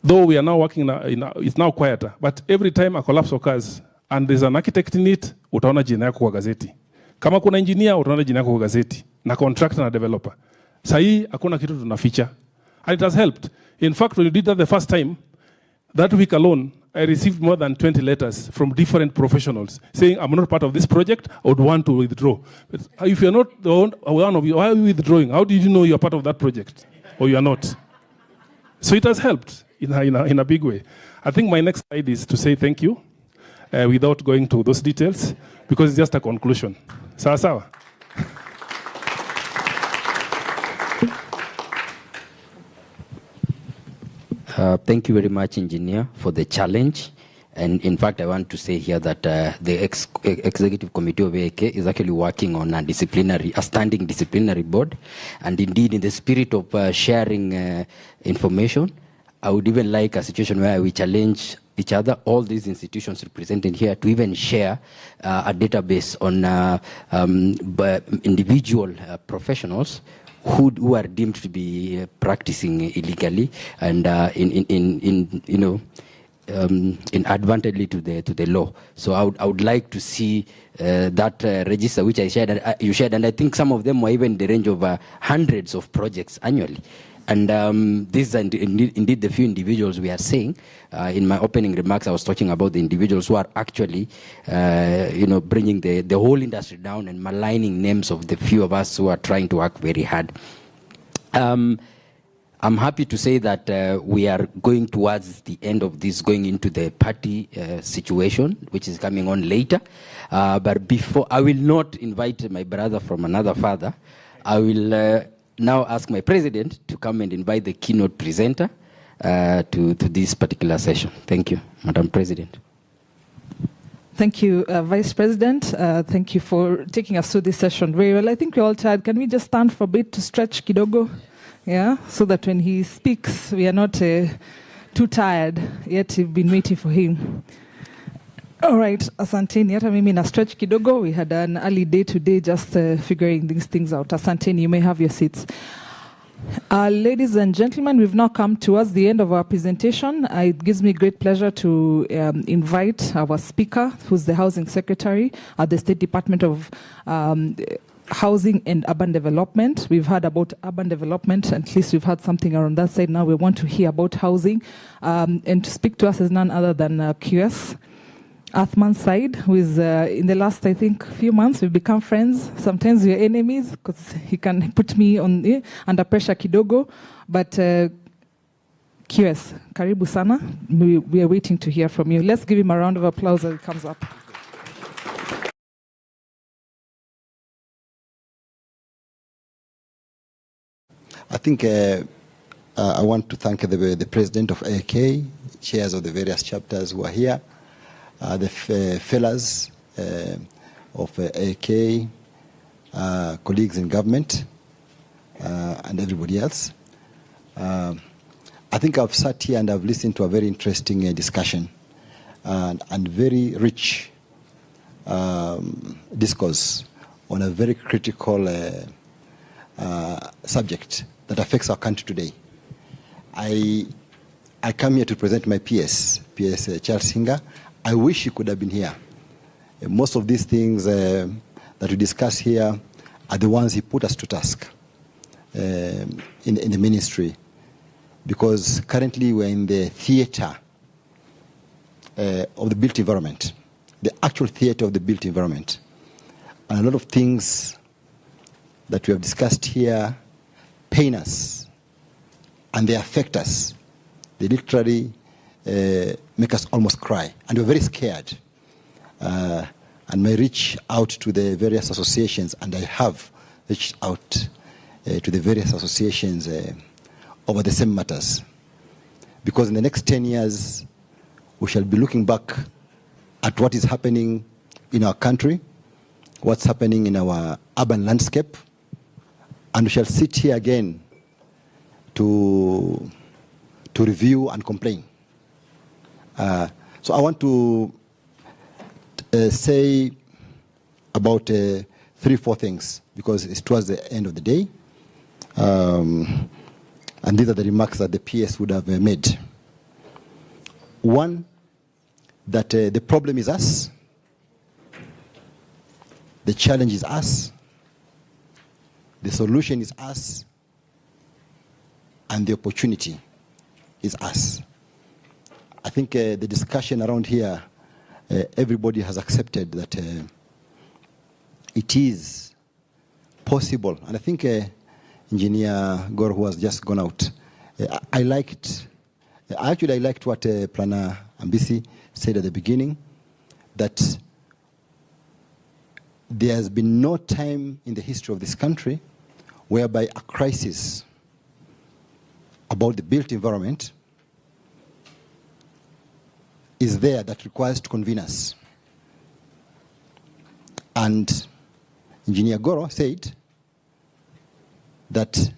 though we are now working, it's now quieter, but every time a collapse occurs and there's an architect in it, utaona jina yako kwa gazeti. Kama kuna engineer, utaona jina yako kwa gazeti. Na contractor na developer. Sahi, hakuna kitu tunaficha. And it has helped. In fact, when you did that the first time, that week alone, I received more than 20 letters from different professionals saying, I'm not part of this project, I would want to withdraw. But if you're not one of you, why are you withdrawing? How did you know you're part of that project? Or you are not? So it has helped in a big way. I think my next slide is to say thank you without going to those details, because it's just a conclusion. Sawa sawa. Thank you very much, Engineer, for the challenge. And in fact, I want to say here that the Executive Committee of AAK is actually working on a standing disciplinary board. And indeed, in the spirit of sharing information, I would even like a situation where we challenge each other, all these institutions represented here, to even share a database on individual professionals who are deemed to be practicing illegally and inadvertently to the law. So I would like to see that register which I shared, you shared, and I think some of them were even in the range of hundreds of projects annually. And these are indeed the few individuals we are saying. In my opening remarks, I was talking about the individuals who are actually, bringing the whole industry down and maligning names of the few of us who are trying to work very hard. I'm happy to say that we are going towards the end of this, going into the party situation, which is coming on later. But before, I will not invite my brother from another father. I will now ask my president to come and invite the keynote presenter to this particular session. Thank you, Madam President. Thank you, Vice President. Thank you for taking us through this session very well. I think we're all tired. Can we just stand for a bit to stretch kidogo? Yeah, so that when he speaks, we are not too tired, yet we've been waiting for him. All right, asanteni. Hata mimi na stretch kidogo. We had an early day today just figuring these things out. Asanteni, you may have your seats. Ladies and gentlemen, we've now come towards the end of our presentation. It gives me great pleasure to invite our speaker, who's the Housing Secretary at the State Department of housing and urban development. We've heard about urban development, at least we've heard something around that side. Now we want to hear about housing. And to speak to us is none other than QS, Athman's side, who is in the last, I think, few months, we've become friends. Sometimes we're enemies because he can put me on under pressure kidogo. But QS, karibu sana. We are waiting to hear from you. Let's give him a round of applause as he comes up. I think I want to thank the president of AK, chairs of the various chapters who are here, the fellows of AK, colleagues in government, and everybody else. I think I've sat here and I've listened to a very interesting discussion and very rich discourse on a very critical subject that affects our country today. I come here to present my PS Charles Hinga. I wish he could have been here. Most of these things that we discuss here are the ones he put us to task in the ministry, because currently we're in the theater of the built environment, the actual theater of the built environment. And a lot of things that we have discussed here pain us and they affect us. They literally make us almost cry, and we're very scared. And may reach out to the various associations, and I have reached out to the various associations over the same matters. Because in the next 10 years, we shall be looking back at what is happening in our country, what's happening in our urban landscape, and we shall sit here again to review and complain. So I want to say about 3-4 things, because it's towards the end of the day. And these are the remarks that the PS would have made. One, that the problem is us, the challenge is us, the solution is us, and the opportunity is us. I think the discussion around here, everybody has accepted that it is possible. And I think Engineer Gor, who has just gone out, I liked what Planner Ambisi said at the beginning, that there has been no time in the history of this country whereby a crisis about the built environment is there that requires to convene us. And Engineer Goro said that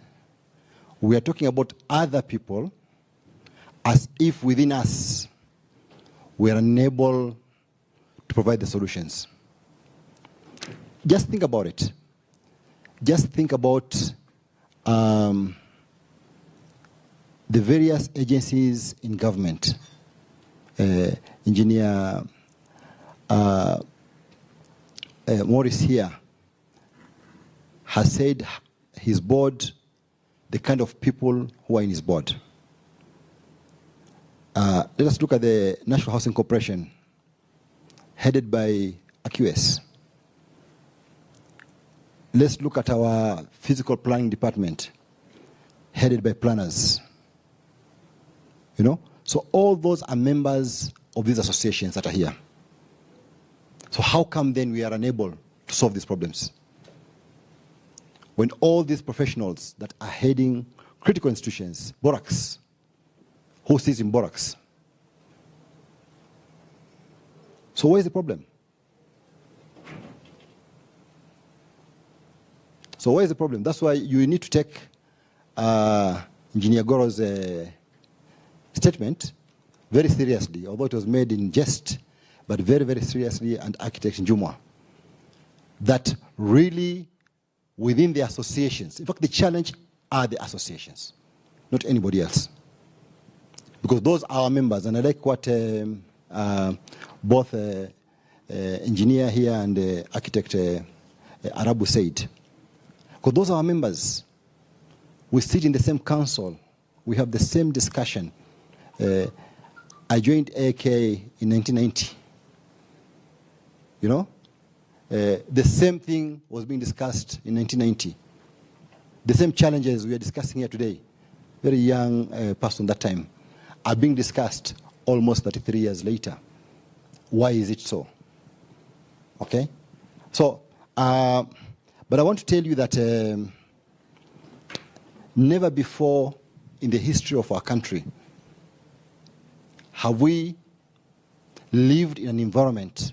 we are talking about other people as if within us we are unable to provide the solutions. Just think about it. Just think about the various agencies in government. Engineer Morris here has said his board, the kind of people who are in his board. Let us look at the National Housing Corporation, headed by AQS. Let's look at our physical planning department, headed by planners. You know? So all those are members of these associations that are here. So how come then we are unable to solve these problems? When all these professionals that are heading critical institutions, Borax, who sits in Borax? So where is the problem? So where is the problem? That's why you need to take Engineer Goro's statement very seriously, although it was made in jest, but very, very seriously, and Architect Njumwa, that really within the associations, in fact, the challenge are the associations, not anybody else. Because those are our members, and I like what both engineer here and architect Arabu said. Because those are our members. We sit in the same council. We have the same discussion. I joined AK in 1990. You know? The same thing was being discussed in 1990. The same challenges we are discussing here today, very young person that time, are being discussed almost 33 years later. Why is it so? Okay? So, but I want to tell you that never before in the history of our country have we lived in an environment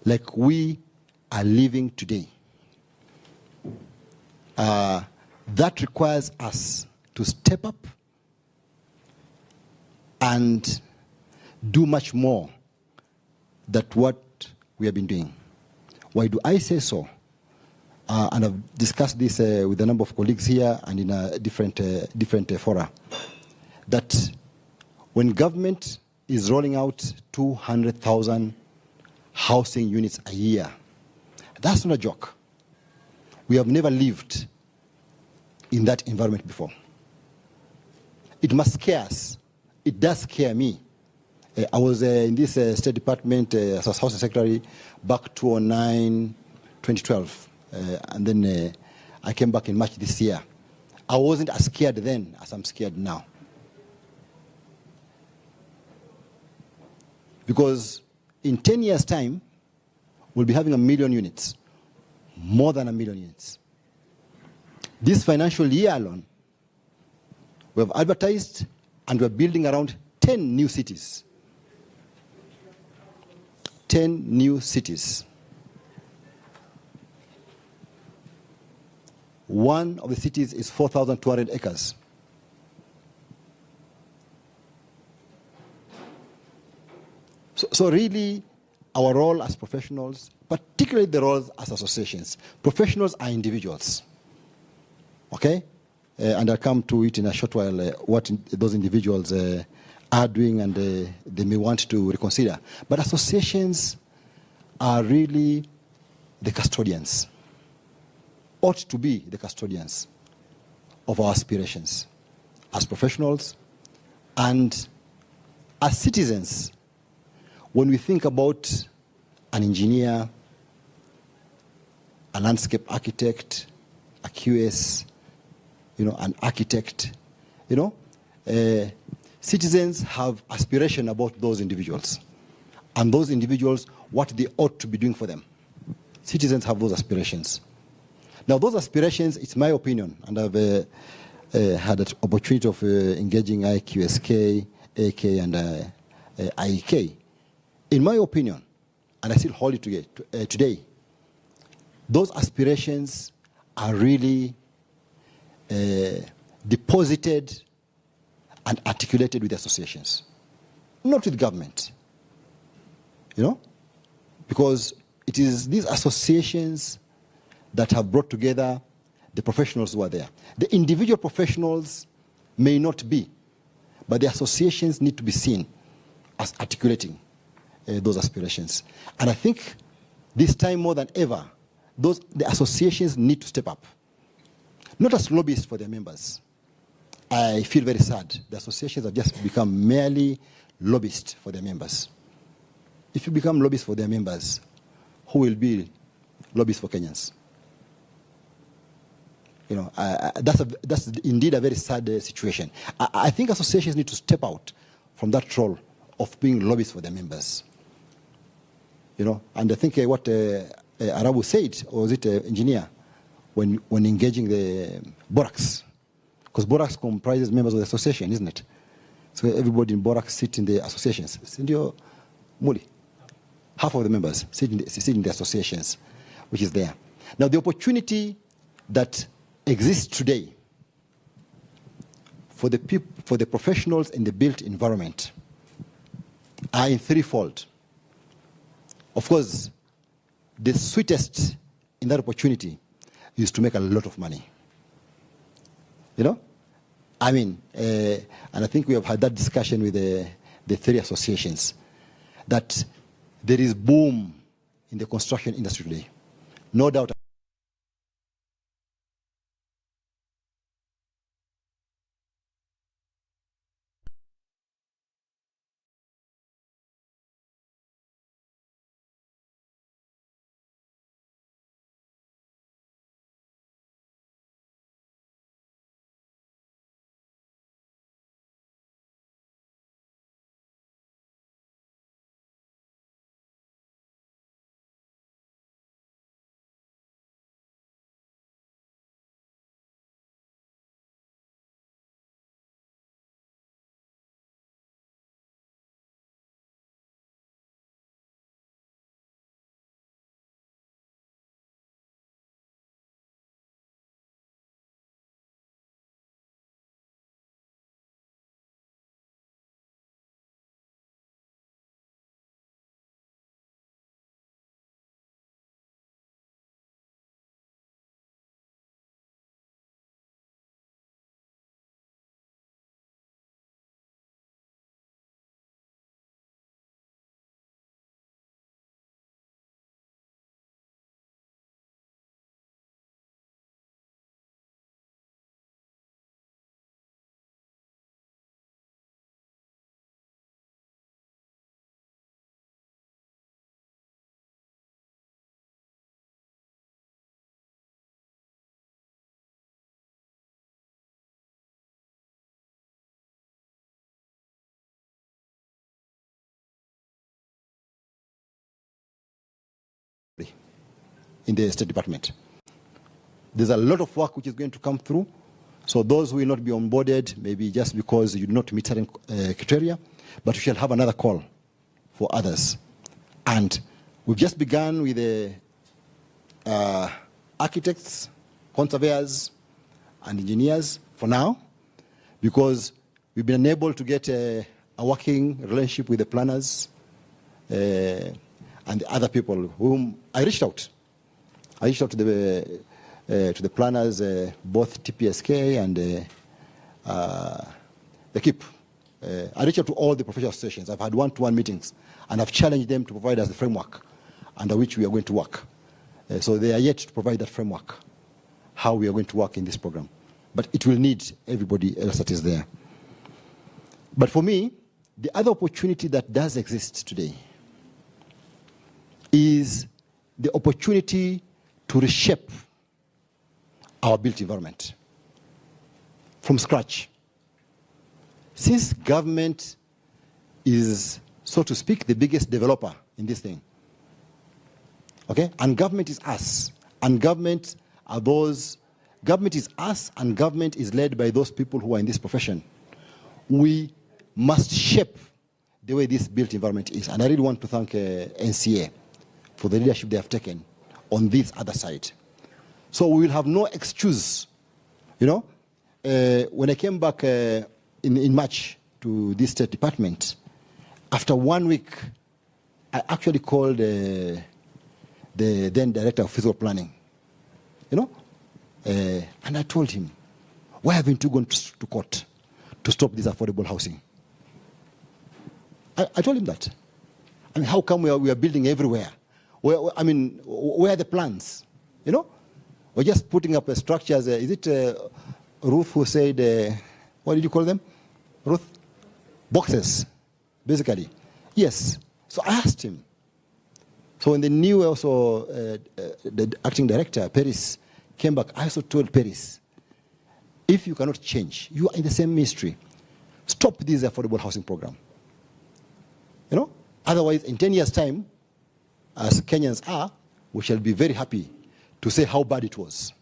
like we are living today. That requires us to step up and do much more than what we have been doing. Why do I say so? And I've discussed this with a number of colleagues here and in a different fora. That when government is rolling out 200,000 housing units a year, that's not a joke. We have never lived in that environment before. It must scare us. It does scare me. I was in this State Department as a Housing Secretary back 2009, 2012. And then I came back in March this year. I wasn't as scared then as I'm scared now. Because in 10 years' time, we'll be having 1 million units, more than 1 million units. This financial year alone, we have advertised and we're building around 10 new cities. 10 new cities. One of the cities is 4,200 acres. So really, our role as professionals, particularly the roles as associations, professionals are individuals. Okay? And I'll come to it in a short while, what those individuals are doing and they may want to reconsider. But associations are really the custodians, ought to be the custodians of our aspirations as professionals and as citizens. When we think about an engineer, a landscape architect, a QS, an architect, citizens have aspiration about those individuals. And those individuals, what they ought to be doing for them. Citizens have those aspirations. Now, those aspirations, it's my opinion, and I've had an opportunity of engaging IQSK, AK, and IEK. In my opinion, and I still hold it today, those aspirations are really deposited and articulated with associations, not with government. Because it is these associations that have brought together the professionals who are there. The individual professionals may not be, but the associations need to be seen as articulating those aspirations. And I think this time more than ever, the associations need to step up. Not as lobbyists for their members. I feel very sad. The associations have just become merely lobbyists for their members. If you become lobbyists for their members, who will be lobbyists for Kenyans? That's indeed a very sad situation. I think associations need to step out from that role of being lobbyists for their members. And I think what Arabu said, or was it engineer, when engaging the Borax, because Borax comprises members of the association, isn't it? So everybody in Borax sit in the associations. Sindio Muli. Half of the members sit in the associations, which is there. Now, the opportunity that exists today for the professionals in the built environment are in threefold. Of course, the sweetest in that opportunity is to make a lot of money. And I think we have had that discussion with the three associations, that there is boom in the construction industry today. No doubt in the State Department. There's a lot of work which is going to come through. So those who will not be onboarded, maybe just because you do not meet certain criteria, but we shall have another call for others. And we've just begun with the architects, conservators, and engineers for now, because we've been unable to get a working relationship with the planners and the other people whom I reached out. I reached out to the planners, both TPSK and the KIP. I reached out to all the professional associations. I've had one-to-one meetings, and I've challenged them to provide us the framework under which we are going to work. So they are yet to provide that framework, how we are going to work in this program. But it will need everybody else that is there. But for me, the other opportunity that does exist today is the opportunity to reshape our built environment from scratch. Since government is, so to speak, the biggest developer in this thing, okay? And government is us, and government is us, and government is led by those people who are in this profession. We must shape the way this built environment is. And I really want to thank NCA for the leadership they have taken on this other side. So we will have no excuse. You know, when I came back in March to this State Department, after 1 week, I actually called the then Director of Physical Planning, you know, and I told him, why haven't you gone to court to stop this affordable housing? I told him that. I mean, how come we are building everywhere? Where are the plans? You know, we're just putting up structures. Is it Ruth who said, what did you call them? Ruth? Boxes, basically. Yes. So I asked him. So when the new also, the acting director, Paris, came back, I also told Paris, if you cannot change, you are in the same ministry, stop this affordable housing program. You know, otherwise in 10 years' time, as Kenyans are, we shall be very happy to say how bad it was.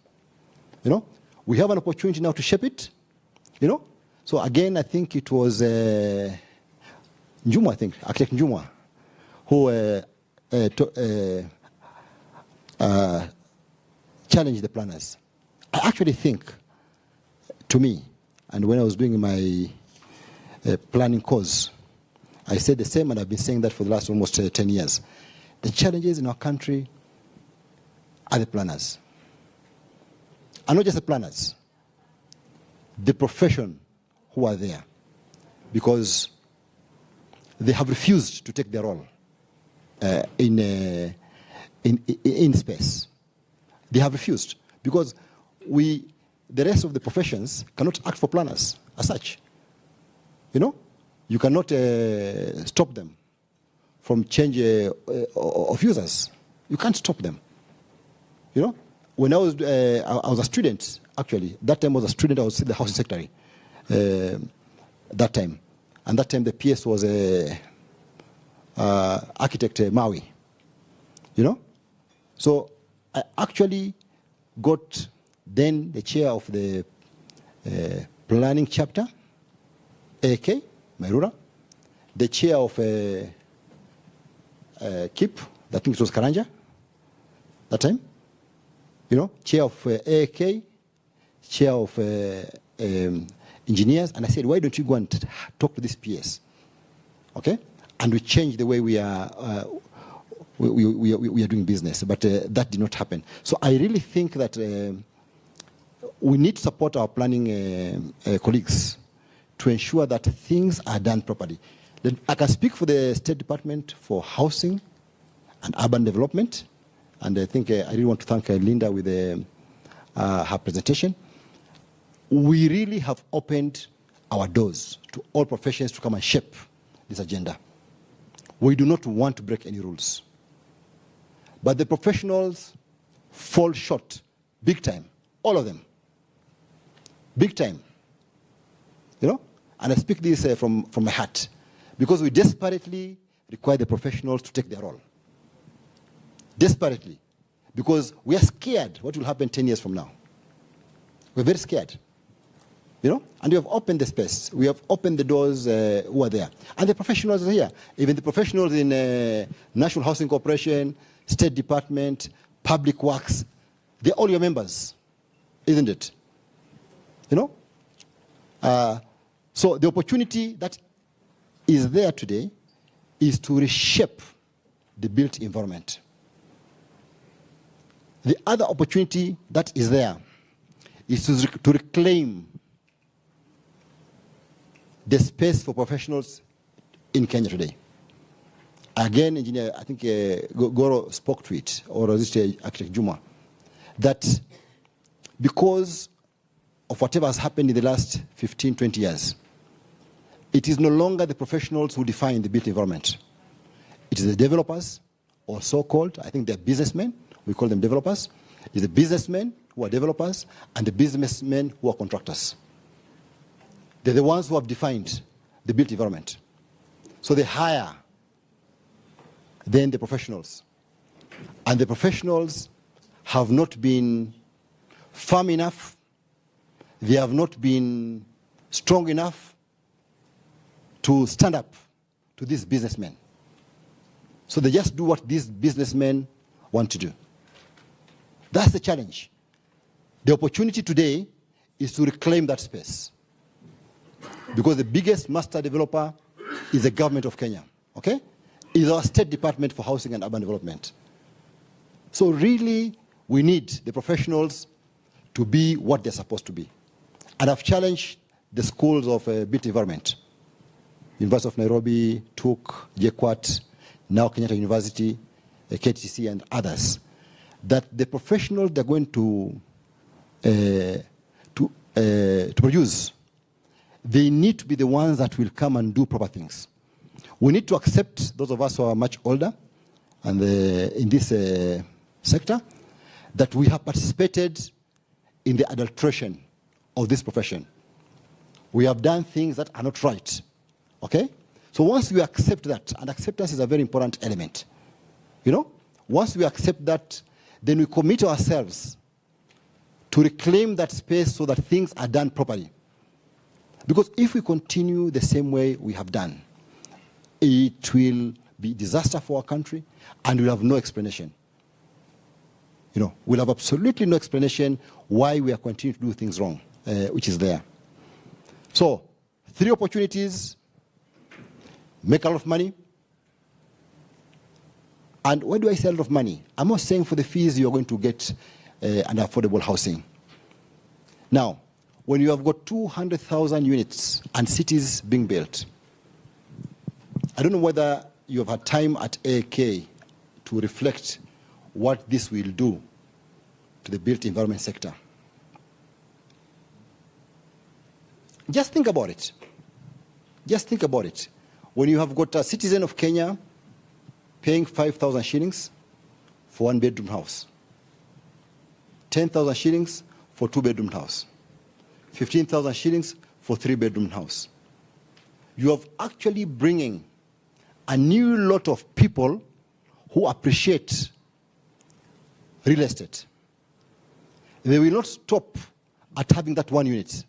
You know, we have an opportunity now to shape it. You know, so again, I think it was Njuma, Architect Njuma, who challenged the planners. I actually think, to me, and when I was doing my planning course, I said the same, and I've been saying that for the last almost 10 years. The challenges in our country are the planners. And not just the planners, the profession who are there, because they have refused to take their role in space. They have refused, because the rest of the professions cannot act for planners as such. You know, you cannot stop them from change of users. You can't stop them. You know, when I was a student, actually, that time I was a student, I was the housing secretary that time. And that time the PS was architect Maui. You know? So I actually got then the chair of the planning chapter, AK, Mairura, the chair of KIP, I think it was Karanja, that time, you know, chair of AK, chair of engineers, and I said, why don't you go and talk to this PS, okay? And we changed the way we are doing business, but that did not happen. So I really think that we need to support our planning colleagues to ensure that things are done properly. I can speak for the State Department for Housing and Urban Development, and I think I really want to thank Linda with her presentation. We really have opened our doors to all professions to come and shape this agenda. We do not want to break any rules. But the professionals fall short, big time, all of them, big time. You know, and I speak this from my heart, because we desperately require the professionals to take their role. Desperately. because we are scared what will happen 10 years from now. We're very scared. You know, and we have opened the space. We have opened the doors who are there. And the professionals are here. Even the professionals in National Housing Corporation, State Department, Public Works, they're all your members, isn't it? You know? So the opportunity that is there today is to reshape the built environment. The other opportunity that is there is to reclaim the space for professionals in Kenya today. Again, engineer, I think Goro spoke to it, or was it Architect Juma, that because of whatever has happened in the last 15, 20 years, it is no longer the professionals who define the built environment. It is the developers, or so-called, I think they're businessmen, we call them developers. It's the businessmen who are developers, and the businessmen who are contractors. They're the ones who have defined the built environment. So they hire then the professionals. And the professionals have not been firm enough, they have not been strong enough to stand up to these businessmen. So they just do what these businessmen want to do. That's the challenge. The opportunity today is to reclaim that space. Because the biggest master developer is the government of Kenya, okay? Is our State Department for Housing and Urban Development. So really, we need the professionals to be what they're supposed to be. And I've challenged the schools of built environment. University of Nairobi, TUK, JKUAT, now Kenyatta University, KTC, and others, that the professionals they're going to produce, they need to be the ones that will come and do proper things. We need to accept, those of us who are much older and in this sector, that we have participated in the adulteration of this profession. We have done things that are not right, okay? So once we accept that, and acceptance is a very important element, you know? Once we accept that, then we commit ourselves to reclaim that space so that things are done properly. Because if we continue the same way we have done, it will be disaster for our country, and we'll have no explanation. You know, we'll have absolutely no explanation why we are continuing to do things wrong, which is there. So, 3 opportunities: make a lot of money. And why do I say a lot of money? I'm not saying for the fees you're going to get an affordable housing. Now, when you have got 200,000 units and cities being built, I don't know whether you have had time at AK to reflect what this will do to the built environment sector. Just think about it. Just think about it. When you have got a citizen of Kenya paying 5,000 shillings for 1-bedroom house, 10,000 shillings for 2-bedroom house, 15,000 shillings for 3-bedroom house. You are actually bringing a new lot of people who appreciate real estate. They will not stop at having that 1 unit.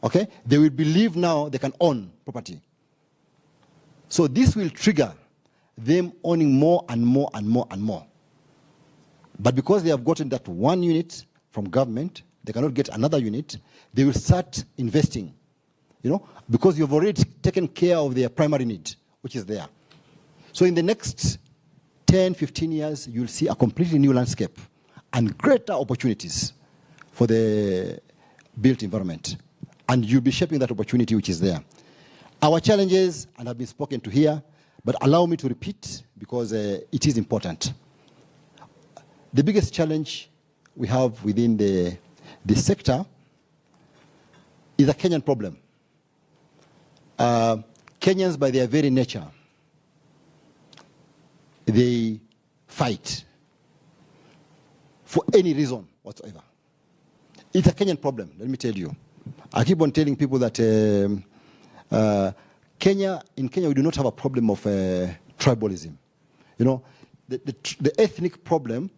Okay? They will believe now they can own property. So this will trigger them owning more and more and more and more. But because they have gotten that 1 unit from government, they cannot get another unit, they will start investing, you know, because you've already taken care of their primary need, which is there. So in the next 10, 15 years, you'll see a completely new landscape and greater opportunities for the built environment. And you'll be shaping that opportunity which is there. Our challenges, and have been spoken to here, but allow me to repeat because it is important. The biggest challenge we have within the sector is a Kenyan problem. Kenyans, by their very nature, they fight for any reason whatsoever. It's a Kenyan problem, let me tell you. I keep on telling people that in Kenya, we do not have a problem of tribalism. You know, the ethnic problem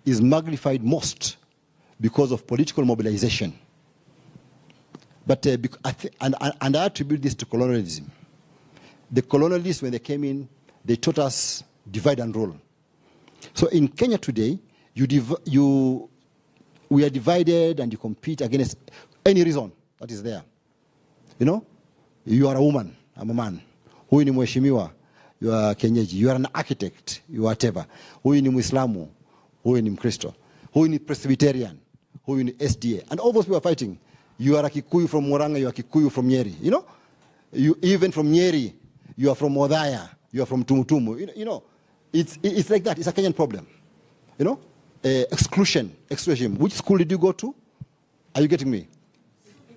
is magnified most because of political mobilization. But and I attribute this to colonialism. The colonialists, when they came in, they taught us divide and rule. So in Kenya today, we are divided and you compete against any reason that is there. You know, you are a woman, I'm a man. Huyu ni mheshimiwa, you are Kenyeji. You are an architect, you are whatever. Huyu ni Muislamu, huyu ni Mkristo. Huyu ni Presbyterian, huyu ni SDA. And all those people are fighting. You are a Kikuyu from Murang'a, you are Kikuyu from Nyeri. You know, you even from Nyeri, you are from Odhaya, you are from Tumutumu. You know, it's like that. It's a Kenyan problem. You know, exclusion. Which school did you go to? Are you getting me?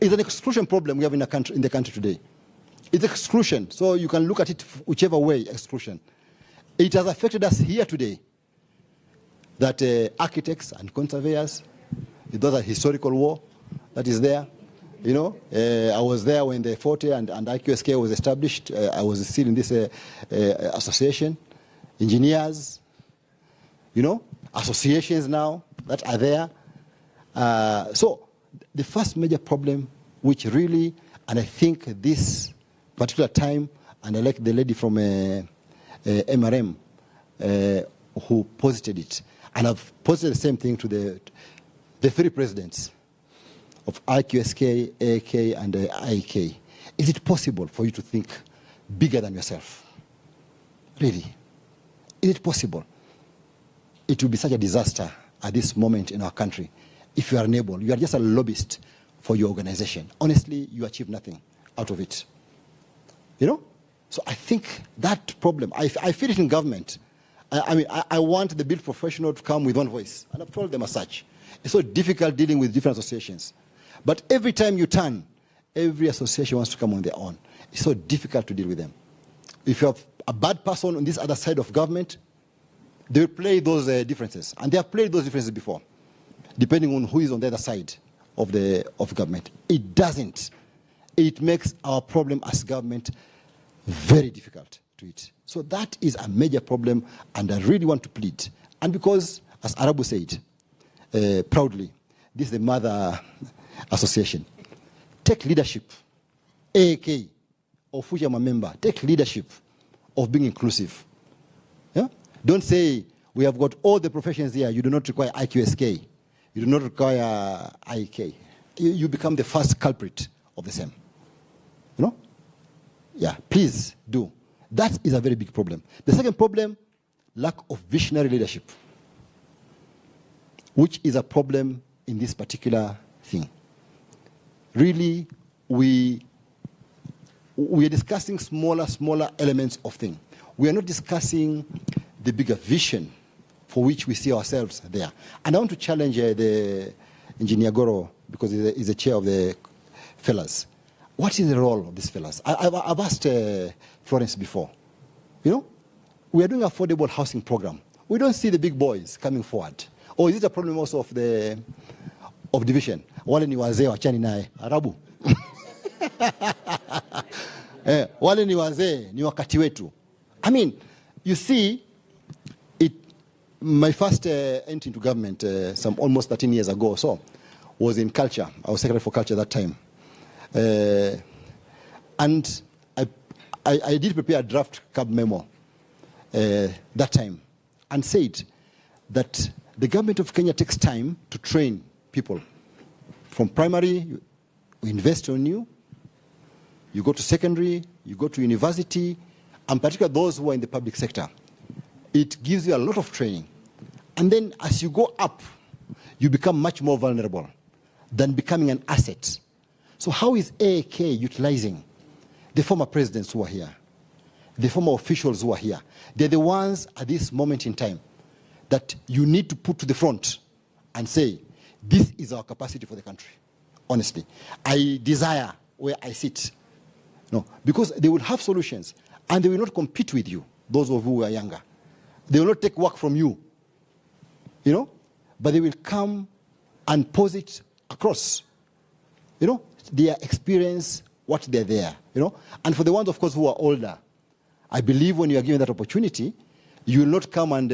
It's an exclusion problem we have in the country today. It's exclusion. So you can look at it whichever way, exclusion. It has affected us here today. That architects and conservators, those are historical war that is there. You know, I was there when the 40 and IQSK was established. I was still in this association. Engineers, you know, associations now that are there. So the first major problem, which really, and I think this particular time, and I like the lady from MRM who posited it, and I've posited the same thing to the three presidents of IQSK, AK, and IK. Is it possible for you to think bigger than yourself? Really? Is it possible? It will be such a disaster at this moment in our country if you are unable. You are just a lobbyist for your organization. Honestly, you achieve nothing out of it. You know? So I think that problem, I feel it in government. I want the build professional to come with one voice. And I've told them as such. It's so difficult dealing with different associations. But every time you turn, every association wants to come on their own. It's so difficult to deal with them. If you have a bad person on this other side of government, they will play those differences. And they have played those differences before, depending on who is on the other side of government. It doesn't. It makes our problem as government very difficult to it. So that is a major problem, and I really want to plead. And because, as Arabu said, proudly, this is the mother association. Take leadership, AK, of which I'm a member. Take leadership of being inclusive. Yeah? Don't say, we have got all the professions here, you do not require IQSK, you do not require IK. You become the first culprit of the same. You know? Yeah, please do. That is a very big problem. The second problem, lack of visionary leadership, which is a problem in this particular thing. Really, we are discussing smaller elements of things. We are not discussing the bigger vision for which we see ourselves there. And I want to challenge the Engineer Goro, because he's the chair of the fellas. What is the role of these fellas? I've asked Florence before. You know, we are doing an affordable housing program. We don't see the big boys coming forward. Or is it a problem also of division? Wale ni wazee wachani naye Arabu. Wale ni wazee ni wakati wetu. I mean, you see, my first entry into government, some almost 13 years ago or so, was in culture. I was secretary for culture at that time. And I did prepare a draft CAB memo that time and said that the government of Kenya takes time to train people. From primary, we invest on you. You go to secondary, you go to university, and particularly those who are in the public sector. It gives you a lot of training. And then as you go up, you become much more vulnerable than becoming an asset. So how is AK utilizing the former presidents who are here, the former officials who are here? They're the ones at this moment in time that you need to put to the front and say, this is our capacity for the country. Honestly, I desire where I sit. No, because they will have solutions and they will not compete with you, those of you who are younger. They will not take work from you, you know, but they will come and pose it across, you know, their experience, what they're there, you know. And for the ones, of course, who are older, I believe when you are given that opportunity, you will not come and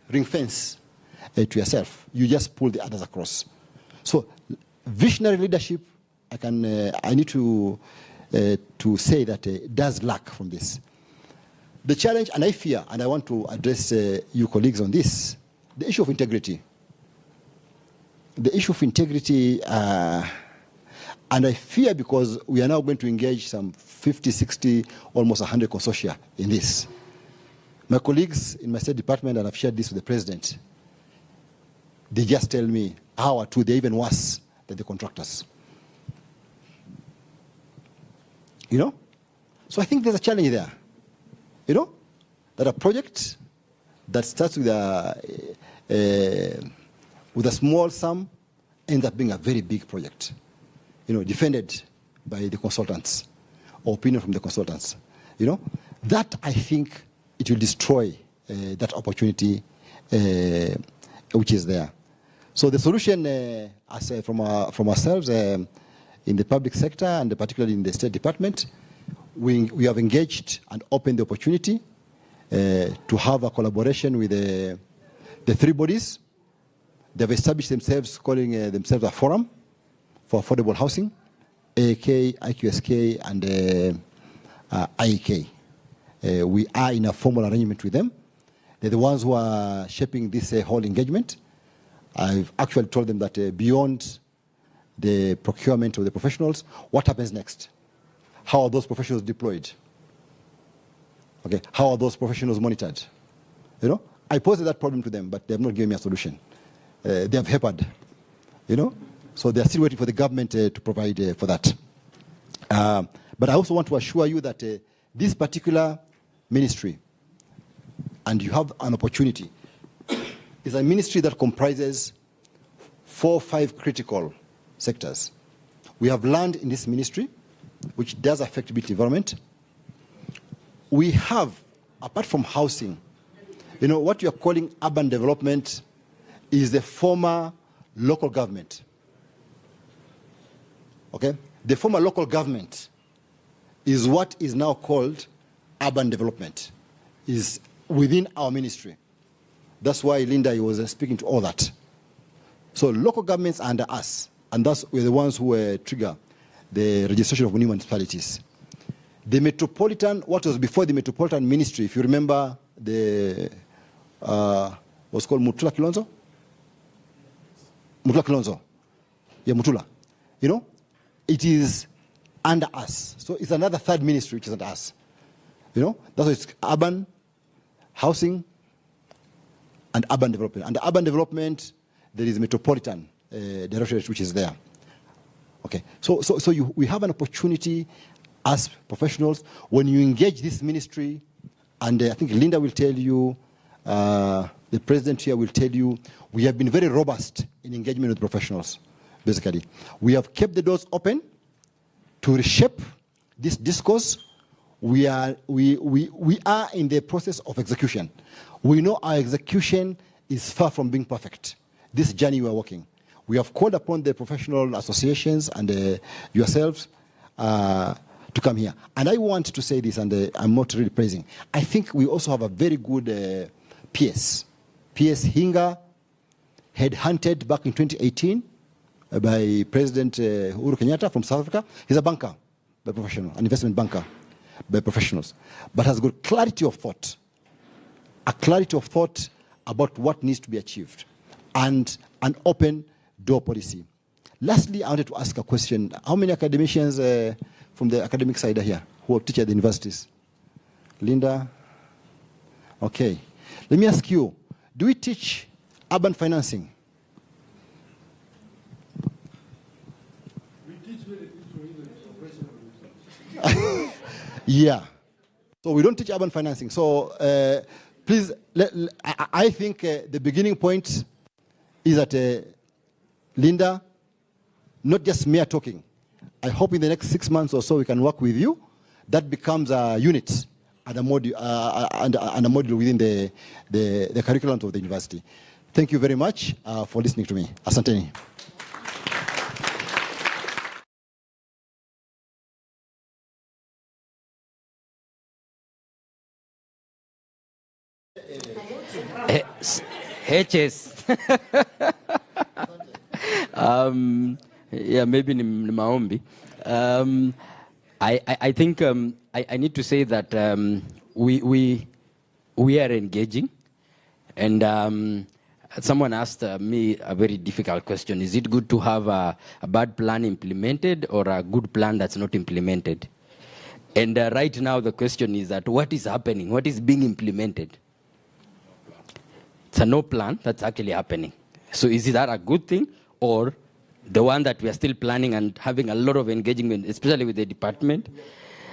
ring fence to yourself. You just pull the others across. So visionary leadership, I need to say that does lack from this. The challenge, and I fear, and I want to address you colleagues on this, the issue of integrity. The issue of integrity, and I fear because we are now going to engage some 50, 60, almost 100 consortia in this. My colleagues in my State Department, and I've shared this with the President, they just tell me, how are two, they're even worse than the contractors. You know? So I think there's a challenge there. You know? That a project that starts with a small sum ends up being a very big project. You know, defended by the consultants, or opinion from the consultants. You know? That, I think, it will destroy that opportunity which is there. So the solution from ourselves in the public sector, and particularly in the State Department, we have engaged and opened the opportunity to have a collaboration with the three bodies. They have established themselves, calling themselves a forum for affordable housing, AAK, IQSK, and IEK. We are in a formal arrangement with them. They're the ones who are shaping this whole engagement. I've actually told them that beyond the procurement of the professionals, what happens next? How are those professionals deployed? Okay, how are those professionals monitored? You know, I posed that problem to them, but they have not given me a solution. They have hampered, you know, so they are still waiting for the government to provide for that. But I also want to assure you that this particular ministry, and you have an opportunity, is a ministry that comprises 4 or 5 critical sectors. We have land in this ministry, which does affect built environment. We have, apart from housing, you know, what you are calling urban development is the former local government. Okay? The former local government is what is now called urban development, is within our ministry. That's why Linda was speaking to all that. So local governments are under us, and we're the ones who trigger the registration of new municipalities. The metropolitan, what was before the metropolitan ministry, if you remember, what's called Mutula Kilonzo? Mutula Kilonzo. Yeah, Mutula. You know, it is under us. So it's another third ministry which is under us. You know, that's why it's urban, housing, and urban development. Under urban development, there is metropolitan directorate which is there. Okay, so we have an opportunity as professionals when you engage this ministry, and I think Linda will tell you, the president here will tell you, we have been very robust in engagement with professionals, basically. We have kept the doors open to reshape this discourse. We are in the process of execution. We know our execution is far from being perfect. This journey we are walking. We have called upon the professional associations and yourselves to come here. And I want to say this, and I'm not really praising. I think we also have a very good PS. PS Hinga, headhunted back in 2018 by President Uhuru Kenyatta from South Africa. He's a banker by professional, an investment banker by professionals, but has got clarity of thought, a clarity of thought about what needs to be achieved, and an open door policy. Lastly, I wanted to ask a question. How many academicians from the academic side are here who teach at the universities? Linda? Okay. Let me ask you, do we teach urban financing? Yeah. So we don't teach urban financing. So please, I think the beginning point is that Linda, not just mere talking. I hope in the next 6 months or so we can work with you. That becomes a unit and a module within the curriculum of the university. Thank you very much for listening to me. Asanteni. HS. Yeah, maybe ni maombi. I think I need to say that we are engaging, and someone asked me a very difficult question: is it good to have a bad plan implemented or a good plan that's not implemented? And right now the question is that what is happening? What is being implemented? It's a no plan that's actually happening. So is that a good thing, or the one that we are still planning and having a lot of engagement, especially with the department?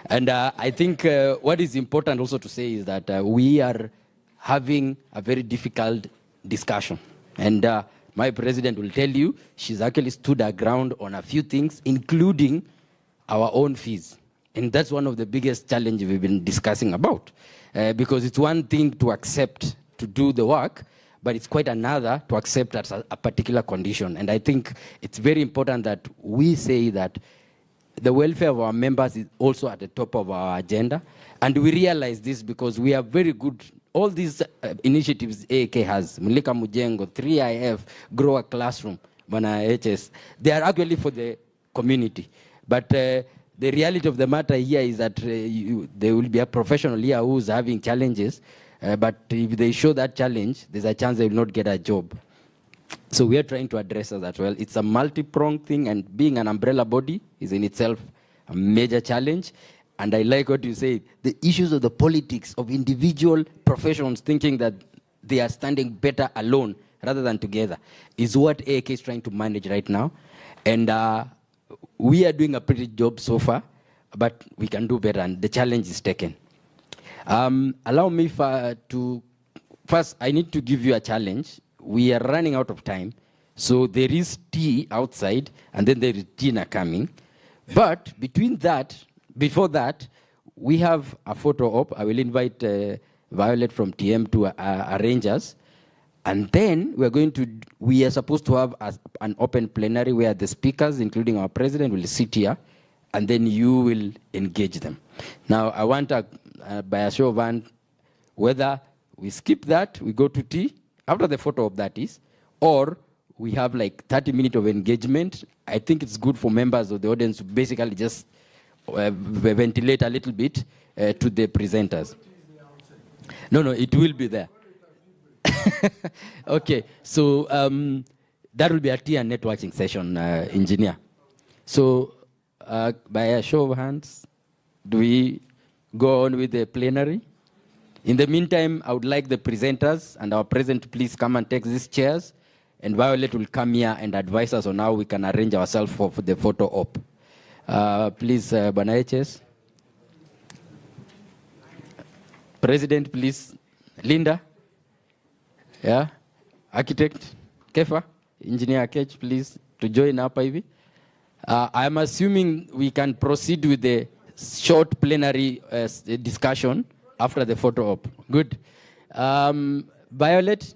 And I think what is important also to say is that we are having a very difficult discussion. And my president will tell you she's actually stood her ground on a few things, including our own fees. And that's one of the biggest challenges we've been discussing about. Because it's one thing to accept to do the work, but it's quite another to accept at a particular condition. And I think it's very important that we say that the welfare of our members is also at the top of our agenda. And we realize this because we are very good. All these initiatives AAK has, Mulika Mujengo, 3IF, Grow a Classroom, Bana HS, they are actually for the community. But the reality of the matter here is that there will be a professional here who's having challenges, but if they show that challenge, there's a chance they will not get a job. So we are trying to address that as well. It's a multi-pronged thing, and being an umbrella body is in itself a major challenge. And I like what you say, the issues of the politics of individual professions thinking that they are standing better alone rather than together is what AAK is trying to manage right now. And we are doing a pretty job so far, but we can do better, and the challenge is taken. Allow me to, first, I need to give you a challenge. We are running out of time, so there is tea outside, and then there is dinner coming. But between that, before that, we have a photo op. I will invite Violet from TM to arrange us. And then we are supposed to have an open plenary where the speakers, including our president, will sit here, and then you will engage them. Now, I want by a show of hands, whether we skip that, we go to tea, after the photo op that is, or we have like 30 minutes of engagement. I think it's good for members of the audience to basically just ventilate a little bit to the presenters. No, it will be there. Okay, so that will be a tea and networking session, engineer. So by a show of hands, do we go on with the plenary? In the meantime, I would like the presenters and our president to please come and take these chairs, and Violet will come here and advise us on how we can arrange ourselves for the photo op. Please, Bana HS. President, please. Linda. Yeah. Architect. Kefa. Engineer Kech, please, to join up, Ivy. I'm assuming we can proceed with the short plenary discussion after the photo op. Good. Violet,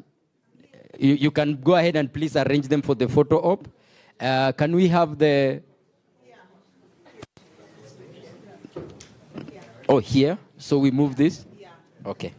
you can go ahead and please arrange them for the photo op. Can we have the... Oh, here? So we move this? Okay.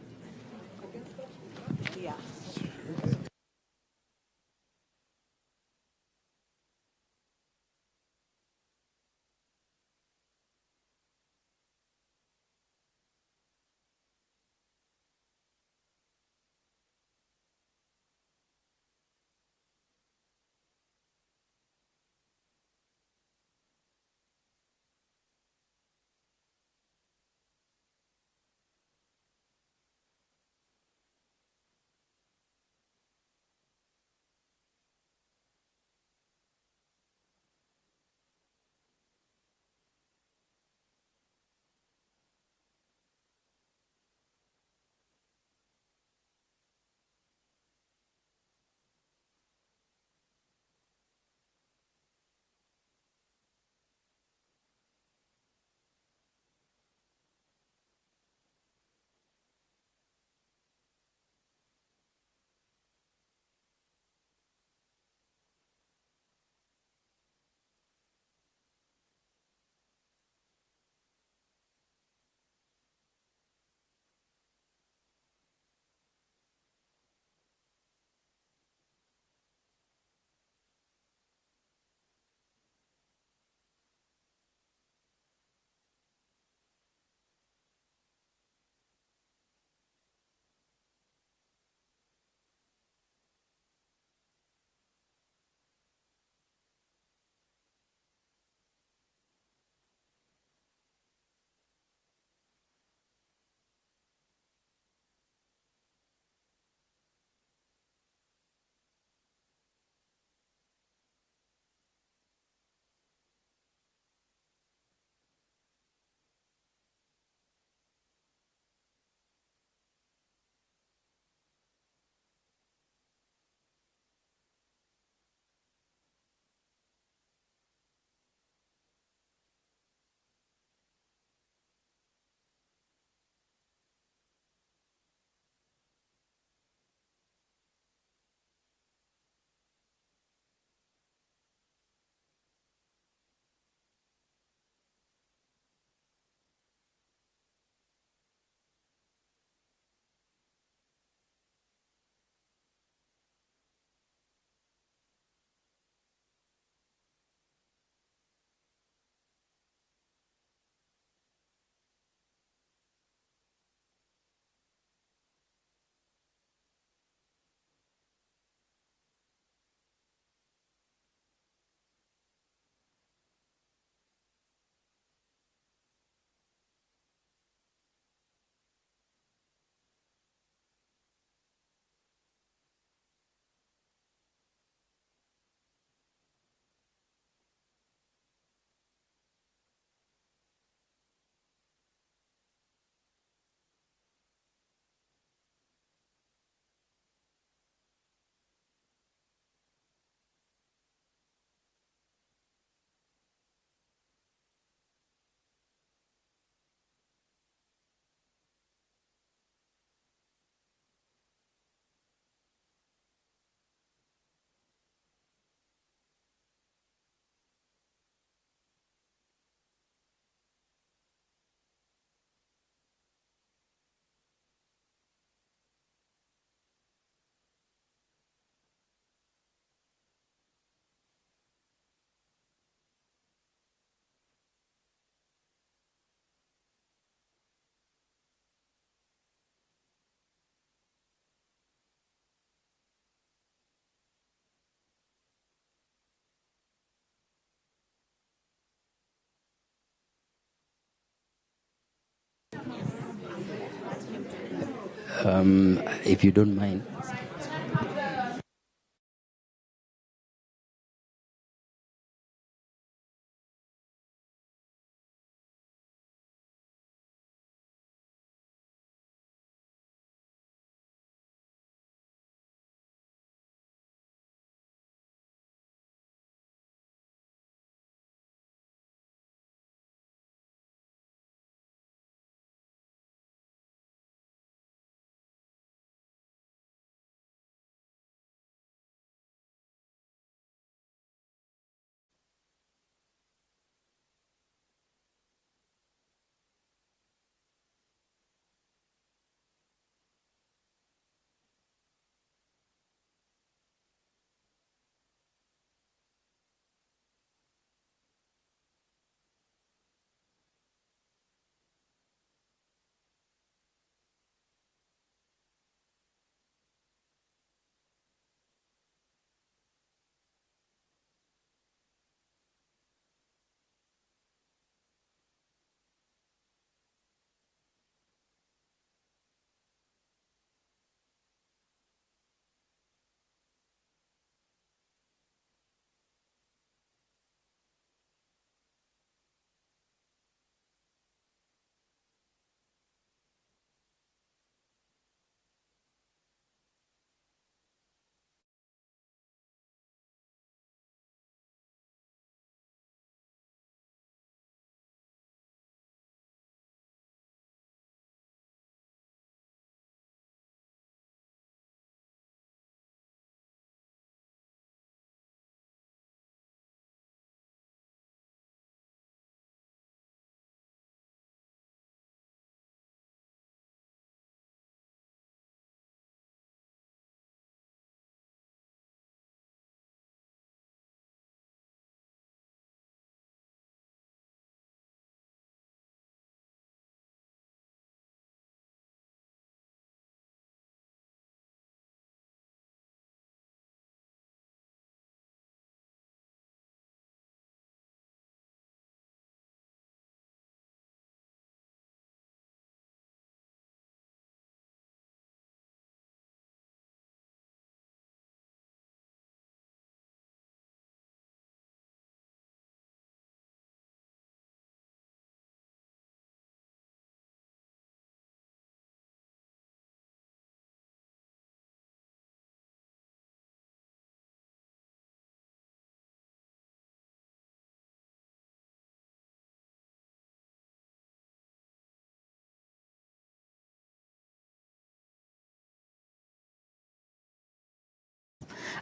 if you don't mind.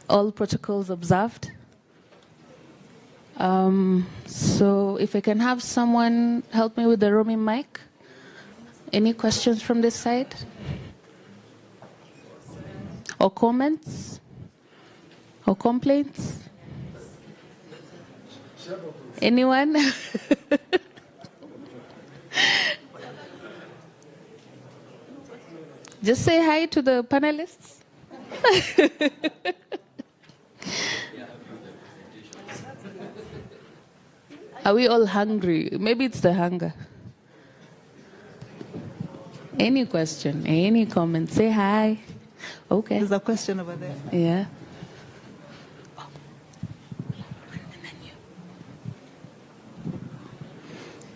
All protocols observed. So if I can have someone help me with the roaming mic. Any questions from this side? Or comments? Or complaints? Anyone? Just say hi to the panelists. Are we all hungry? Maybe it's the hunger. Any question, any comment, say hi. Okay. There's a question over there. Yeah.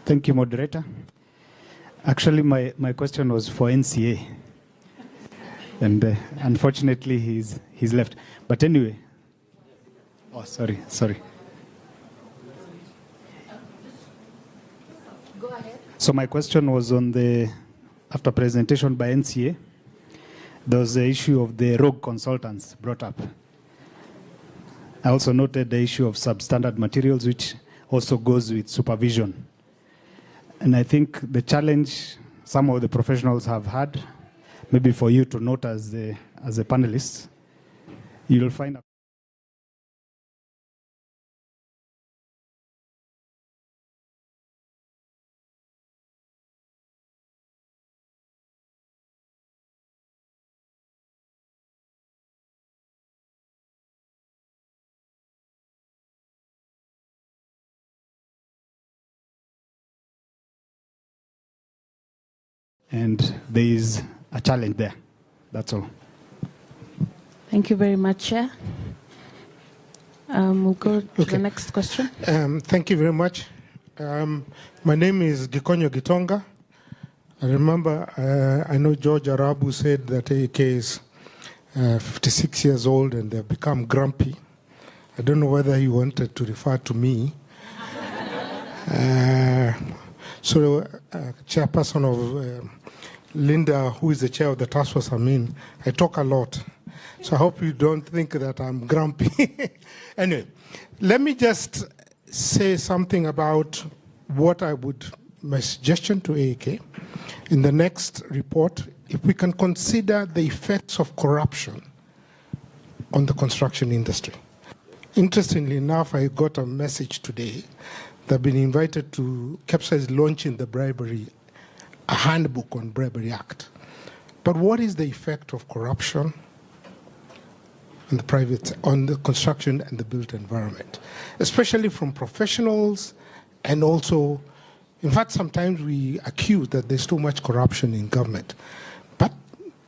Thank you, moderator. Actually, my question was for NCA. And unfortunately, he's left. But anyway. Oh, sorry. Go ahead. So my question was on after presentation by NCA, there was the issue of the rogue consultants brought up. I also noted the issue of substandard materials, which also goes with supervision. And I think the challenge some of the professionals have had, maybe for you to note as a panelist, you'll find and there is a challenge there. That's all. Thank you very much, Chair. We'll go to the next question. Thank you very much. My name is Gikonyo Gitonga. I remember, I know George Arabu said that AK is 56 years old and they've become grumpy. I don't know whether he wanted to refer to me. Chairperson of Linda, who is the chair of the task force, I talk a lot. So I hope you don't think that I'm grumpy. Anyway, let me just say something about what my suggestion to AAK. In the next report, if we can consider the effects of corruption on the construction industry. Interestingly enough, I got a message today that I've been invited to KEPSA is launching a handbook on Bribery Act. But what is the effect of corruption on the construction and the built environment, especially from professionals, and also, in fact, sometimes we accuse that there's too much corruption in government. But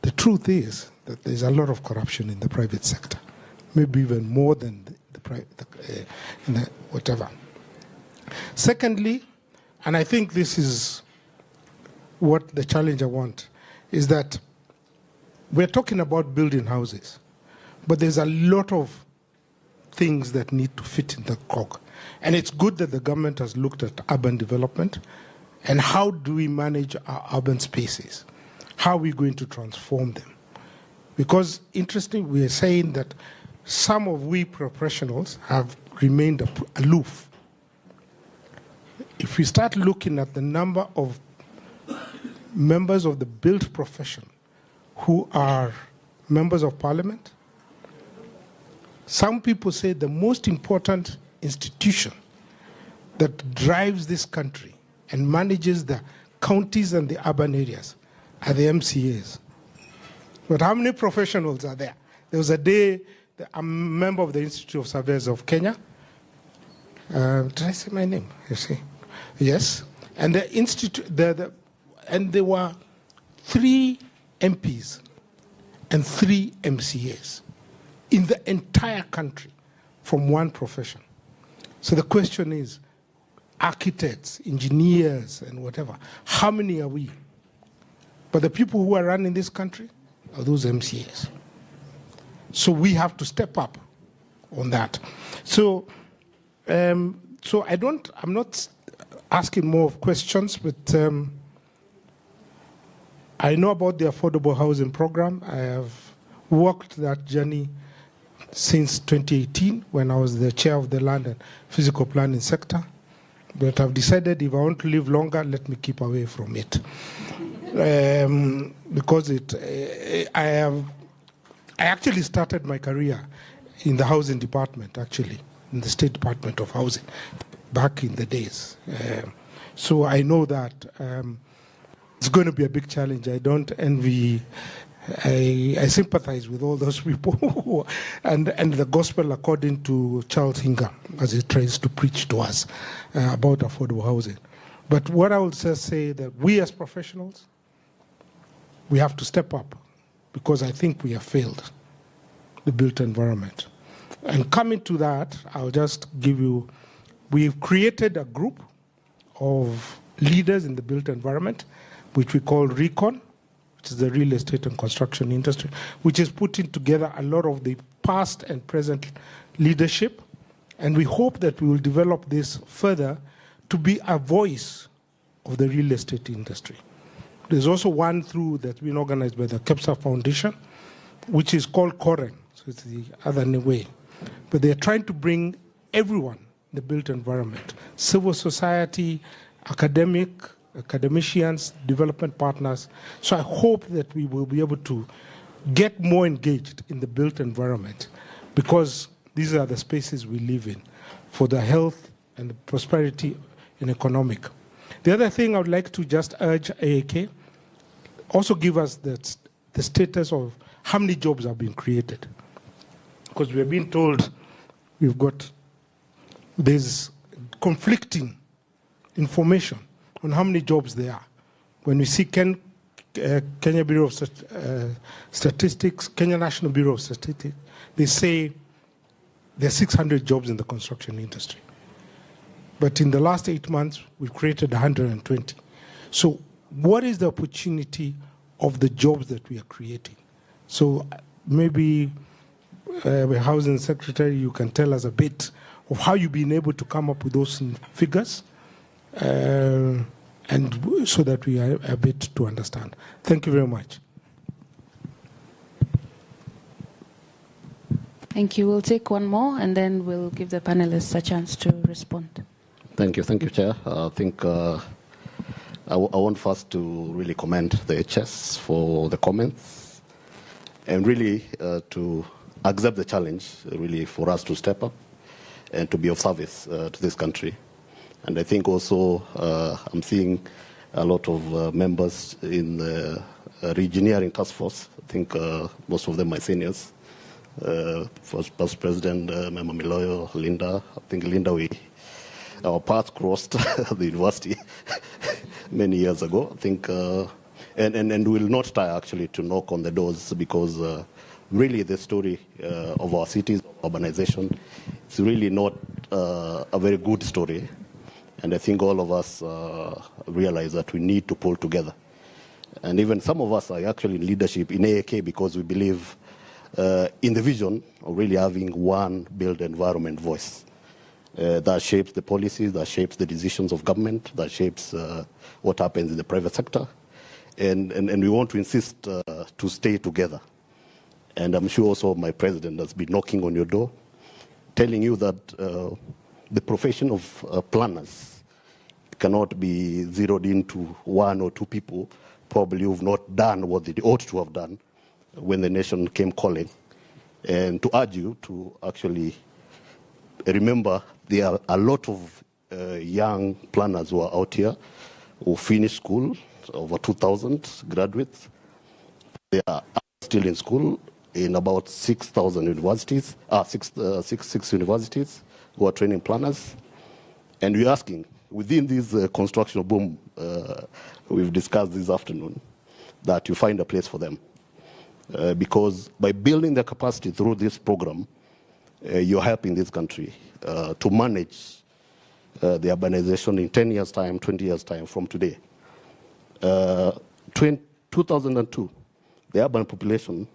the truth is that there's a lot of corruption in the private sector, maybe even more than whatever. Secondly, and I think this is what the challenge I want, is that we're talking about building houses, but there's a lot of things that need to fit in the cog. And it's good that the government has looked at urban development and how do we manage our urban spaces? How are we going to transform them? Because interesting, we are saying that some of we professionals have remained aloof. If we start looking at the number of members of the built profession who are members of parliament, some people say the most important institution that drives this country and manages the counties and the urban areas are the MCAs. But how many professionals are there? There was a day, I'm a member of the Institute of Surveyors of Kenya. Did I say my name? You see? Yes. And the institute, and there were 3 MPs and 3 MCAs in the entire country from one profession. So the question is, architects, engineers, and whatever, how many are we? But the people who are running this country are those MCAs. So we have to step up on that. So, I'm not asking more questions, but I know about the affordable housing program. I have worked that journey since 2018 when I was the chair of the land and physical planning sector. But I've decided if I want to live longer, let me keep away from it. Because I actually started my career in the housing department, actually, in the State Department of Housing, back in the days. So I know that it's going to be a big challenge. I don't envy, I sympathize with all those people and the gospel according to Charles Hingham as he tries to preach to us about affordable housing. But what I would just say that we as professionals, we have to step up because I think we have failed the built environment. And coming to that, I'll just give you, we've created a group of leaders in the built environment, which we call RECON, which is the real estate and construction industry, which is putting together a lot of the past and present leadership. And we hope that we will develop this further to be a voice of the real estate industry. There's also one through that's been organized by the KEPSA Foundation, which is called COREN, so it's the other way. But they're trying to bring everyone in the built environment, civil society, academicians, development partners. So I hope that we will be able to get more engaged in the built environment because these are the spaces we live in for the health and the prosperity and economic. The other thing I would like to just urge AAK, also give us the status of how many jobs have been created. Because we have been told there's conflicting information on how many jobs there are. When we see Keny Kenya Bureau of Statistics, Kenya National Bureau of Statistics, they say there are 600 jobs in the construction industry. But in the last 8 months, we've created 120. So what is the opportunity of the jobs that we are creating? So maybe the Housing Secretary, you can tell us a bit of how you've been able to come up with those figures, and so that we are a bit to understand. Thank you very much. Thank you. We'll take one more, and then we'll give the panelists a chance to respond. Thank you, Chair. I think I want first to really commend the HS for the comments, and really to accept the challenge, really for us to step up and to be of service to this country. And I think also I'm seeing a lot of members in the reengineering task force. I think most of them my seniors. First Past President Mema Miloyo, Linda. I think Linda, our paths crossed at the university many years ago. I think, and we'll not tire actually to knock on the doors, because really the story of our cities, urbanization, it's really not a very good story. And I think all of us realize that we need to pull together. And even some of us are actually in leadership in AAK because we believe in the vision of really having one built environment voice that shapes the policies, that shapes the decisions of government, that shapes what happens in the private sector. And we want to insist to stay together. And I'm sure also my president has been knocking on your door, telling you that the profession of planners cannot be zeroed into one or two people probably who've not done what they ought to have done when the nation came calling. And to urge you to actually remember there are a lot of young planners who are out here who finished school, over 2,000 graduates. They are still in school in about 6,000 universities, six universities who are training planners. And we're asking, within this construction boom we've discussed this afternoon, that you find a place for them. Because by building their capacity through this program, you're helping this country to manage the urbanization in 10 years' time, 20 years' time from today. 2002, the urban population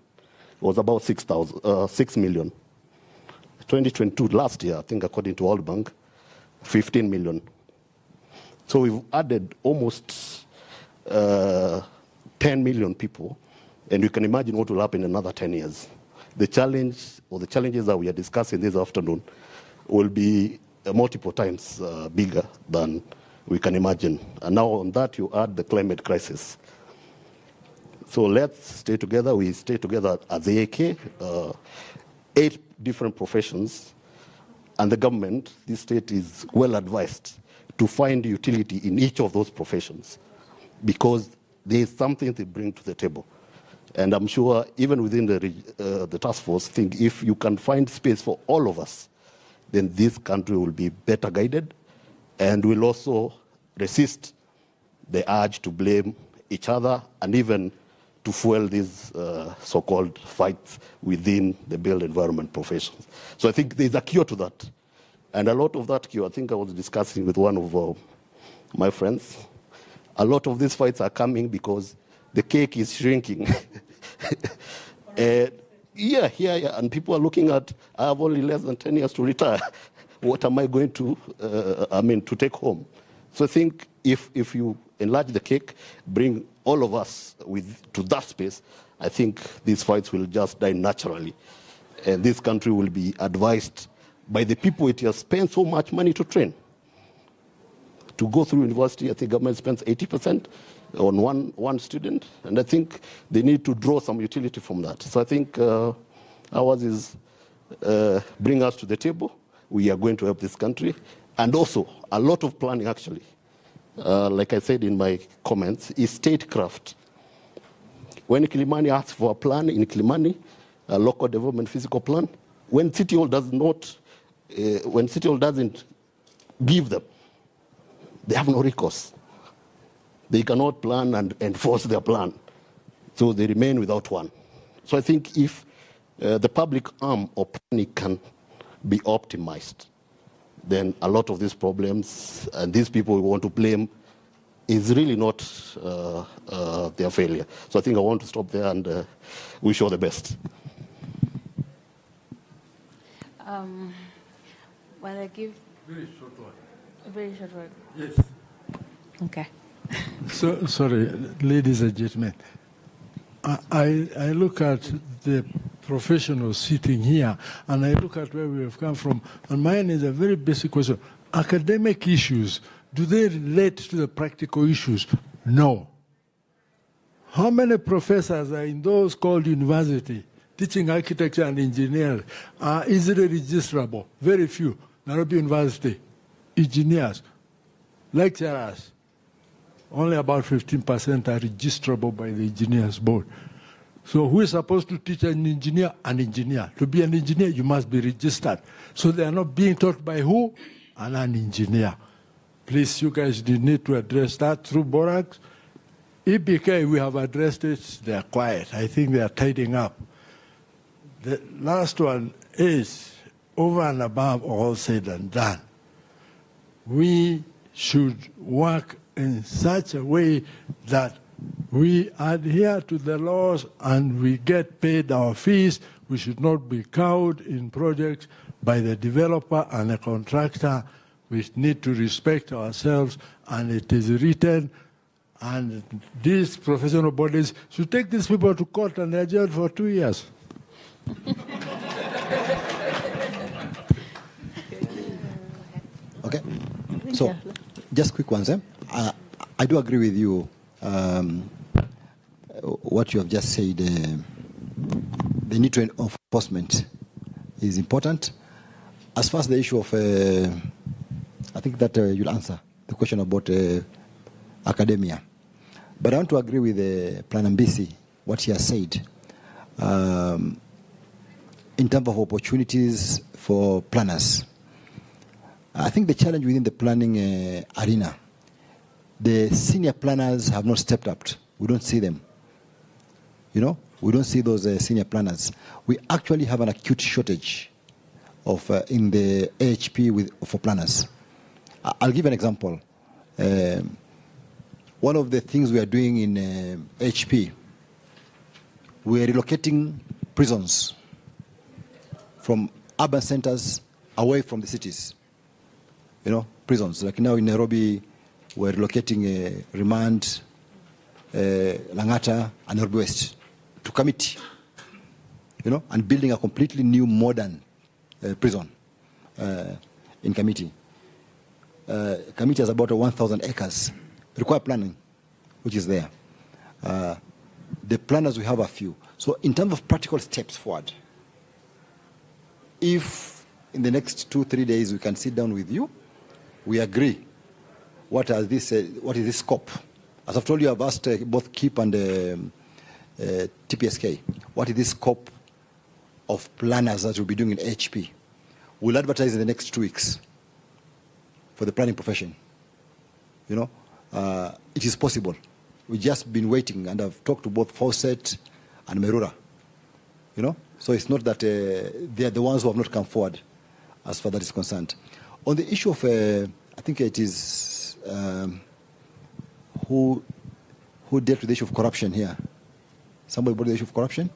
was about 6 million. 2022, last year, I think according to World Bank, 15 million. So we've added almost 10 million people, and you can imagine what will happen in another 10 years. The challenge, or the challenges that we are discussing this afternoon, will be multiple times bigger than we can imagine. And now on that, you add the climate crisis. So let's stay together. We stay together as AAK, 8 different professions, and the government, this state is well advised to find utility in each of those professions, because there is something they bring to the table. And I'm sure even within the task force, think if you can find space for all of us, then this country will be better guided, and will also resist the urge to blame each other and even to fuel these so-called fights within the built environment professions. So I think there's a cure to that. And a lot of that cure, I think I was discussing with one of my friends, a lot of these fights are coming because the cake is shrinking. Yeah, and people are looking at, I have only less than 10 years to retire. What am I going to, to take home? So I think if you enlarge the cake, bring all of us to that space, I think these fights will just die naturally. And this country will be advised by the people it has spent so much money to train. To go through university, I think government spends 80% on one student, and I think they need to draw some utility from that. So I think ours is bring us to the table. We are going to help this country, and also a lot of planning actually. Like I said in my comments, is statecraft. When Kilimani asks for a plan in Kilimani, a local development physical plan, when City Hall does not, when City Hall doesn't give them, they have no recourse. They cannot plan and enforce their plan. So they remain without one. So I think if the public arm of planning can be optimized, then a lot of these problems and these people we want to blame is really not their failure. So I think I want to stop there and wish you all the best. While I give... Very short one. A very short word. Yes. Okay. So, sorry, ladies and gentlemen. I look at the professionals sitting here, and I look at where we have come from, and mine is a very basic question. Academic issues, do they relate to the practical issues? No. How many professors are in those called university, teaching architecture and engineering, are easily registrable? Very few. Nairobi University, engineers, lecturers, only about 15% are registrable by the engineers board. So who is supposed to teach an engineer? An engineer. To be an engineer, you must be registered. So they are not being taught by who? An engineer. Please, you guys need to address that through Borax. EBK, we have addressed it. They are quiet. I think they are tidying up. The last one is, over and above all said and done, we should work in such a way that we adhere to the laws and we get paid our fees. We should not be cowed in projects by the developer and the contractor. We need to respect ourselves, and it is written, and these professional bodies should take these people to court and they're jailed for 2 years. Okay. So, just quick ones. I do agree with you. What you have just said, the need to enforcement is important. As far as the issue of, I think that you'll answer the question about academia. But I want to agree with Plan Mbisi, what he has said. In terms of opportunities for planners, I think the challenge within the planning arena, the senior planners have not stepped up. We don't see them. You know, we don't see those senior planners. We actually have an acute shortage of in the AHP for planners. I'll give an example. One of the things we are doing in HP, we are relocating prisons from urban centers away from the cities. You know, prisons. Like now in Nairobi, we're relocating Remand, Langata, and Nairobi West to Kamiti. You know, and building a completely new modern prison in Kamiti. Kamiti has about 1,000 acres. Require planning, which is there. The planners, we have a few. So in terms of practical steps forward, if in the next 2-3 days we can sit down with you, we agree what is this scope. As I've told you, I've asked both KEEP and TPSK, what is this scope of planners that we'll be doing in HP? We'll advertise in the next 2 weeks for the planning profession. You know, it is possible. We've just been waiting, and I've talked to both Fawcett and Merura. You know, so it's not that they are the ones who have not come forward as far as that is concerned. On the issue of, I think it is who dealt with the issue of corruption here. Somebody brought the issue of corruption?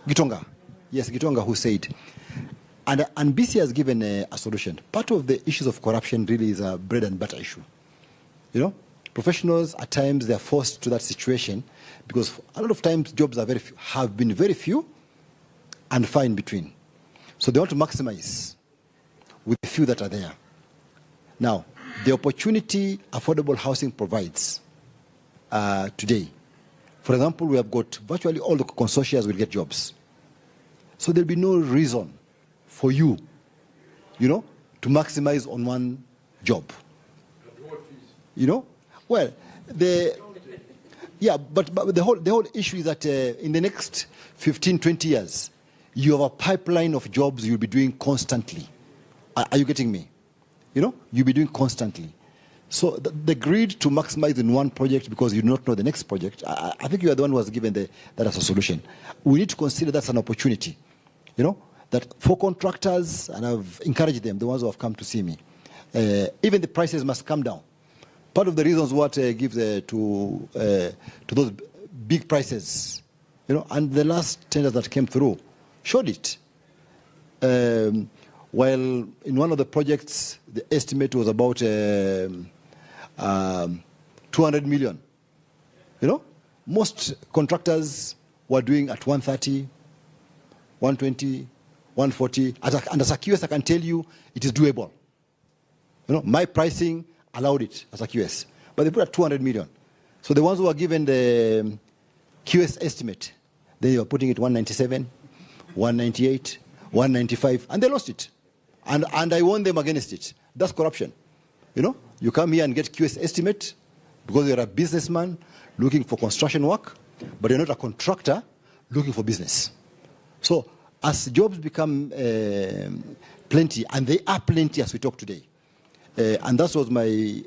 Gitonga. Yes, Gitonga, who said. And BC has given a solution. Part of the issues of corruption really is a bread and butter issue. You know, professionals at times they are forced to that situation because a lot of times jobs are have been very few and far in between. So they want to maximize with the few that are there. Now, the opportunity affordable housing provides today. For example, we have got virtually all the consortia will get jobs. So there'll be no reason for you, you know, to maximize on one job. You know? Well, but the whole issue is that in the next 15, 20 years, you have a pipeline of jobs you'll be doing constantly. Are you getting me? You know? You'll be doing constantly. So the greed to maximize in one project because you do not know the next project, I think you are the one who has given that as a solution. We need to consider that's an opportunity, that for contractors, and I've encouraged them, the ones who have come to see me, even the prices must come down. Part of the reasons what gives to those big prices, and the last tenders that came through showed it. While in one of the projects, the estimate was about 200 million. Most contractors were doing at 130, 120, 140. And as a QS, I can tell you it is doable. My pricing allowed it as a QS. But they put at 200 million. So the ones who were given the QS estimate, they were putting it 197, 198, 195, and they lost it. And I warned them against it. That's corruption. You come here and get QS estimate because you're a businessman looking for construction work, but you're not a contractor looking for business. So as jobs become plenty, and they are plenty as we talk today, and that was my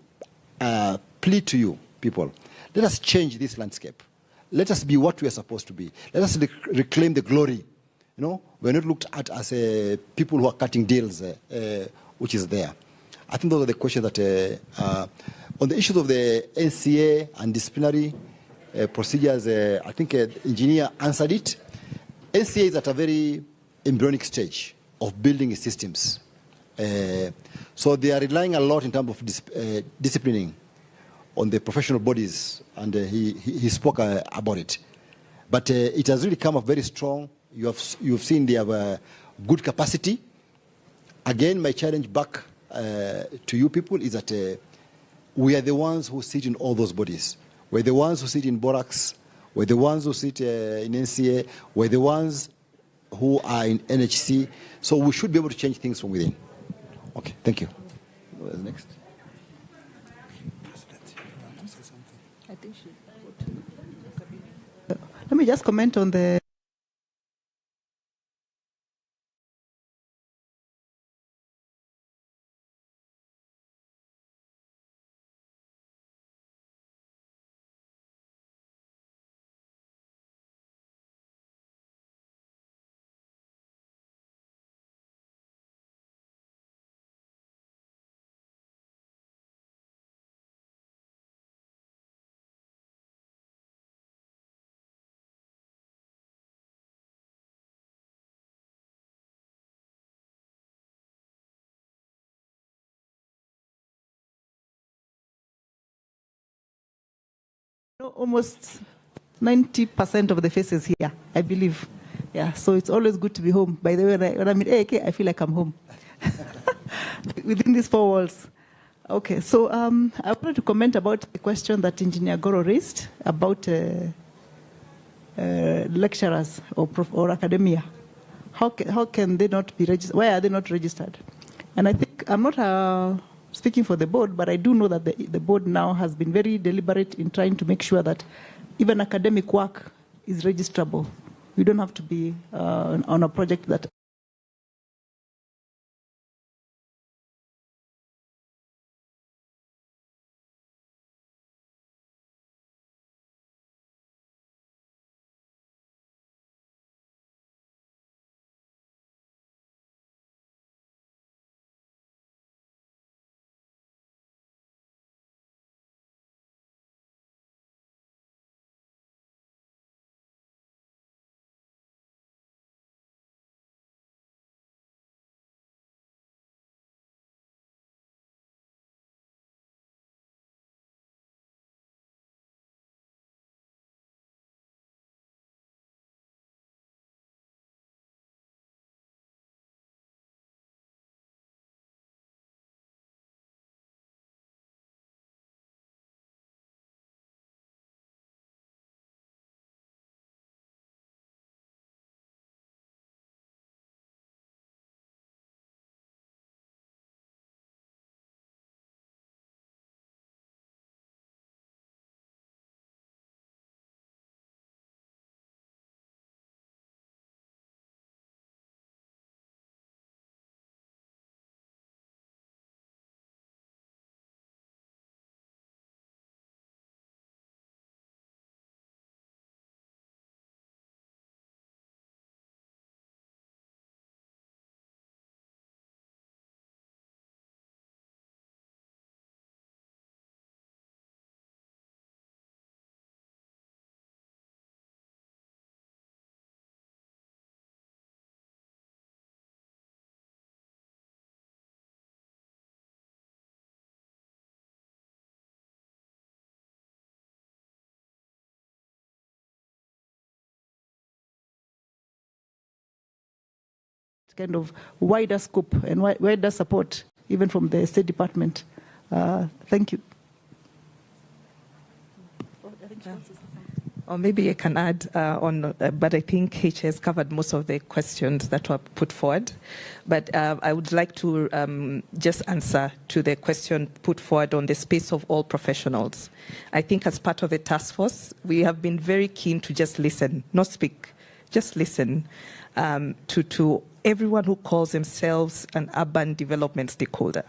plea to you people, let us change this landscape. Let us be what we are supposed to be. Let us reclaim the glory. We're not looked at as people who are cutting deals, which is there. I think those are the questions that, on the issues of the NCA and disciplinary procedures, I think the engineer answered it. NCA is at a very embryonic stage of building its systems. So they are relying a lot in terms of disciplining on the professional bodies, and he spoke about it. But it has really come up very strong. You've seen they have good capacity. Again, my challenge back to you people is that we are the ones who sit in all those bodies. We're the ones who sit in Borax. We're the ones who sit in NCA. We're the ones who are in NHC. So we should be able to change things from within. Okay, thank you. What's next? I think she. Let me just comment on the. Almost 90% of the faces here, I believe. Yeah, so it's always good to be home. By the way, when I'm in AK, I feel like I'm home. Within these four walls. Okay, so I wanted to comment about the question that Engineer Goro raised about lecturers or academia. How can they not be registered? Why are they not registered? And I think, I'm not speaking for the board, but I do know that the board now has been very deliberate in trying to make sure that even academic work is registrable. You don't have to be on a project that kind of wider scope and wider support, even from the State Department. Thank you. Or maybe I can add but I think H has covered most of the questions that were put forward. But I would like to just answer to the question put forward on the space of all professionals. I think as part of the task force, we have been very keen to just listen, not speak, just listen to everyone who calls themselves an urban development stakeholder.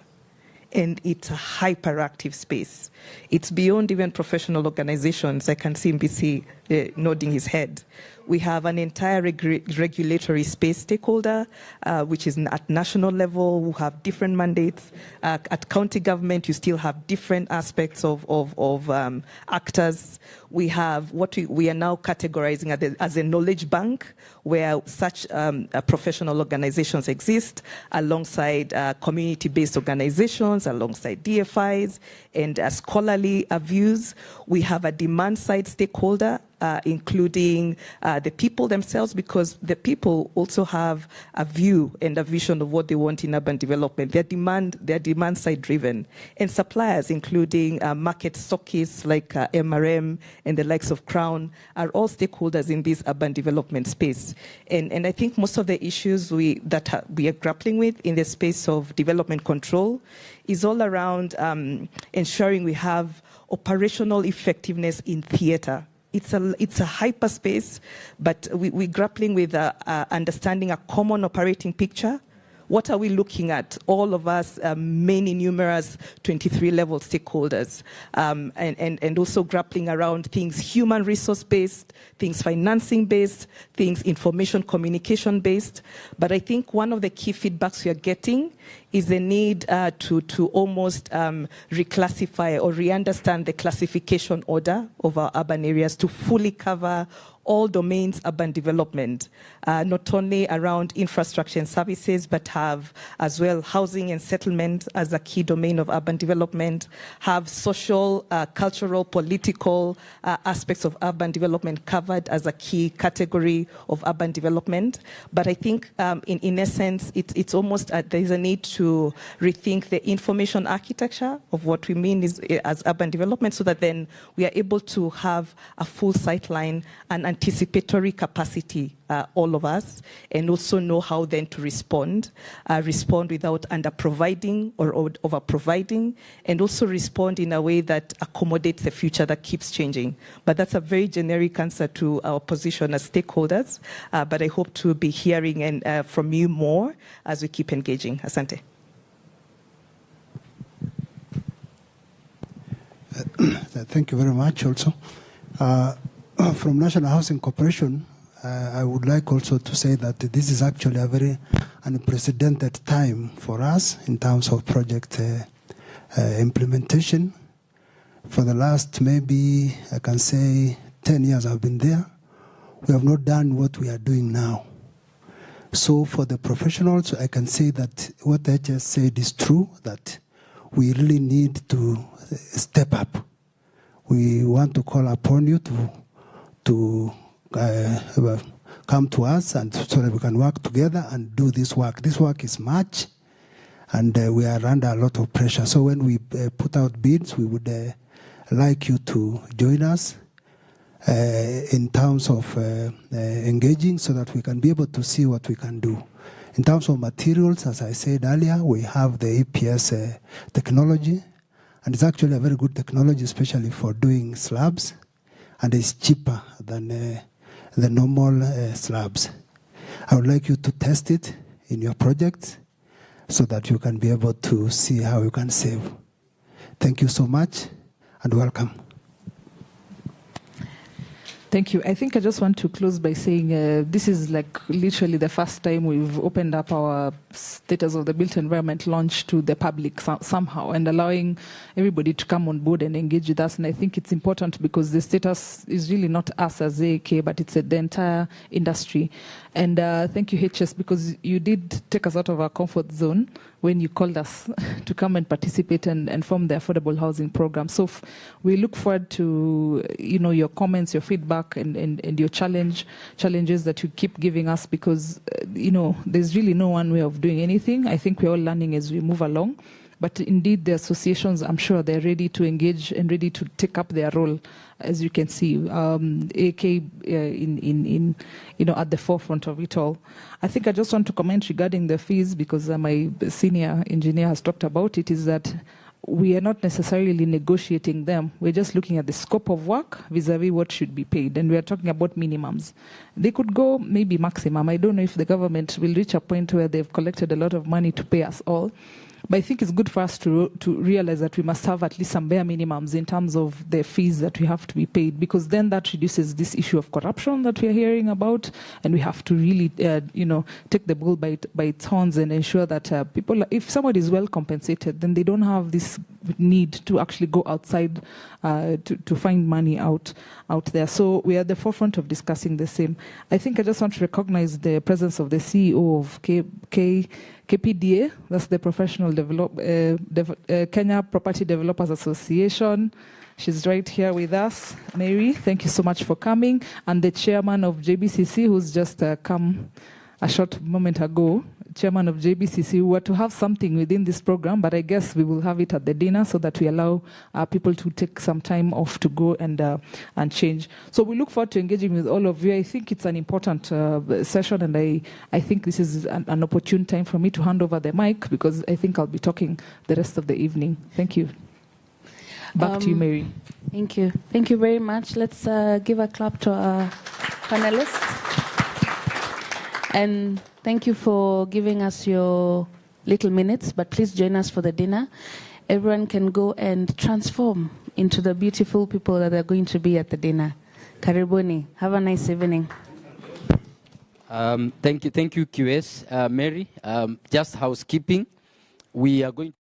And it's a hyperactive space. It's beyond even professional organizations. I can see MBC nodding his head. We have an entire regulatory space stakeholder, which is at national level, who have different mandates. At county government, you still have different aspects of actors. We have what we are now categorizing as a knowledge bank, where such professional organizations exist, alongside community-based organizations, alongside DFIs, and scholarly views. We have a demand-side stakeholder, including the people themselves, because the people also have a view and a vision of what they want in urban development. They're demand side driven. And suppliers, including market stockists like MRM and the likes of Crown, are all stakeholders in this urban development space. And I think most of the issues that we are grappling with in the space of development control is all around ensuring we have operational effectiveness in theater. It's a hyperspace, but we're grappling with understanding a common operating picture. What are we looking at? All of us, many numerous 23-level stakeholders, and also grappling around things human resource-based, things financing-based, things information communication-based. But I think one of the key feedbacks we are getting is the need to almost reclassify or re-understand the classification order of our urban areas to fully cover all domains urban development, not only around infrastructure and services, but have as well housing and settlement as a key domain of urban development, have social, cultural, political aspects of urban development covered as a key category of urban development. But I think in essence, it's almost there's a need to rethink the information architecture of what we mean as urban development, so that then we are able to have a full sightline and anticipatory capacity, all of us, and also know how then to respond without under-providing or over-providing, and also respond in a way that accommodates the future that keeps changing. But that's a very generic answer to our position as stakeholders, but I hope to be hearing from you more as we keep engaging. Asante. Thank you very much also. From National Housing Corporation, I would like also to say that this is actually a very unprecedented time for us in terms of project implementation. For the last maybe, I can say, 10 years I've been there, we have not done what we are doing now. So for the professionals, I can say that what I just said is true, that we really need to step up. We want to call upon you to come to us, and so that we can work together and do this work. This work is much, and we are under a lot of pressure. So when we put out bids, we would like you to join us in terms of engaging, so that we can be able to see what we can do. In terms of materials, as I said earlier, we have the EPS technology, and it's actually a very good technology, especially for doing slabs, and it's cheaper than the normal slabs. I would like you to test it in your projects so that you can be able to see how you can save. Thank you so much, and welcome. Thank you. I think I just want to close by saying this is like literally the first time we've opened up our Status of the Built Environment launch to the public somehow, and allowing everybody to come on board and engage with us. And I think it's important because the status is really not us as AAK, but it's the entire industry. And thank you, HS, because you did take us out of our comfort zone when you called us to come and participate and form the affordable housing program. So we look forward to your comments, your feedback, and your challenges that you keep giving us, because there's really no one way of doing anything. I think we're all learning as we move along. But indeed, the associations, I'm sure they're ready to engage and ready to take up their role, as you can see, AK at the forefront of it all. I think I just want to comment regarding the fees, because my senior engineer has talked about it, is that we are not necessarily negotiating them. We're just looking at the scope of work vis-a-vis what should be paid, and we are talking about minimums. They could go maybe maximum. I don't know if the government will reach a point where they've collected a lot of money to pay us all. But I think it's good for us to realize that we must have at least some bare minimums in terms of the fees that we have to be paid, because then that reduces this issue of corruption that we are hearing about, and we have to really, take the bull by its horns and ensure that people, if somebody is well compensated, then they don't have this need to actually go outside to find money out there. So we are at the forefront of discussing the same. I think I just want to recognize the presence of the CEO of KPDA, that's the Professional Kenya Property Developers Association. She's right here with us. Mary, thank you so much for coming. And the chairman of JBCC, who's just come a short moment ago, chairman of JBCC. We were to have something within this program, but I guess we will have it at the dinner so that we allow people to take some time off to go and change. So we look forward to engaging with all of you. I think it's an important session, and I think this is an opportune time for me to hand over the mic, because I think I'll be talking the rest of the evening. Thank you. Back to you, Mary. Thank you. Thank you very much. Let's give a clap to our panelists. And thank you for giving us your little minutes, but please join us for the dinner. Everyone can go and transform into the beautiful people that are going to be at the dinner. Karibuni. Have a nice evening. Thank you, QS. Mary, just housekeeping. We are going to